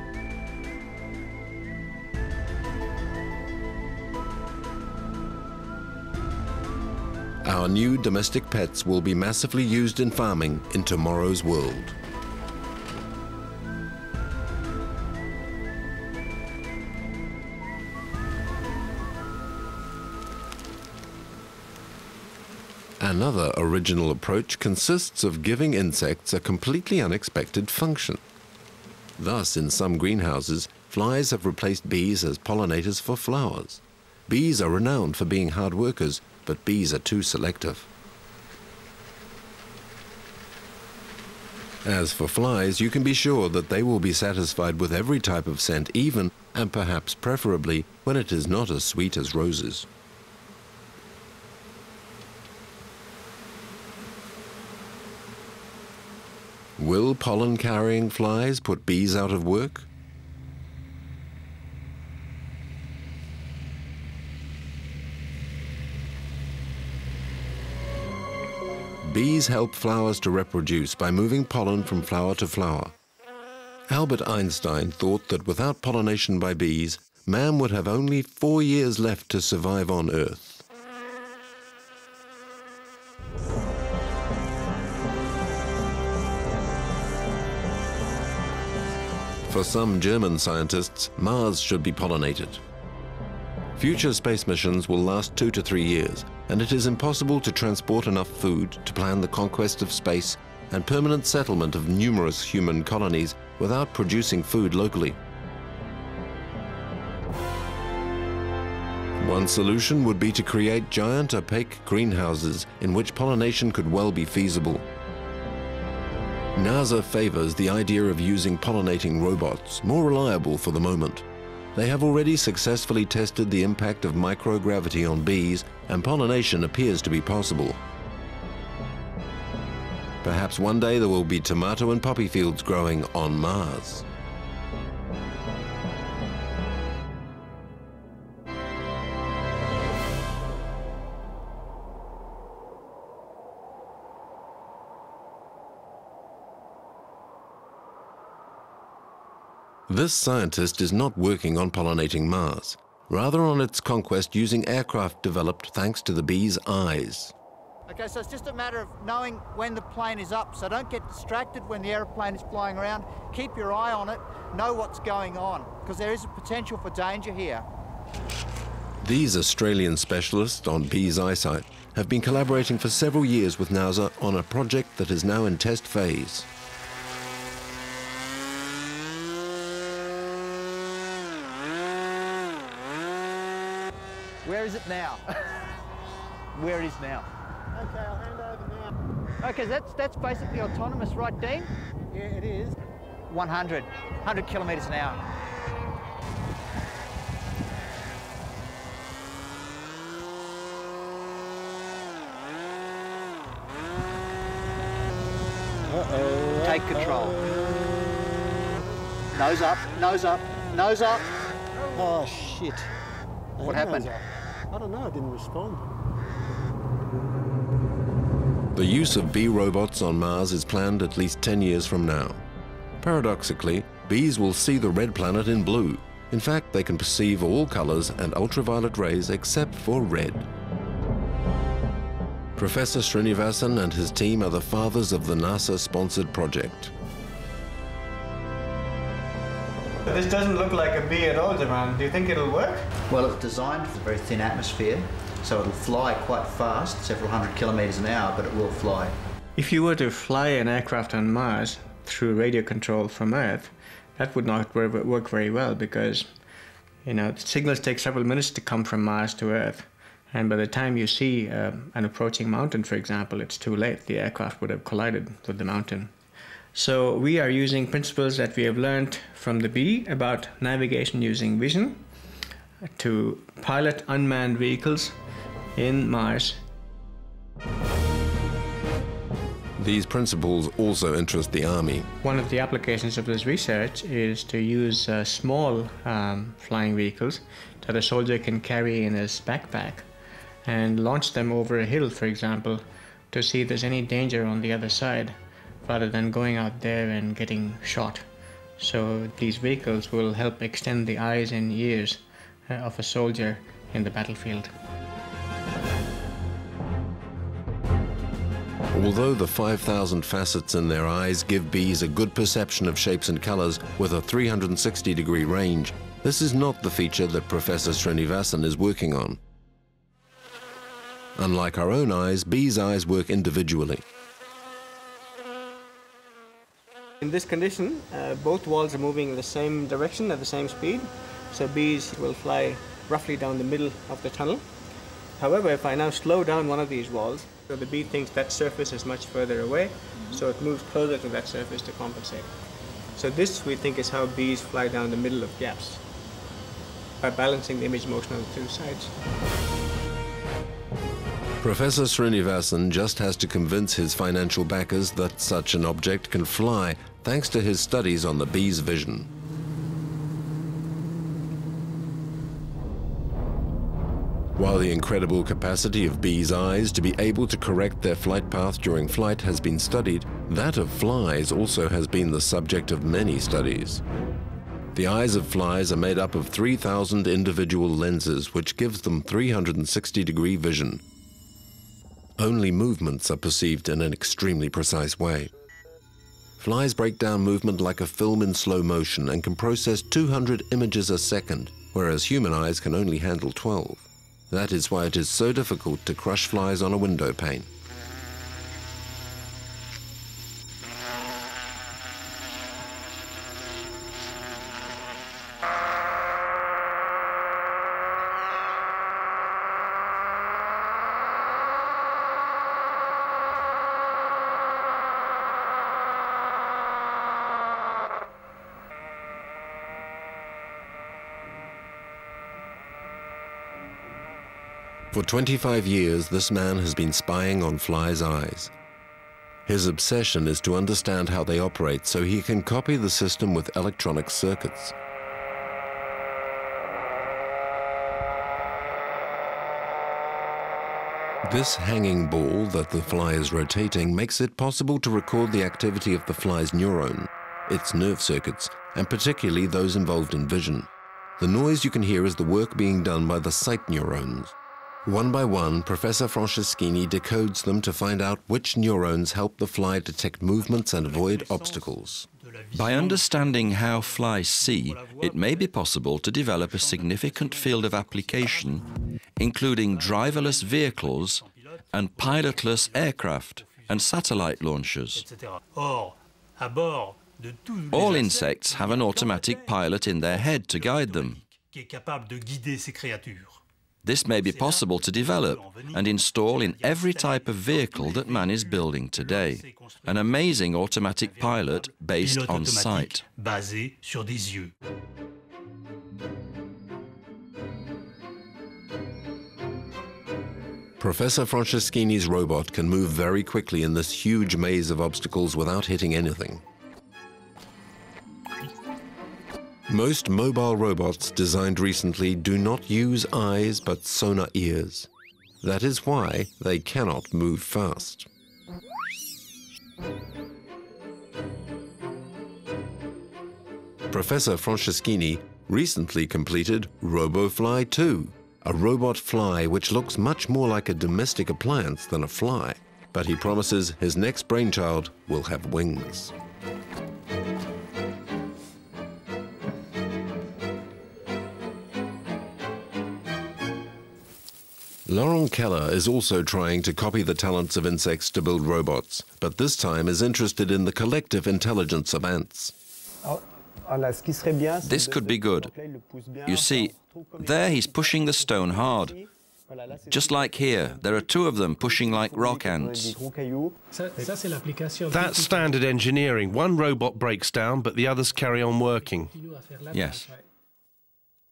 [SPEAKER 1] Our new domestic pets will be massively used in farming in tomorrow's world. Another original approach consists of giving insects a completely unexpected function. Thus, in some greenhouses, flies have replaced bees as pollinators for flowers. Bees are renowned for being hard workers, but bees are too selective. As for flies, you can be sure that they will be satisfied with every type of scent, even, and perhaps preferably, when it is not as sweet as roses. Will pollen-carrying flies put bees out of work? Bees help flowers to reproduce by moving pollen from flower to flower. Albert Einstein thought that without pollination by bees, man would have only 4 years left to survive on Earth. For some German scientists, Mars should be pollinated. Future space missions will last 2 to 3 years, and it is impossible to transport enough food to plan the conquest of space and permanent settlement of numerous human colonies without producing food locally. One solution would be to create giant opaque greenhouses in which pollination could well be feasible. NASA favors the idea of using pollinating robots, more reliable for the moment. They have already successfully tested the impact of microgravity on bees, and pollination appears to be possible. Perhaps one day there will be tomato and poppy fields growing on Mars. This scientist is not working on pollinating Mars, rather on its conquest using aircraft developed thanks to the bee's eyes.
[SPEAKER 14] Okay, so it's just a matter of knowing when the plane is up, so don't get distracted when the airplane is flying around. Keep your eye on it, know what's going on, because there is a potential for danger here.
[SPEAKER 1] These Australian specialists on bees' eyesight have been collaborating for several years with NASA on a project that is now in test phase.
[SPEAKER 14] Where is it now? Where it is now. Okay, I'll hand over now. Okay, that's basically autonomous, right, Dean? Yeah, it is. 100 kilometres an hour. take control. Nose up, nose up, nose up.
[SPEAKER 12] Oh, shit.
[SPEAKER 14] What happened?
[SPEAKER 12] I don't know, I didn't respond.
[SPEAKER 1] The use of bee robots on Mars is planned at least 10 years from now. Paradoxically, bees will see the red planet in blue. In fact, they can perceive all colors and ultraviolet rays except for red. Professor Srinivasan and his team are the fathers of the NASA-sponsored project.
[SPEAKER 7] This doesn't look like a bee at all, Jaman. Do you think it'll work?
[SPEAKER 15] Well, it's designed for a very thin atmosphere, so it'll fly quite fast, several hundred kilometers an hour, but it will fly.
[SPEAKER 7] If you were to fly an aircraft on Mars through radio control from Earth, that would not work very well because, you know, the signals take several minutes to come from Mars to Earth. And by the time you see an approaching mountain, for example, it's too late. The aircraft would have collided with the mountain. So we are using principles that we have learned from the bee about navigation using vision to pilot unmanned vehicles in Mars.
[SPEAKER 1] These principles also interest the Army.
[SPEAKER 7] One of the applications of this research is to use small flying vehicles that a soldier can carry in his backpack and launch them over a hill, for example, to see if there's any danger on the other side, rather than going out there and getting shot. So these vehicles will help extend the eyes and ears of a soldier in the battlefield.
[SPEAKER 1] Although the 5,000 facets in their eyes give bees a good perception of shapes and colors with a 360-degree range, this is not the feature that Professor Srinivasan is working on. Unlike our own eyes, bees' eyes work individually.
[SPEAKER 7] In this condition, both walls are moving in the same direction at the same speed, so bees will fly roughly down the middle of the tunnel. However, if I now slow down one of these walls, so the bee thinks that surface is much further away, so it moves closer to that surface to compensate. So this, we think, is how bees fly down the middle of gaps, by balancing the image motion on the two sides.
[SPEAKER 1] Professor Srinivasan just has to convince his financial backers that such an object can fly, thanks to his studies on the bee's vision. While the incredible capacity of bees' eyes to be able to correct their flight path during flight has been studied, that of flies also has been the subject of many studies. The eyes of flies are made up of 3,000 individual lenses, which gives them 360-degree vision. Only movements are perceived in an extremely precise way. Flies break down movement like a film in slow motion and can process 200 images a second, whereas human eyes can only handle 12. That is why it is so difficult to crush flies on a window pane. For 25 years, this man has been spying on flies' eyes. His obsession is to understand how they operate so he can copy the system with electronic circuits. This hanging ball that the fly is rotating makes it possible to record the activity of the fly's neuron, its nerve circuits, and particularly those involved in vision. The noise you can hear is the work being done by the sight neurons. One by one, Professor Franceschini decodes them to find out which neurons help the fly detect movements and avoid obstacles.
[SPEAKER 2] By understanding how flies see, it may be possible to develop a significant field of application, including driverless vehicles and pilotless aircraft and satellite launchers. All insects have an automatic pilot in their head to guide them. This may be possible to develop and install in every type of vehicle that man is building today. An amazing automatic pilot based on sight.
[SPEAKER 1] Professor Franceschini's robot can move very quickly in this huge maze of obstacles without hitting anything. Most mobile robots designed recently do not use eyes but sonar ears. That is why they cannot move fast. Professor Franceschini recently completed RoboFly 2, a robot fly which looks much more like a domestic appliance than a fly, but he promises his next brainchild will have wings. Laurent Keller is also trying to copy the talents of insects to build robots, but this time is interested in the collective intelligence of ants.
[SPEAKER 2] This could be good. You see, there he's pushing the stone hard. Just like here, there are two of them pushing like rock ants.
[SPEAKER 3] That's standard engineering. One robot breaks down, but the others carry on working.
[SPEAKER 2] Yes.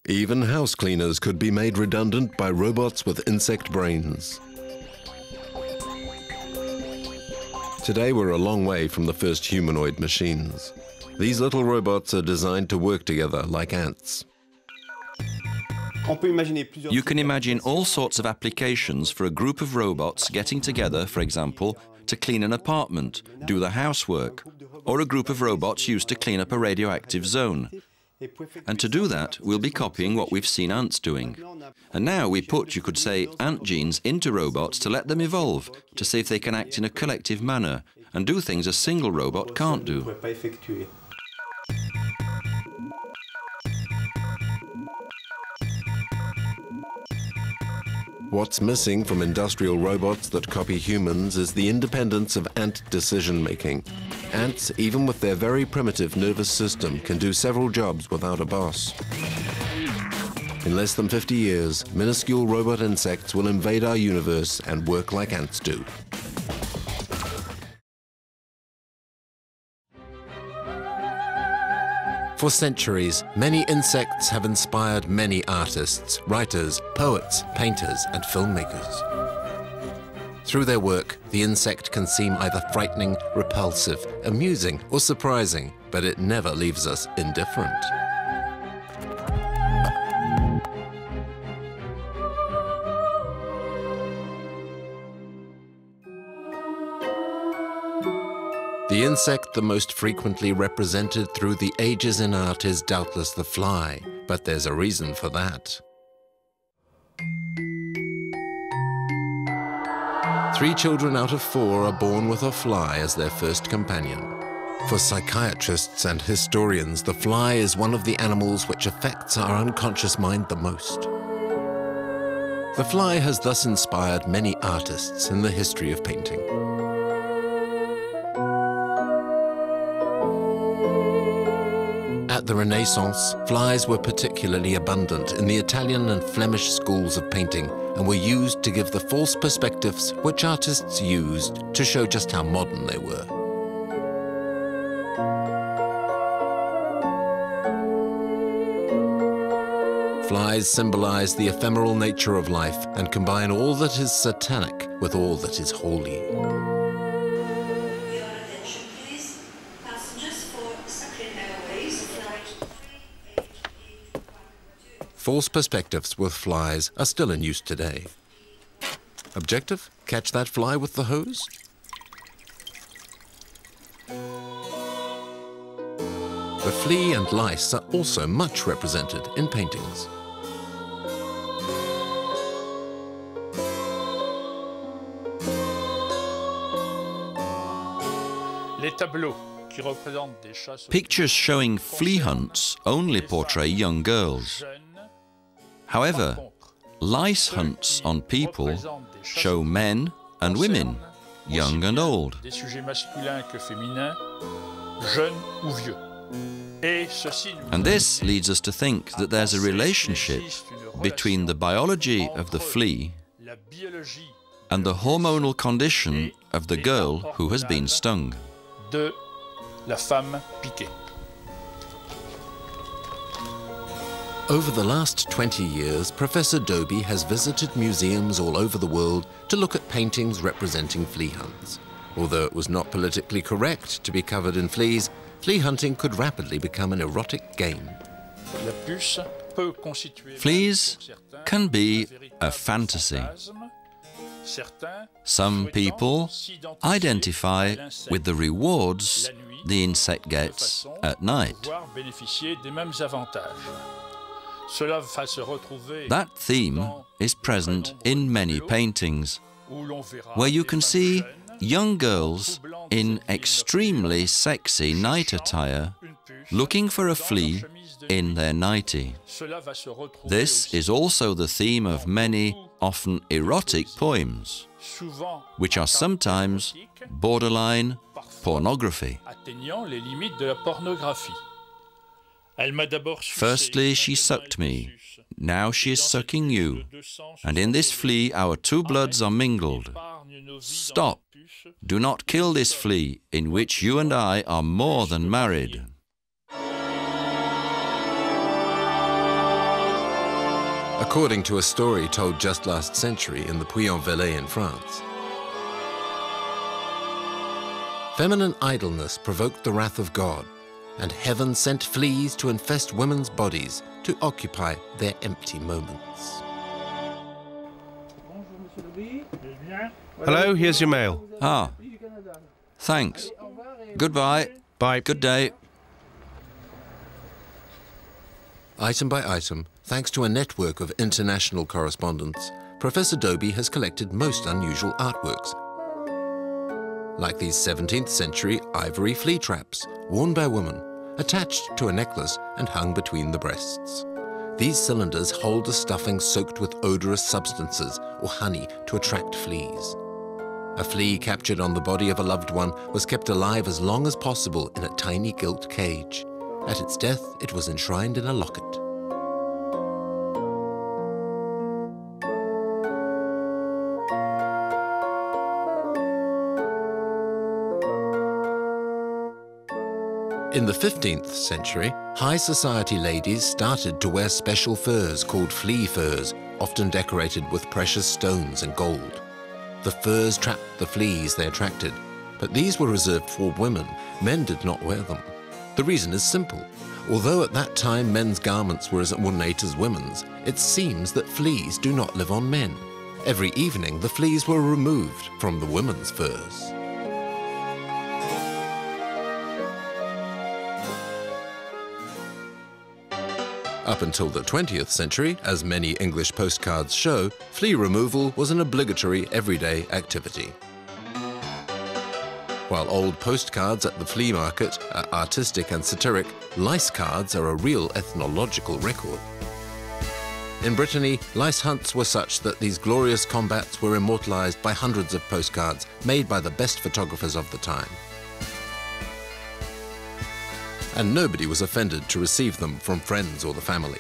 [SPEAKER 1] Even house cleaners could be made redundant by robots with insect brains. Today we're a long way from the first humanoid machines. These little robots are designed to work together like ants.
[SPEAKER 2] You can imagine all sorts of applications for a group of robots getting together, for example, to clean an apartment, do the housework, or a group of robots used to clean up a radioactive zone. And to do that, we'll be copying what we've seen ants doing. And now we put, you could say, ant genes into robots to let them evolve, to see if they can act in a collective manner and do things a single robot can't do.
[SPEAKER 1] What's missing from industrial robots that copy humans is the independence of ant decision-making. Ants, even with their very primitive nervous system, can do several jobs without a boss. In less than 50 years, minuscule robot insects will invade our universe and work like ants do. For centuries, many insects have inspired many artists, writers, poets, painters, and filmmakers. Through their work, the insect can seem either frightening, repulsive, amusing, or surprising, but it never leaves us indifferent. The insect the most frequently represented through the ages in art is doubtless the fly, but there's a reason for that. 3 children out of 4 are born with a fly as their first companion. For psychiatrists and historians, the fly is one of the animals which affects our unconscious mind the most. The fly has thus inspired many artists in the history of painting. At the Renaissance, flies were particularly abundant in the Italian and Flemish schools of painting and were used to give the false perspectives which artists used to show just how modern they were. Flies symbolize the ephemeral nature of life and combine all that is satanic with all that is holy. False perspectives with flies are still in use today. Objective? Catch that fly with the hose? The flea and lice are also much represented in paintings.
[SPEAKER 2] Pictures showing flea hunts only portray young girls. However, lice hunts on people show men and women, young and old. And this leads us to think that there's a relationship between the biology of the flea and the hormonal condition of the girl who has been stung.
[SPEAKER 1] Over the last 20 years, Professor Dobie has visited museums all over the world to look at paintings representing flea hunts. Although it was not politically correct to be covered in fleas, flea hunting could rapidly become an erotic game.
[SPEAKER 2] Fleas can be a fantasy. Some people identify with the rewards the insect gets at night. That theme is present in many paintings, where you can see young girls in extremely sexy night attire looking for a flea in their nightie. This is also the theme of many, often erotic poems, which are sometimes borderline pornography. Firstly, she sucked me. Now she is sucking you. And in this flea, our two bloods are mingled. Stop. Do not kill this flea, in which you and I are more than married.
[SPEAKER 1] According to a story told just last century in the Puy-en-Velay in France, feminine idleness provoked the wrath of God, and heaven sent fleas to infest women's bodies to occupy their empty moments.
[SPEAKER 3] Hello, here's your mail.
[SPEAKER 2] Ah, thanks. Goodbye.
[SPEAKER 3] Bye.
[SPEAKER 2] Good day.
[SPEAKER 1] Item by item, thanks to a network of international correspondence, Professor Dobie has collected most unusual artworks, like these 17th century ivory flea traps, worn by women, attached to a necklace and hung between the breasts. These cylinders hold a stuffing soaked with odorous substances or honey to attract fleas. A flea captured on the body of a loved one was kept alive as long as possible in a tiny gilt cage. At its death, it was enshrined in a locket. In the 15th century, high society ladies started to wear special furs called flea furs, often decorated with precious stones and gold. The furs trapped the fleas they attracted, but these were reserved for women. Men did not wear them. The reason is simple. Although at that time men's garments were as ornate as women's, it seems that fleas do not live on men. Every evening, the fleas were removed from the women's furs. Up until the 20th century, as many English postcards show, flea removal was an obligatory everyday activity. While old postcards at the flea market are artistic and satiric, lice cards are a real ethnological record. In Brittany, lice hunts were such that these glorious combats were immortalized by hundreds of postcards made by the best photographers of the time. And nobody was offended to receive them from friends or the family.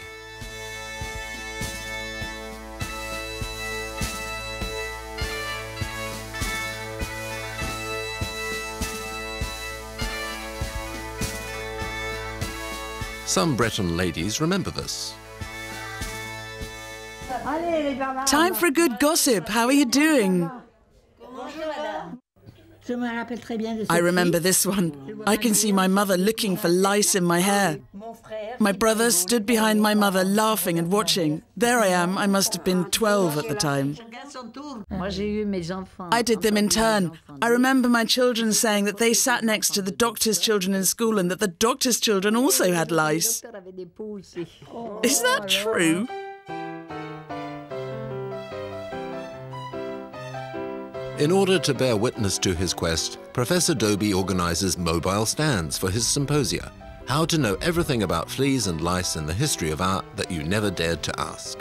[SPEAKER 1] Some Breton ladies remember this.
[SPEAKER 6] Time for a good gossip. How are you doing? I remember this one. I can see my mother looking for lice in my hair. My brother stood behind my mother laughing and watching. There I am. I must have been 12 at the time. I did them in turn. I remember my children saying that they sat next to the doctor's children in school and that the doctor's children also had lice. Is that true?
[SPEAKER 1] In order to bear witness to his quest, Professor Dobie organizes mobile stands for his symposia, how to know everything about fleas and lice in the history of art that you never dared to ask.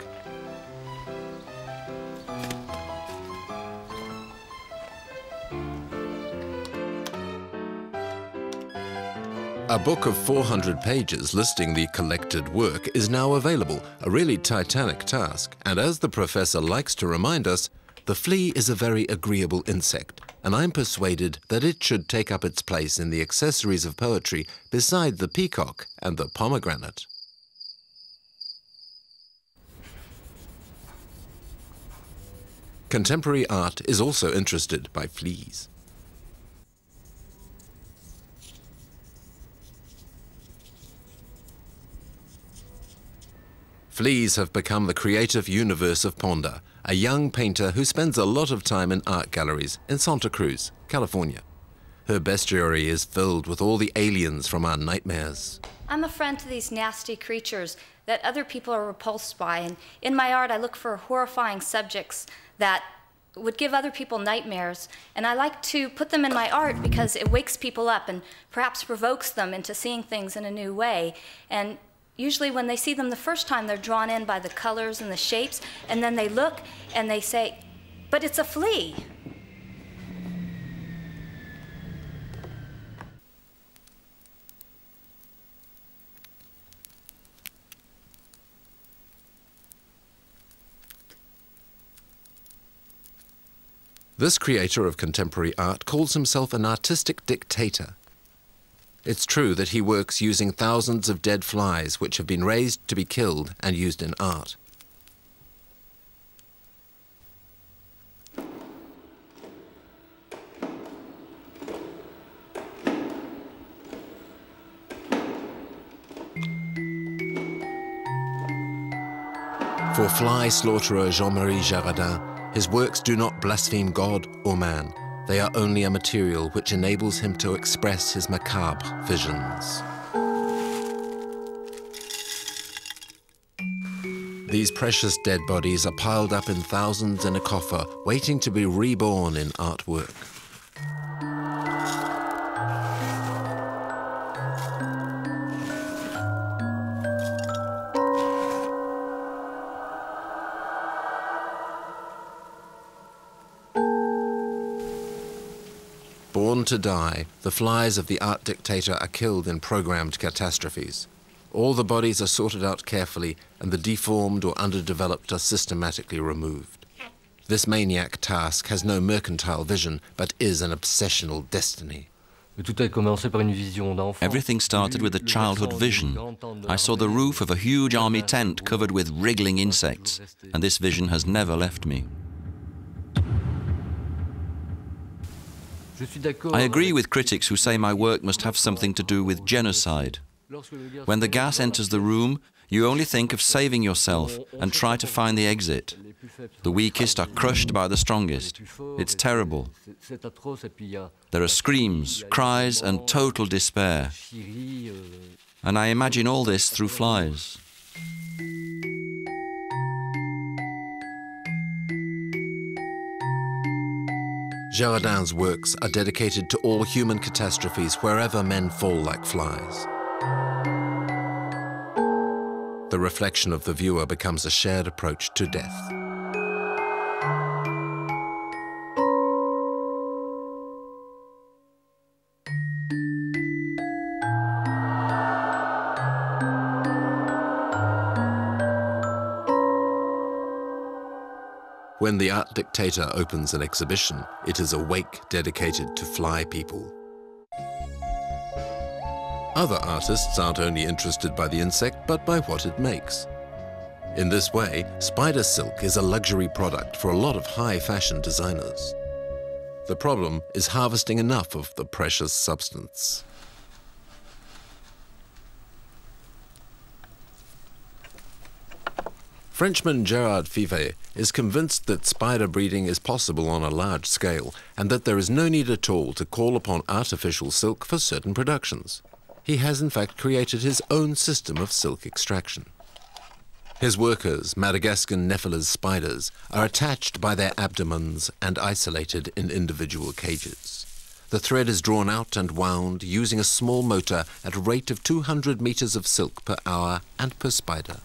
[SPEAKER 1] A book of 400 pages listing the collected work is now available, a really titanic task, and as the professor likes to remind us, the flea is a very agreeable insect, and I'm persuaded that it should take up its place in the accessories of poetry beside the peacock and the pomegranate. Contemporary art is also interested by fleas. Fleas have become the creative universe of Ponda, a young painter who spends a lot of time in art galleries in Santa Cruz, California. Her bestiary is filled with all the aliens from our nightmares.
[SPEAKER 16] I'm a friend to these nasty creatures that other people are repulsed by, and in my art I look for horrifying subjects that would give other people nightmares, and I like to put them in my art because it wakes people up and perhaps provokes them into seeing things in a new way. And usually when they see them the first time, they're drawn in by the colors and the shapes, and then they look and they say, but it's a flea.
[SPEAKER 1] This creator of contemporary art calls himself an artistic dictator. It's true that he works using thousands of dead flies which have been raised to be killed and used in art. For fly slaughterer Jean-Marie Gerardin, his works do not blaspheme God or man. They are only a material which enables him to express his macabre visions. These precious dead bodies are piled up in thousands in a coffer, waiting to be reborn in artwork. Born to die, the flies of the art dictator are killed in programmed catastrophes. All the bodies are sorted out carefully, and the deformed or underdeveloped are systematically removed. This maniac task has no mercantile vision, but is an obsessional destiny.
[SPEAKER 2] Everything started with a childhood vision. I saw the roof of a huge army tent covered with wriggling insects, and this vision has never left me. I agree with critics who say my work must have something to do with genocide. When the gas enters the room, you only think of saving yourself and try to find the exit. The weakest are crushed by the strongest. It's terrible. There are screams, cries, and total despair. And I imagine all this through flies.
[SPEAKER 1] Gerardin's works are dedicated to all human catastrophes wherever men fall like flies. The reflection of the viewer becomes a shared approach to death. When the art dictator opens an exhibition, it is a wake dedicated to fly people. Other artists aren't only interested by the insect, but by what it makes. In this way, spider silk is a luxury product for a lot of high-fashion designers. The problem is harvesting enough of the precious substance. Frenchman Gerard Fivet is convinced that spider breeding is possible on a large scale and that there is no need at all to call upon artificial silk for certain productions. He has in fact created his own system of silk extraction. His workers, Madagascan Nephilas spiders, are attached by their abdomens and isolated in individual cages. The thread is drawn out and wound using a small motor at a rate of 200 meters of silk per hour and per spider.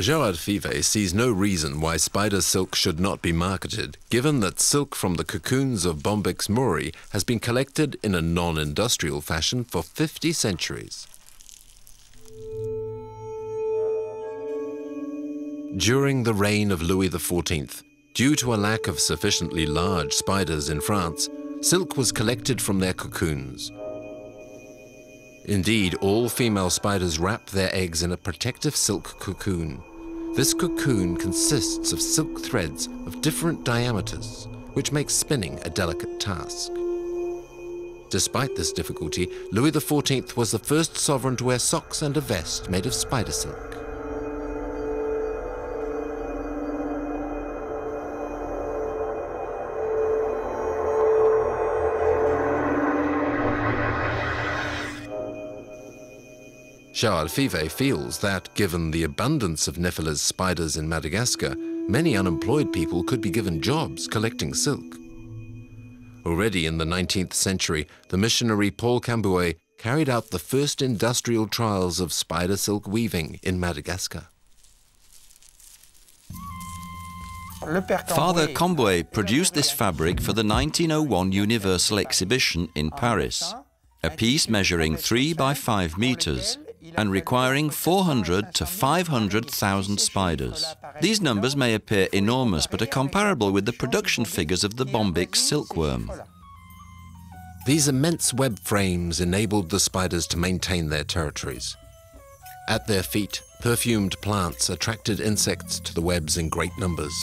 [SPEAKER 1] Gerard Fivet sees no reason why spider silk should not be marketed, given that silk from the cocoons of Bombyx mori has been collected in a non-industrial fashion for 50 centuries. During the reign of Louis XIV, due to a lack of sufficiently large spiders in France, silk was collected from their cocoons. Indeed, all female spiders wrap their eggs in a protective silk cocoon. This cocoon consists of silk threads of different diameters, which makes spinning a delicate task. Despite this difficulty, Louis XIV was the first sovereign to wear socks and a vest made of spider silk. Charles Fivet feels that, given the abundance of Nephila's spiders in Madagascar, many unemployed people could be given jobs collecting silk. Already in the 19th century, the missionary Paul Cambouet carried out the first industrial trials of spider silk weaving in Madagascar.
[SPEAKER 2] Father Cambouet produced this fabric for the 1901 Universal Exhibition in Paris, a piece measuring 3 by 5 meters and requiring 400 to 500,000 spiders. These numbers may appear enormous, but are comparable with the production figures of the Bombyx silkworm.
[SPEAKER 1] These immense web frames enabled the spiders to maintain their territories. At their feet, perfumed plants attracted insects to the webs in great numbers.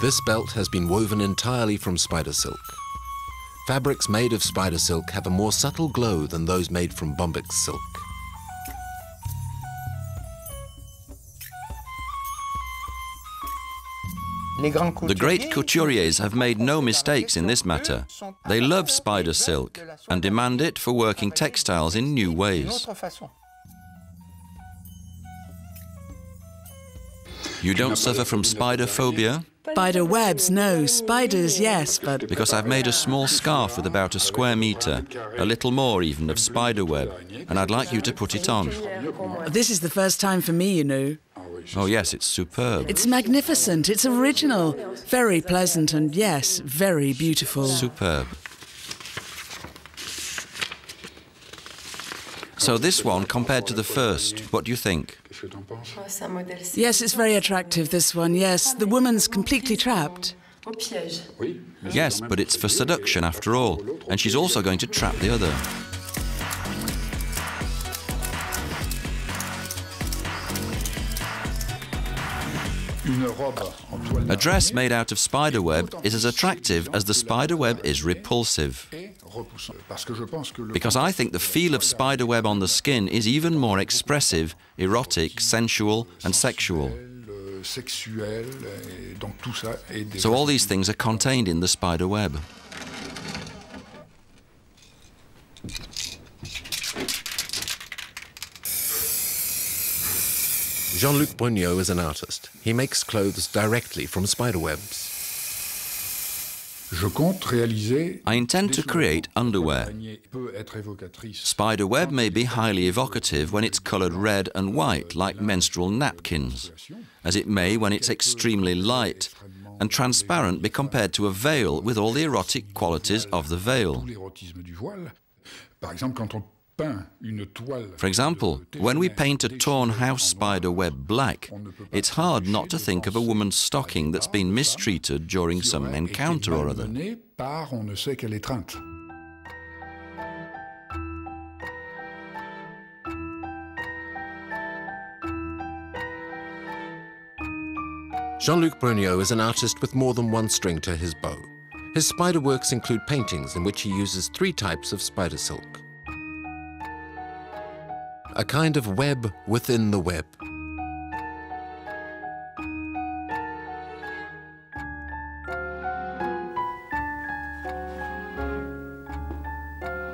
[SPEAKER 1] This belt has been woven entirely from spider silk. Fabrics made of spider silk have a more subtle glow than those made from Bombyx silk.
[SPEAKER 2] The great couturiers have made no mistakes in this matter. They love spider silk and demand it for working textiles in new ways. You don't suffer from spider phobia?
[SPEAKER 6] Spider webs, no. Spiders, yes, but...
[SPEAKER 2] Because I've made a small scarf with about a square meter, a little more even, of spider web, and I'd like you to put it on.
[SPEAKER 6] This is the first time for me, you know.
[SPEAKER 2] Oh yes, it's superb.
[SPEAKER 6] It's magnificent, it's original, very pleasant and, yes, very beautiful.
[SPEAKER 2] Superb. So this one, compared to the first, what do you think?
[SPEAKER 6] Yes, it's very attractive, this one, yes. The woman's completely trapped.
[SPEAKER 2] Yes, but it's for seduction after all, and she's also going to trap the other. A dress made out of spider web is as attractive as the spider web is repulsive. Because I think the feel of spider web on the skin is even more expressive, erotic, sensual and sexual. So all these things are contained in the spider web.
[SPEAKER 1] Jean-Luc Brognaud is an artist. He makes clothes directly from spider webs.
[SPEAKER 2] I intend to create underwear. Spider web may be highly evocative when it's coloured red and white, like menstrual napkins, as it may when it's extremely light and transparent be compared to a veil with all the erotic qualities of the veil. For example, when we paint a torn house spider web black, it's hard not to think of a woman's stocking that's been mistreated during some encounter or other.
[SPEAKER 1] Jean-Luc Brognaud is an artist with more than one string to his bow. His spider works include paintings in which he uses 3 types of spider silk. A kind of web within the web.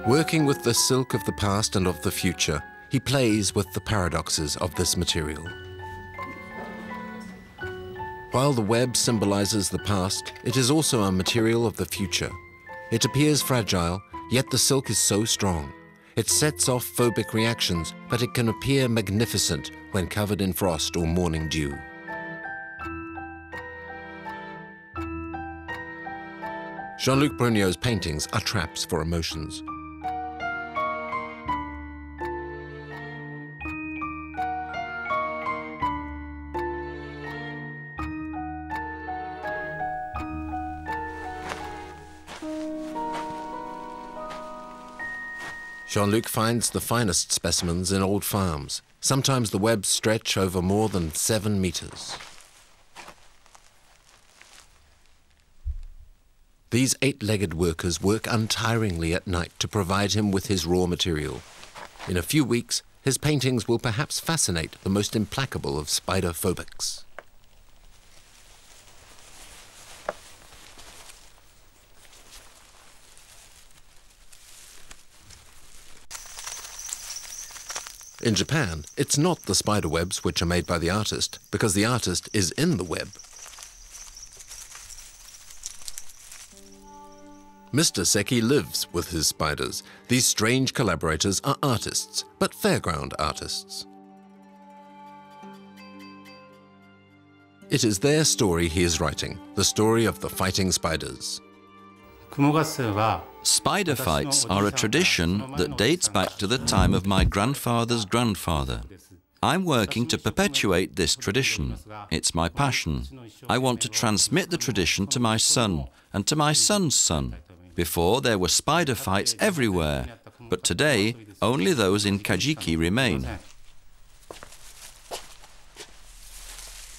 [SPEAKER 1] Working with the silk of the past and of the future, he plays with the paradoxes of this material. While the web symbolizes the past, it is also a material of the future. It appears fragile, yet the silk is so strong. It sets off phobic reactions, but it can appear magnificent when covered in frost or morning dew. Jean-Luc Brognaud's paintings are traps for emotions. Jean-Luc finds the finest specimens in old farms. Sometimes the webs stretch over more than 7 meters. These 8-legged workers work untiringly at night to provide him with his raw material. In a few weeks, his paintings will perhaps fascinate the most implacable of spider phobics. In Japan, it's not the spider webs which are made by the artist, because the artist is in the web. Mr. Seki lives with his spiders. These strange collaborators are artists, but fairground artists. It is their story he is writing, the story of the fighting spiders.
[SPEAKER 2] Spider fights are a tradition that dates back to the time of my grandfather's grandfather. I'm working to perpetuate this tradition. It's my passion. I want to transmit the tradition to my son and to my son's son. Before, there were spider fights everywhere, but today, only those in Kajiki remain.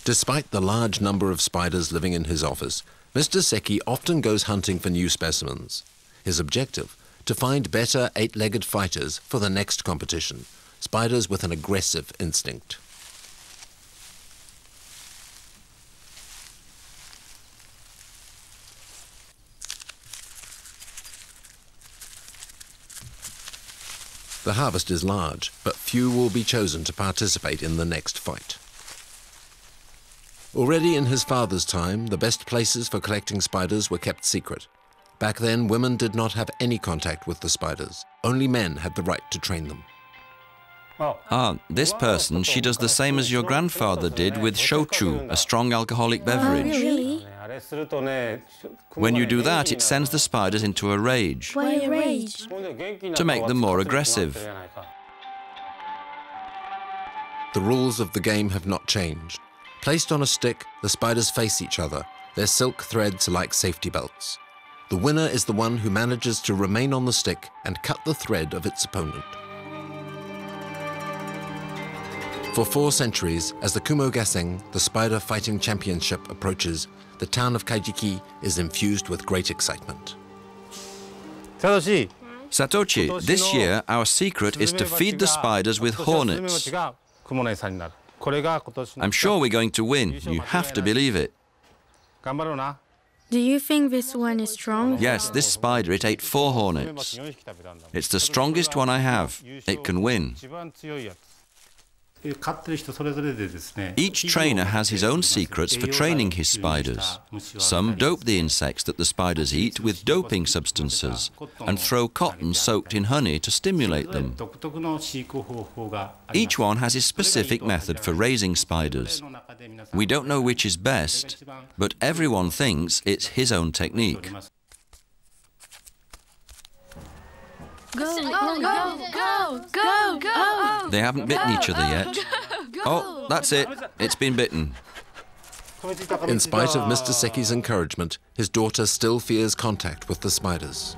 [SPEAKER 1] Despite the large number of spiders living in his office, Mr. Seki often goes hunting for new specimens. His objective, to find better 8-legged fighters for the next competition, spiders with an aggressive instinct. The harvest is large, but few will be chosen to participate in the next fight. Already in his father's time, the best places for collecting spiders were kept secret. Back then, women did not have any contact with the spiders. Only men had the right to train them.
[SPEAKER 2] Ah, this person, she does the same as your grandfather did with shochu, a strong alcoholic beverage.
[SPEAKER 17] Oh, really?
[SPEAKER 2] When you do that, it sends the spiders into a rage.
[SPEAKER 17] Why a rage?
[SPEAKER 2] To make them more aggressive.
[SPEAKER 1] The rules of the game have not changed. Placed on a stick, the spiders face each other. Their silk threads are like safety belts. The winner is the one who manages to remain on the stick and cut the thread of its opponent. For 4 centuries, as the Kumo Gaseng, the spider fighting championship, approaches, the town of Kaijiki is infused with great excitement.
[SPEAKER 2] Satoshi, this year our secret is to feed the spiders with hornets. I'm sure we're going to win. You have to believe it.
[SPEAKER 17] Do you think this one is strong?
[SPEAKER 2] Yes, this spider, it ate 4 hornets. It's the strongest one I have. It can win. Each trainer has his own secrets for training his spiders. Some dope the insects that the spiders eat with doping substances and throw cotton soaked in honey to stimulate them. Each one has his specific method for raising spiders. We don't know which is best, but everyone thinks it's his own technique.
[SPEAKER 17] Go, go, go, go, go, go.
[SPEAKER 2] They haven't bitten each other yet. Oh, that's it. It's been bitten.
[SPEAKER 1] In spite of Mr. Seki's encouragement, his daughter still fears contact with the spiders.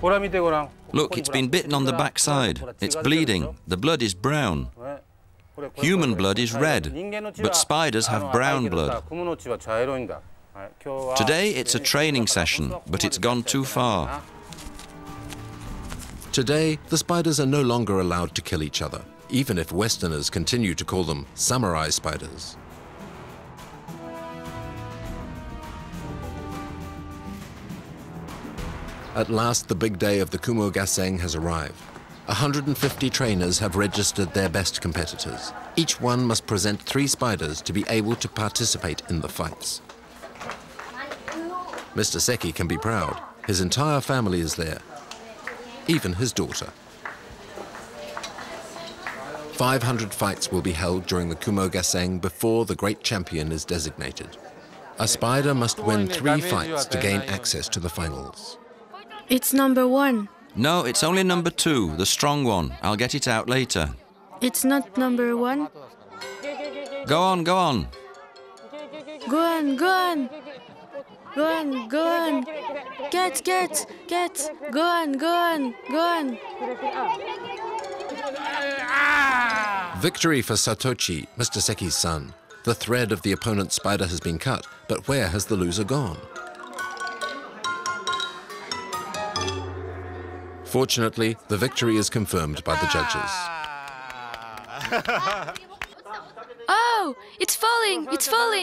[SPEAKER 2] Look, it's been bitten on the backside. It's bleeding. The blood is brown. Human blood is red, but spiders have brown blood. Today it's a training session, but it's gone too far.
[SPEAKER 1] Today, the spiders are no longer allowed to kill each other, even if Westerners continue to call them samurai spiders. At last, the big day of the Kumo Gaseng has arrived. 150 trainers have registered their best competitors. Each one must present 3 spiders to be able to participate in the fights. Mr. Seki can be proud. His entire family is there, even his daughter. 500 fights will be held during the Kumo Gaseng before the great champion is designated. A spider must win 3 fights to gain access to the finals.
[SPEAKER 17] It's number 1.
[SPEAKER 2] No, it's only number 2, the strong one. I'll get it out later.
[SPEAKER 17] It's not number 1.
[SPEAKER 2] Go on, go on.
[SPEAKER 17] Go on, go on. Go on, go on. Get. Go on.
[SPEAKER 1] Victory for Satoshi, Mr. Seki's son. The thread of the opponent's spider has been cut, but where has the loser gone? Fortunately, the victory is confirmed by the judges.
[SPEAKER 17] Oh, it's falling.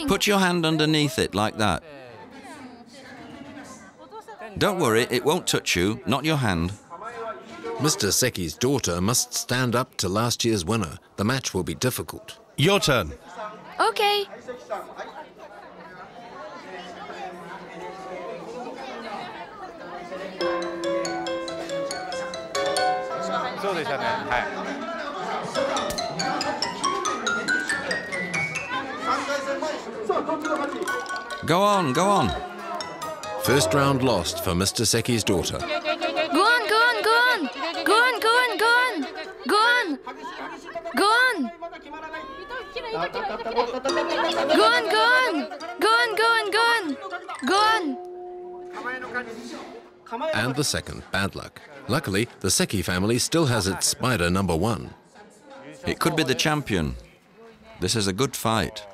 [SPEAKER 2] Put your hand underneath it like that. Don't worry, it won't touch you, not your hand.
[SPEAKER 1] Mr. Seki's daughter must stand up to last year's winner. The match will be difficult.
[SPEAKER 3] Your turn.
[SPEAKER 17] Okay.
[SPEAKER 2] Go on.
[SPEAKER 1] First round lost for Mr. Seki's daughter.
[SPEAKER 17] Go on.
[SPEAKER 1] And the second, bad luck. Luckily, the Seki family still has its spider number 1.
[SPEAKER 2] It could be the champion. This is a good fight.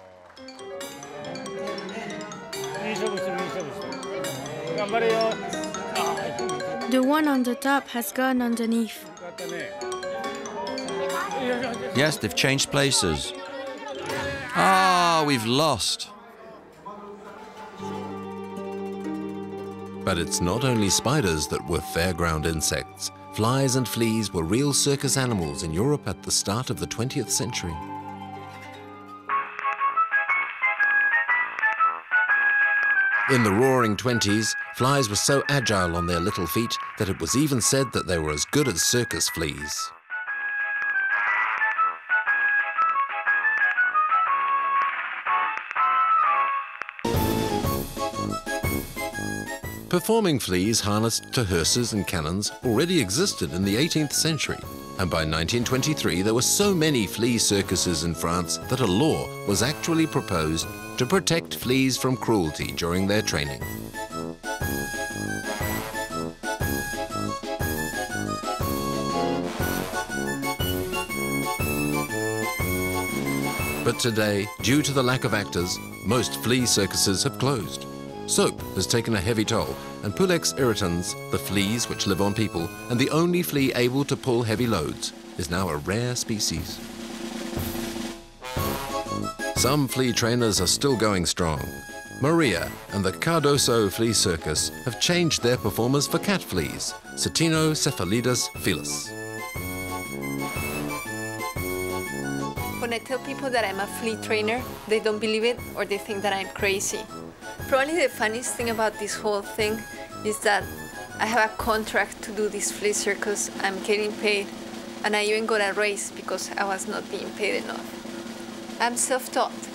[SPEAKER 17] The one on the top has gone underneath.
[SPEAKER 2] Yes, they've changed places. Ah, we've lost.
[SPEAKER 1] But it's not only spiders that were fairground insects. Flies and fleas were real circus animals in Europe at the start of the 20th century. In the Roaring '20s, flies were so agile on their little feet that it was even said that they were as good as circus fleas. Performing fleas harnessed to hearses and cannons already existed in the 18th century, and by 1923 there were so many flea circuses in France that a law was actually proposed to protect fleas from cruelty during their training. But today, due to the lack of actors, most flea circuses have closed. Soap has taken a heavy toll, and Pulex irritans, the fleas which live on people, and the only flea able to pull heavy loads, is now a rare species. Some flea trainers are still going strong. Maria and the Cardoso Flea Circus have changed their performers for cat fleas, Cetinocephalidas felis.
[SPEAKER 4] When I tell people that I'm a flea trainer, they don't believe it or they think that I'm crazy. Probably the funniest thing about this whole thing is that I have a contract to do this flea circus, I'm getting paid, and I even got a raise because I was not being paid enough. I'm self-taught.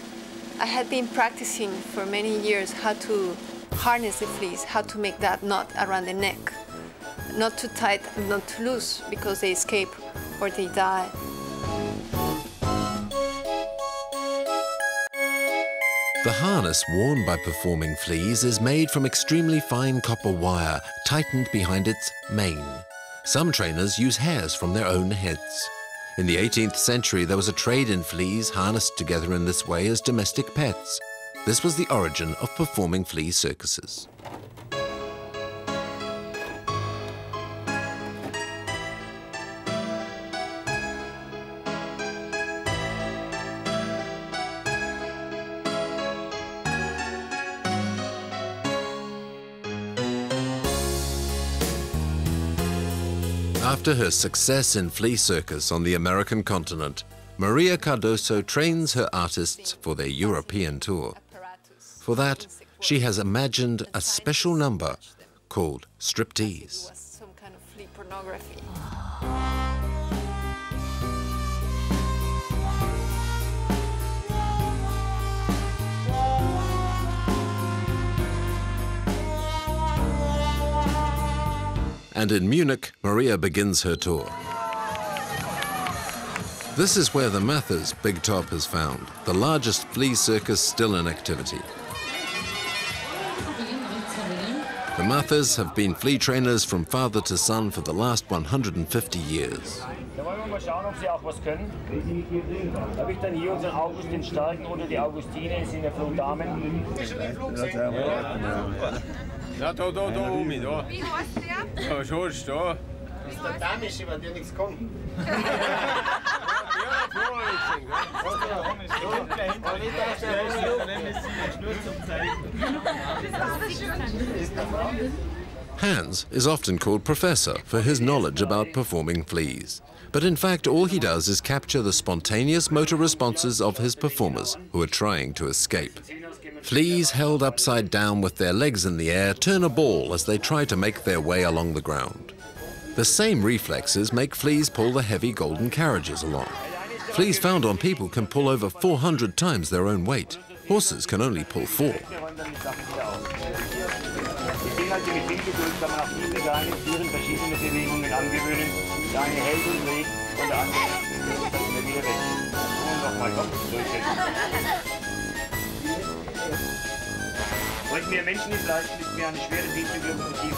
[SPEAKER 4] I had been practicing for many years how to harness the fleas, how to make that knot around the neck. Not too tight and not too loose because they escape or they die.
[SPEAKER 1] The harness worn by performing fleas is made from extremely fine copper wire tightened behind its mane. Some trainers use hairs from their own heads. In the 18th century, there was a trade in fleas harnessed together in this way as domestic pets. This was the origin of performing flea circuses. After her success in flea circus on the American continent, Maria Cardoso trains her artists for their European tour. For that, she has imagined a special number called striptease.
[SPEAKER 4] Some kind of flea pornography.
[SPEAKER 1] And in Munich, Maria begins her tour. This is where the Mathers Big Top is found, the largest flea circus still in activity. The Mathers have been flea trainers from father to son for the last 150 years.
[SPEAKER 18] Da wollen wir mal schauen, ob Sie auch was können. Da habe ich dann hier unseren August den Starken oder die Augustine, sind ja Flugdamen.
[SPEAKER 19] Ja, da oben, da.
[SPEAKER 18] Wie heißt der?
[SPEAKER 19] Ja, schon, da.
[SPEAKER 12] Das ist der Damische, wenn dir nichts kommt.
[SPEAKER 1] Hans is often called Professor for his knowledge about performing fleas. But in fact, all he does is capture the spontaneous motor responses of his performers who are trying to escape. Fleas held upside down with their legs in the air turn a ball as they try to make their way along the ground. The same reflexes make fleas pull the heavy golden carriages along. Fleas found on people can pull over 400 times their own weight. Horses can only pull 4.
[SPEAKER 18] Wollten wir Menschen nicht leisten, ist mir eine schwere Lokomotive.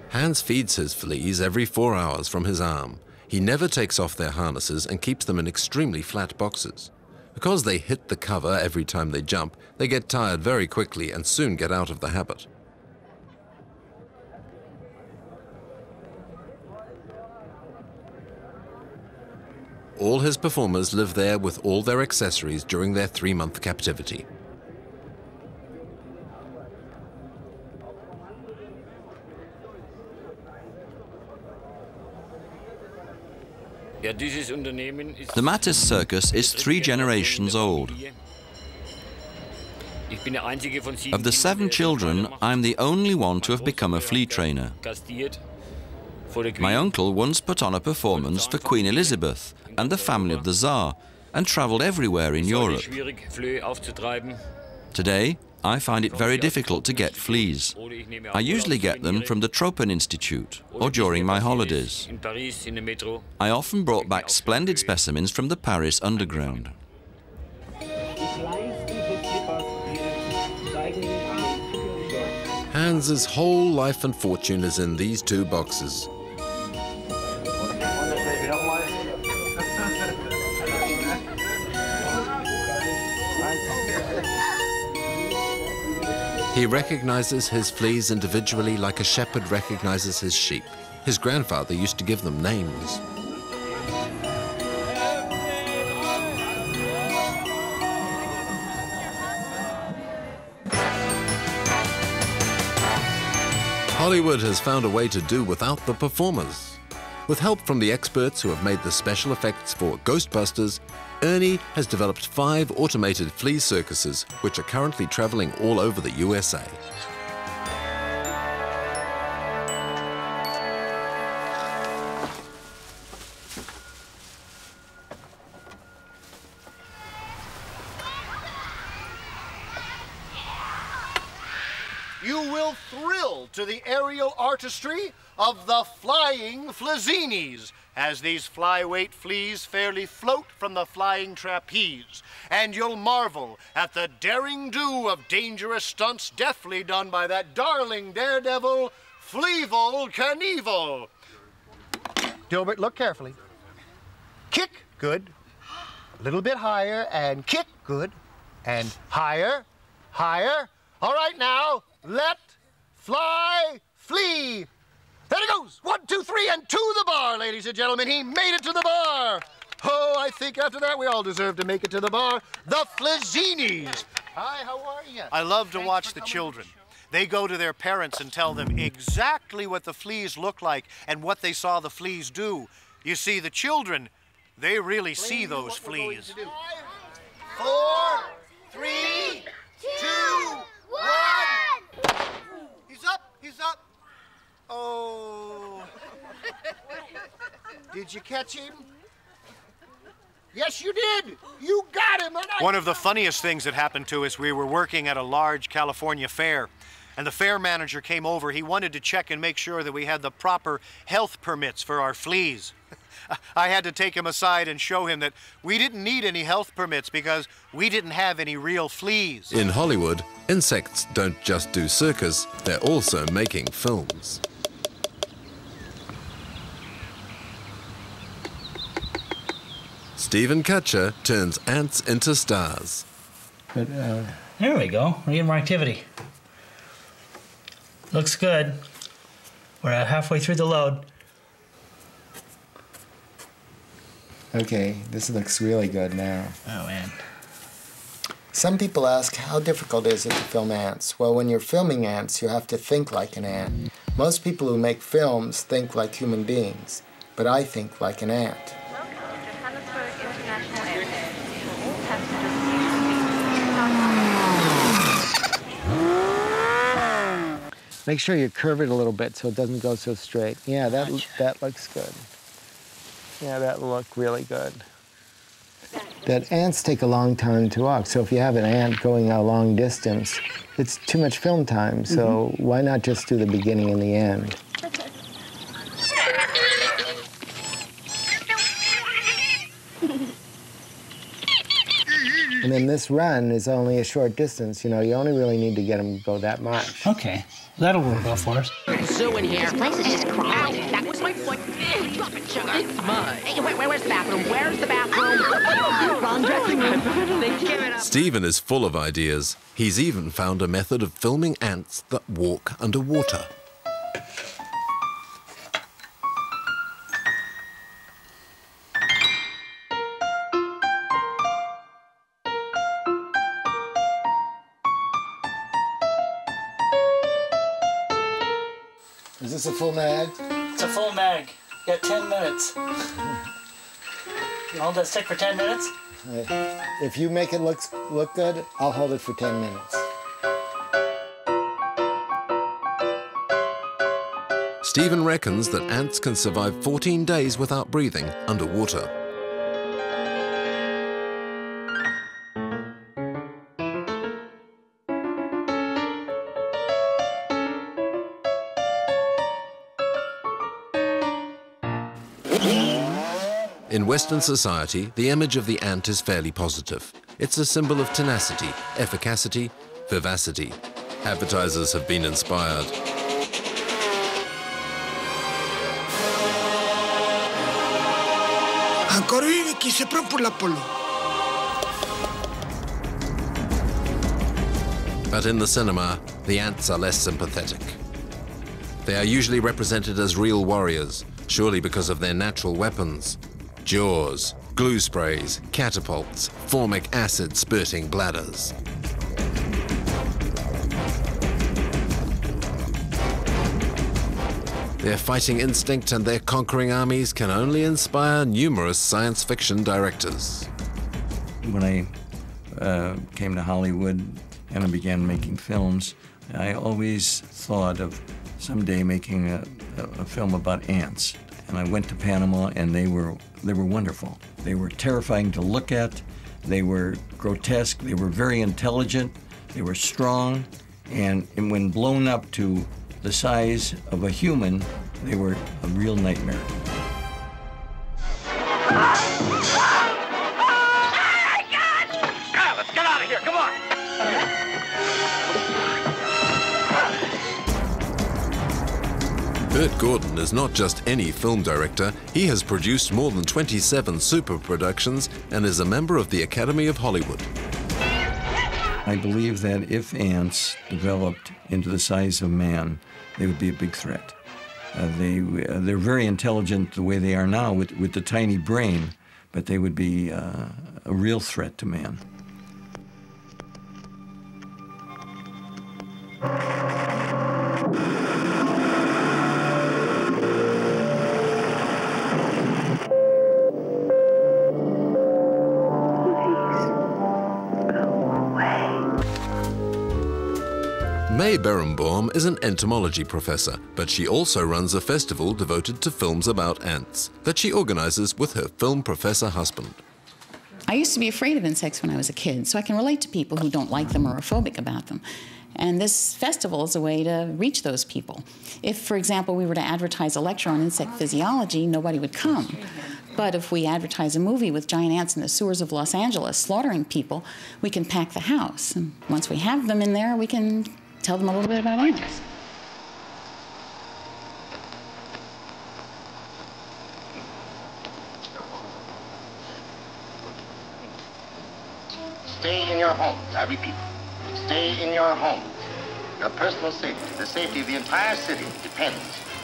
[SPEAKER 1] Hans feeds his fleas every 4 hours from his arm. He never takes off their harnesses and keeps them in extremely flat boxes. Because they hit the cover every time they jump, they get tired very quickly and soon get out of the habit. All his performers live there with all their accessories during their 3-month captivity.
[SPEAKER 2] The Mathers circus is 3 generations old. Of the 7 children, I'm the only one to have become a flea trainer. My uncle once put on a performance for Queen Elizabeth and the family of the Tsar and travelled everywhere in Europe. Today, I find it very difficult to get fleas. I usually get them from the Tropen Institute or during my holidays. I often brought back splendid specimens from the Paris underground.
[SPEAKER 1] Hans's whole life and fortune is in these 2 boxes. He recognizes his fleas individually like a shepherd recognizes his sheep. His grandfather used to give them names. Hollywood has found a way to do without the performers. With help from the experts who have made the special effects for Ghostbusters, Ernie has developed 5 automated flea circuses which are currently traveling all over the USA.
[SPEAKER 20] You will thrill to the aerial artistry of the flying Flazinis, as these flyweight fleas fairly float from the flying trapeze. And you'll marvel at the daring do of dangerous stunts deftly done by that darling daredevil, Fleevil Knievel. Dilbert, look carefully. Kick, good. A little bit higher, and kick, good. And higher, higher. All right now, let, fly, flee. There he goes! 1, 2, 3, and to the bar, ladies and gentlemen. He made it to the bar. Oh, I think after that we all deserve to make it to the bar. The Flazinis. Hi, how are you? I love to watch the children. They go to their parents and tell them exactly what the fleas look like and what they saw the fleas do. You see, the children, they really see those fleas. 4, 3, 2, 1. He's up, he's up. Oh. Did you catch him? Yes, you did. You got him. One of the funniest things that happened to us, we were working at a large California fair, and the fair manager came over, he wanted to check and make sure that we had the proper health permits for our fleas. I had to take him aside and show him that we didn't need any health permits because we didn't have any real fleas.
[SPEAKER 1] In Hollywood, insects don't just do circus, they're also making films. Stephen Kutcher turns ants into stars.
[SPEAKER 8] But, there we go. We're getting more activity. Looks good. We're halfway through the load.
[SPEAKER 21] Okay, this looks really good now.
[SPEAKER 8] Oh, man.
[SPEAKER 21] Some people ask, how difficult is it to film ants? Well, when you're filming ants, you have to think like an ant. Most people who make films think like human beings, but I think like an ant. Make sure you curve it a little bit so it doesn't go so straight. Yeah, that looks good. Yeah, that looked really good. That ants take a long time to walk, so if you have an ant going a long distance, it's too much film time, so why not just do the beginning and the end? And then this run is only a short distance. You know, you only really need to get them to go that much.
[SPEAKER 8] Okay, that'll work out for us.
[SPEAKER 22] Zoo in here. This place is just crowded. That was my foot. Drop it, sugar. It's mine. Hey, where's the bathroom? Where's the bathroom? Wrong dressing room.
[SPEAKER 1] Stephen is full of ideas. He's even found a method of filming ants that walk underwater.
[SPEAKER 21] Is this a full mag?
[SPEAKER 8] It's a full mag. You got 10 minutes. You hold that stick for 10 minutes?
[SPEAKER 21] If you make it look good, I'll hold it for 10 minutes.
[SPEAKER 1] Stephen reckons that ants can survive 14 days without breathing underwater. In Western society, the image of the ant is fairly positive. It's a symbol of tenacity, efficacity, vivacity. Advertisers have been inspired. But in the cinema, the ants are less sympathetic. They are usually represented as real warriors, surely because of their natural weapons. Jaws, glue sprays, catapults, formic acid spurting bladders. Their fighting instinct and their conquering armies can only inspire numerous science fiction directors.
[SPEAKER 24] When I came to Hollywood and I began making films, I always thought of someday making a film about ants. And I went to Panama, and they were wonderful. They were terrifying to look at. They were grotesque. They were very intelligent. They were strong. And when blown up to the size of a human, they were a real nightmare.
[SPEAKER 22] Let's get out of here. Come on.
[SPEAKER 1] Burt Gordon is not just any film director. He has produced more than 27 super productions and is a member of the Academy of Hollywood.
[SPEAKER 24] I believe that if ants developed into the size of man, they would be a big threat. They're very intelligent the way they are now with the tiny brain, but they would be a real threat to man.
[SPEAKER 1] May Berenbaum is an entomology professor, but she also runs a festival devoted to films about ants that she organizes with her film professor husband.
[SPEAKER 25] I used to be afraid of insects when I was a kid, so I can relate to people who don't like them or are phobic about them.
[SPEAKER 9] And this festival is a way to reach those people. If, for example, we were to advertise a lecture on insect physiology, nobody would come. But if we advertise a movie with giant ants in the sewers of Los Angeles slaughtering people, we can pack the house. And once we have them in there, we can tell them a little bit about ants.
[SPEAKER 10] Stay in your homes, I repeat. Stay in your homes. Your personal safety, the safety of the entire city, depends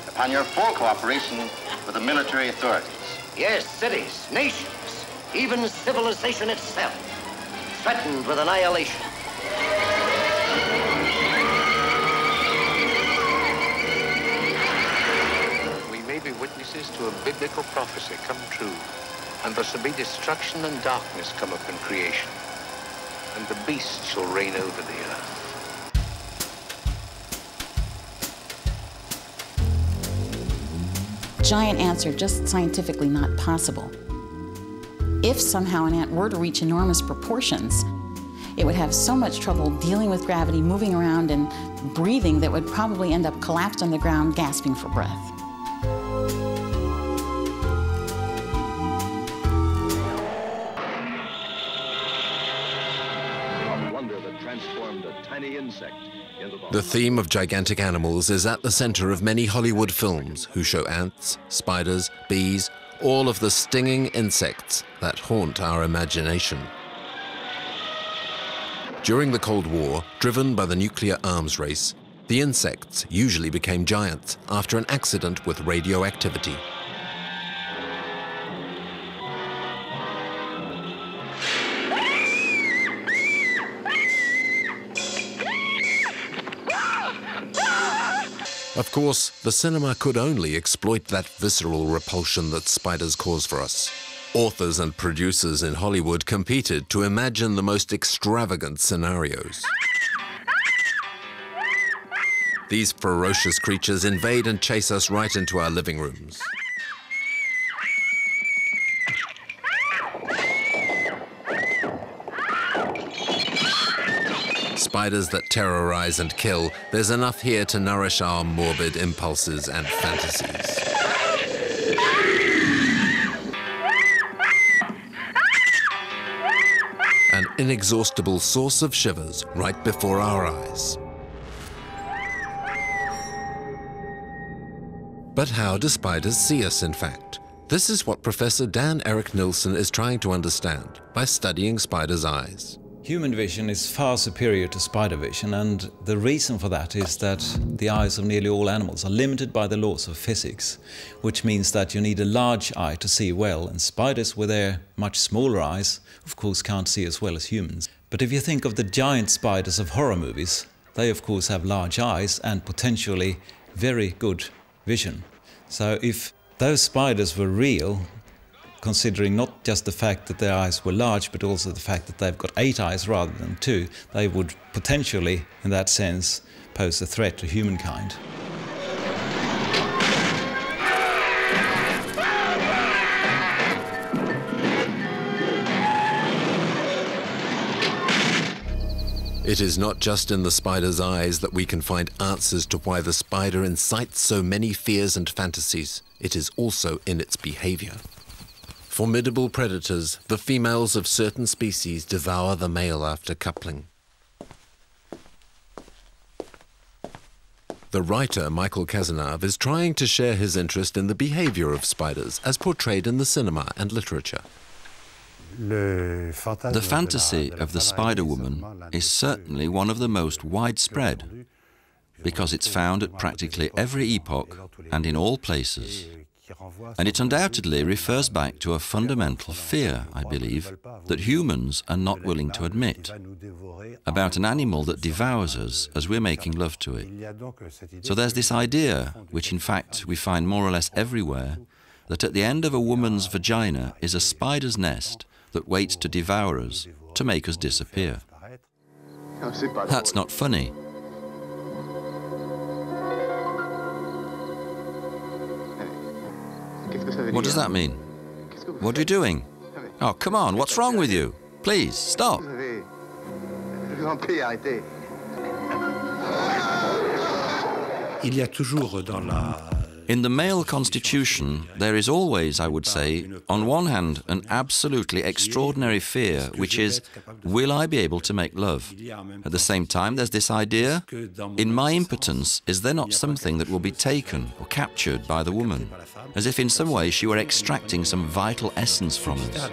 [SPEAKER 10] upon your full cooperation with the military authorities.
[SPEAKER 22] Yes, cities, nations, even civilization itself, threatened with annihilation.
[SPEAKER 11] We may be witnesses to a biblical prophecy come true, and there shall be destruction and darkness come upon creation, and the beast shall reign over the earth.
[SPEAKER 9] Giant ants are just scientifically not possible. If somehow an ant were to reach enormous proportions, it would have so much trouble dealing with gravity, moving around, and breathing that would probably end up collapsed on the ground, gasping for breath.
[SPEAKER 11] Wonder that transformed a tiny insect.
[SPEAKER 1] The theme of gigantic animals is at the center of many Hollywood films who show ants, spiders, bees, all of the stinging insects that haunt our imagination. During the Cold War, driven by the nuclear arms race, the insects usually became giants after an accident with radioactivity. Of course, the cinema could only exploit that visceral repulsion that spiders cause for us. Authors and producers in Hollywood competed to imagine the most extravagant scenarios. These ferocious creatures invade and chase us right into our living rooms. Spiders that terrorize and kill, there's enough here to nourish our morbid impulses and fantasies. An inexhaustible source of shivers right before our eyes. But how do spiders see us, in fact? This is what Professor Dan Erik Nilsson is trying to understand by studying spiders' eyes.
[SPEAKER 23] Human vision is far superior to spider vision, and the reason for that is that the eyes of nearly all animals are limited by the laws of physics, which means that you need a large eye to see well, and spiders with their much smaller eyes, of course, can't see as well as humans. But if you think of the giant spiders of horror movies, they of course have large eyes and potentially very good vision. So if those spiders were real, considering not just the fact that their eyes were large, but also the fact that they've got 8 eyes rather than 2, they would potentially, in that sense, pose a threat to humankind.
[SPEAKER 1] It is not just in the spider's eyes that we can find answers to why the spider incites so many fears and fantasies. It is also in its behavior. Formidable predators, the females of certain species devour the male after coupling. The writer Michael Cazenave is trying to share his interest in the behavior of spiders as portrayed in the cinema and literature.
[SPEAKER 2] The fantasy of the spider woman is certainly one of the most widespread, because it's found at practically every epoch and in all places. And it undoubtedly refers back to a fundamental fear, I believe, that humans are not willing to admit, about an animal that devours us as we're making love to it. So there's this idea, which in fact we find more or less everywhere, that at the end of a woman's vagina is a spider's nest that waits to devour us, to make us disappear. That's not funny. What does that mean? What are you doing? Oh, come on, what's wrong with you? Please, stop.
[SPEAKER 5] Il y a toujours dans la...
[SPEAKER 2] In the male constitution, there is always, I would say, on one hand, an absolutely extraordinary fear, which is, will I be able to make love? At the same time, there's this idea, in my impotence, is there not something that will be taken or captured by the woman? As if in some way she were extracting some vital essence from us.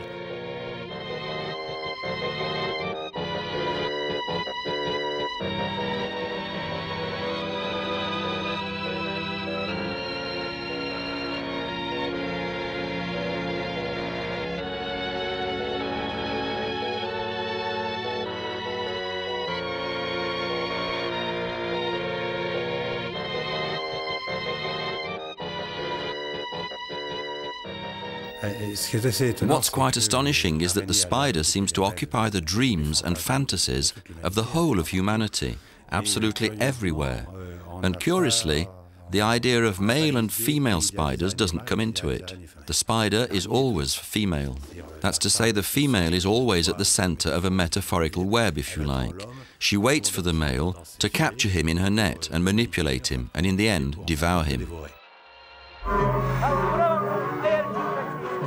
[SPEAKER 2] What's quite astonishing is that the spider seems to occupy the dreams and fantasies of the whole of humanity, absolutely everywhere. And curiously, the idea of male and female spiders doesn't come into it. The spider is always female. That's to say, the female is always at the center of a metaphorical web, if you like. She waits for the male to capture him in her net and manipulate him, and in the end, devour him.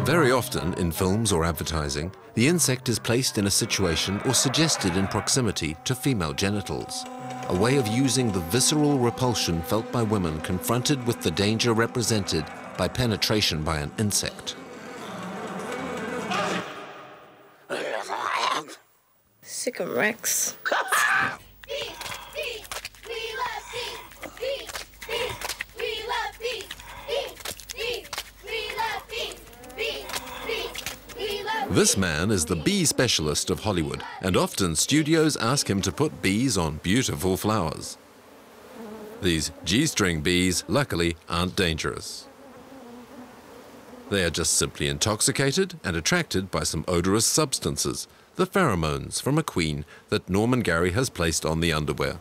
[SPEAKER 1] Very often, in films or advertising, the insect is placed in a situation or suggested in proximity to female genitals, a way of using the visceral repulsion felt by women confronted with the danger represented by penetration by an insect.
[SPEAKER 4] Sick of Rex.
[SPEAKER 1] This man is the bee specialist of Hollywood, and often studios ask him to put bees on beautiful flowers. These G-string bees, luckily, aren't dangerous. They are just simply intoxicated and attracted by some odorous substances, the pheromones from a queen that Norman Gary has placed on the underwear.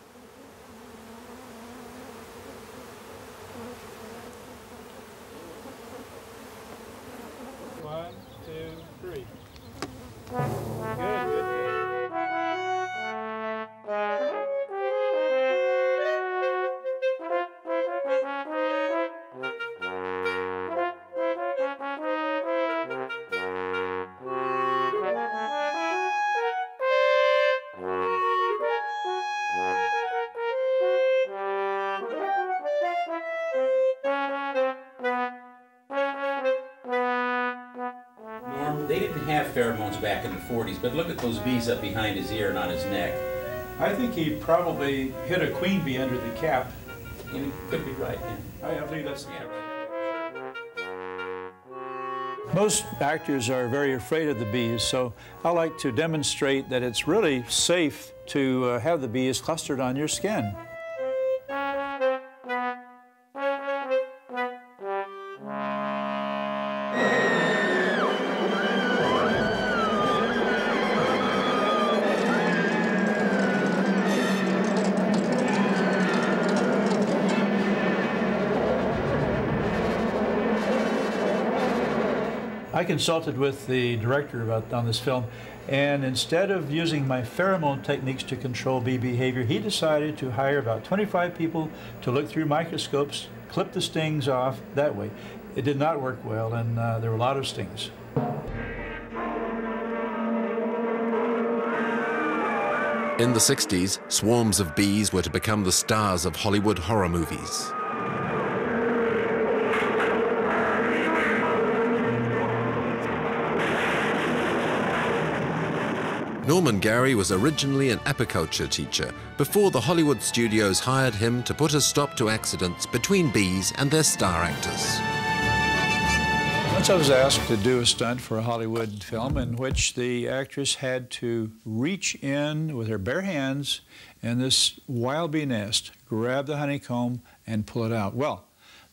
[SPEAKER 13] They didn't have pheromones back in the 40s, but look at those bees up behind his ear and on his neck.
[SPEAKER 14] I think he probably hit a queen bee under the cap.
[SPEAKER 13] You could be right, yeah.
[SPEAKER 14] I believe that's Most actors are very afraid of the bees, so I like to demonstrate that it's really safe to have the bees clustered on your skin. I consulted with the director on this film, and instead of using my pheromone techniques to control bee behavior, he decided to hire about 25 people to look through microscopes, clip the stings off that way. It did not work well, and there were a lot of stings.
[SPEAKER 1] In the 60s, swarms of bees were to become the stars of Hollywood horror movies. Norman Gary was originally an apiculture teacher before the Hollywood studios hired him to put a stop to accidents between bees and their star actors.
[SPEAKER 14] Once I was asked to do a stunt for a Hollywood film in which the actress had to reach in with her bare hands in this wild bee nest, grab the honeycomb, and pull it out. Well,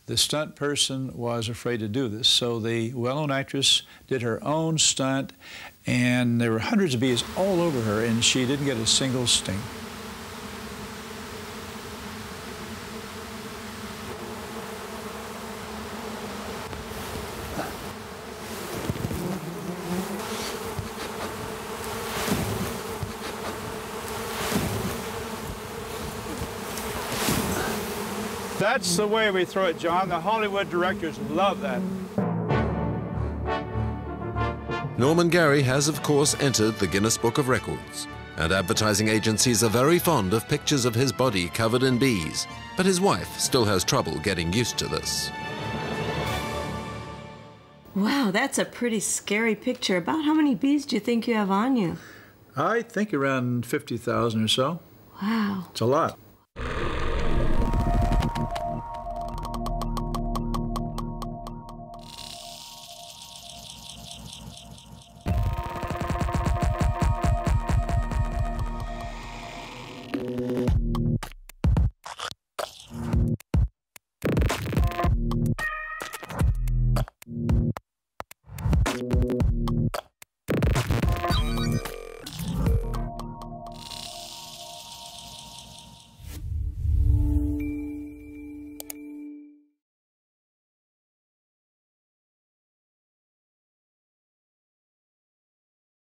[SPEAKER 14] the stunt person was afraid to do this, so the well-known actress did her own stunt, and there were hundreds of bees all over her, and she didn't get a single sting. That's the way we throw it, John. The Hollywood directors love that.
[SPEAKER 1] Norman Gary has, of course, entered the Guinness Book of Records, and advertising agencies are very fond of pictures of his body covered in bees, but his wife still has trouble getting used to this.
[SPEAKER 5] Wow, that's a pretty scary picture. About how many bees do you think you have on you?
[SPEAKER 14] I think around 50,000 or so.
[SPEAKER 5] Wow.
[SPEAKER 14] It's a lot.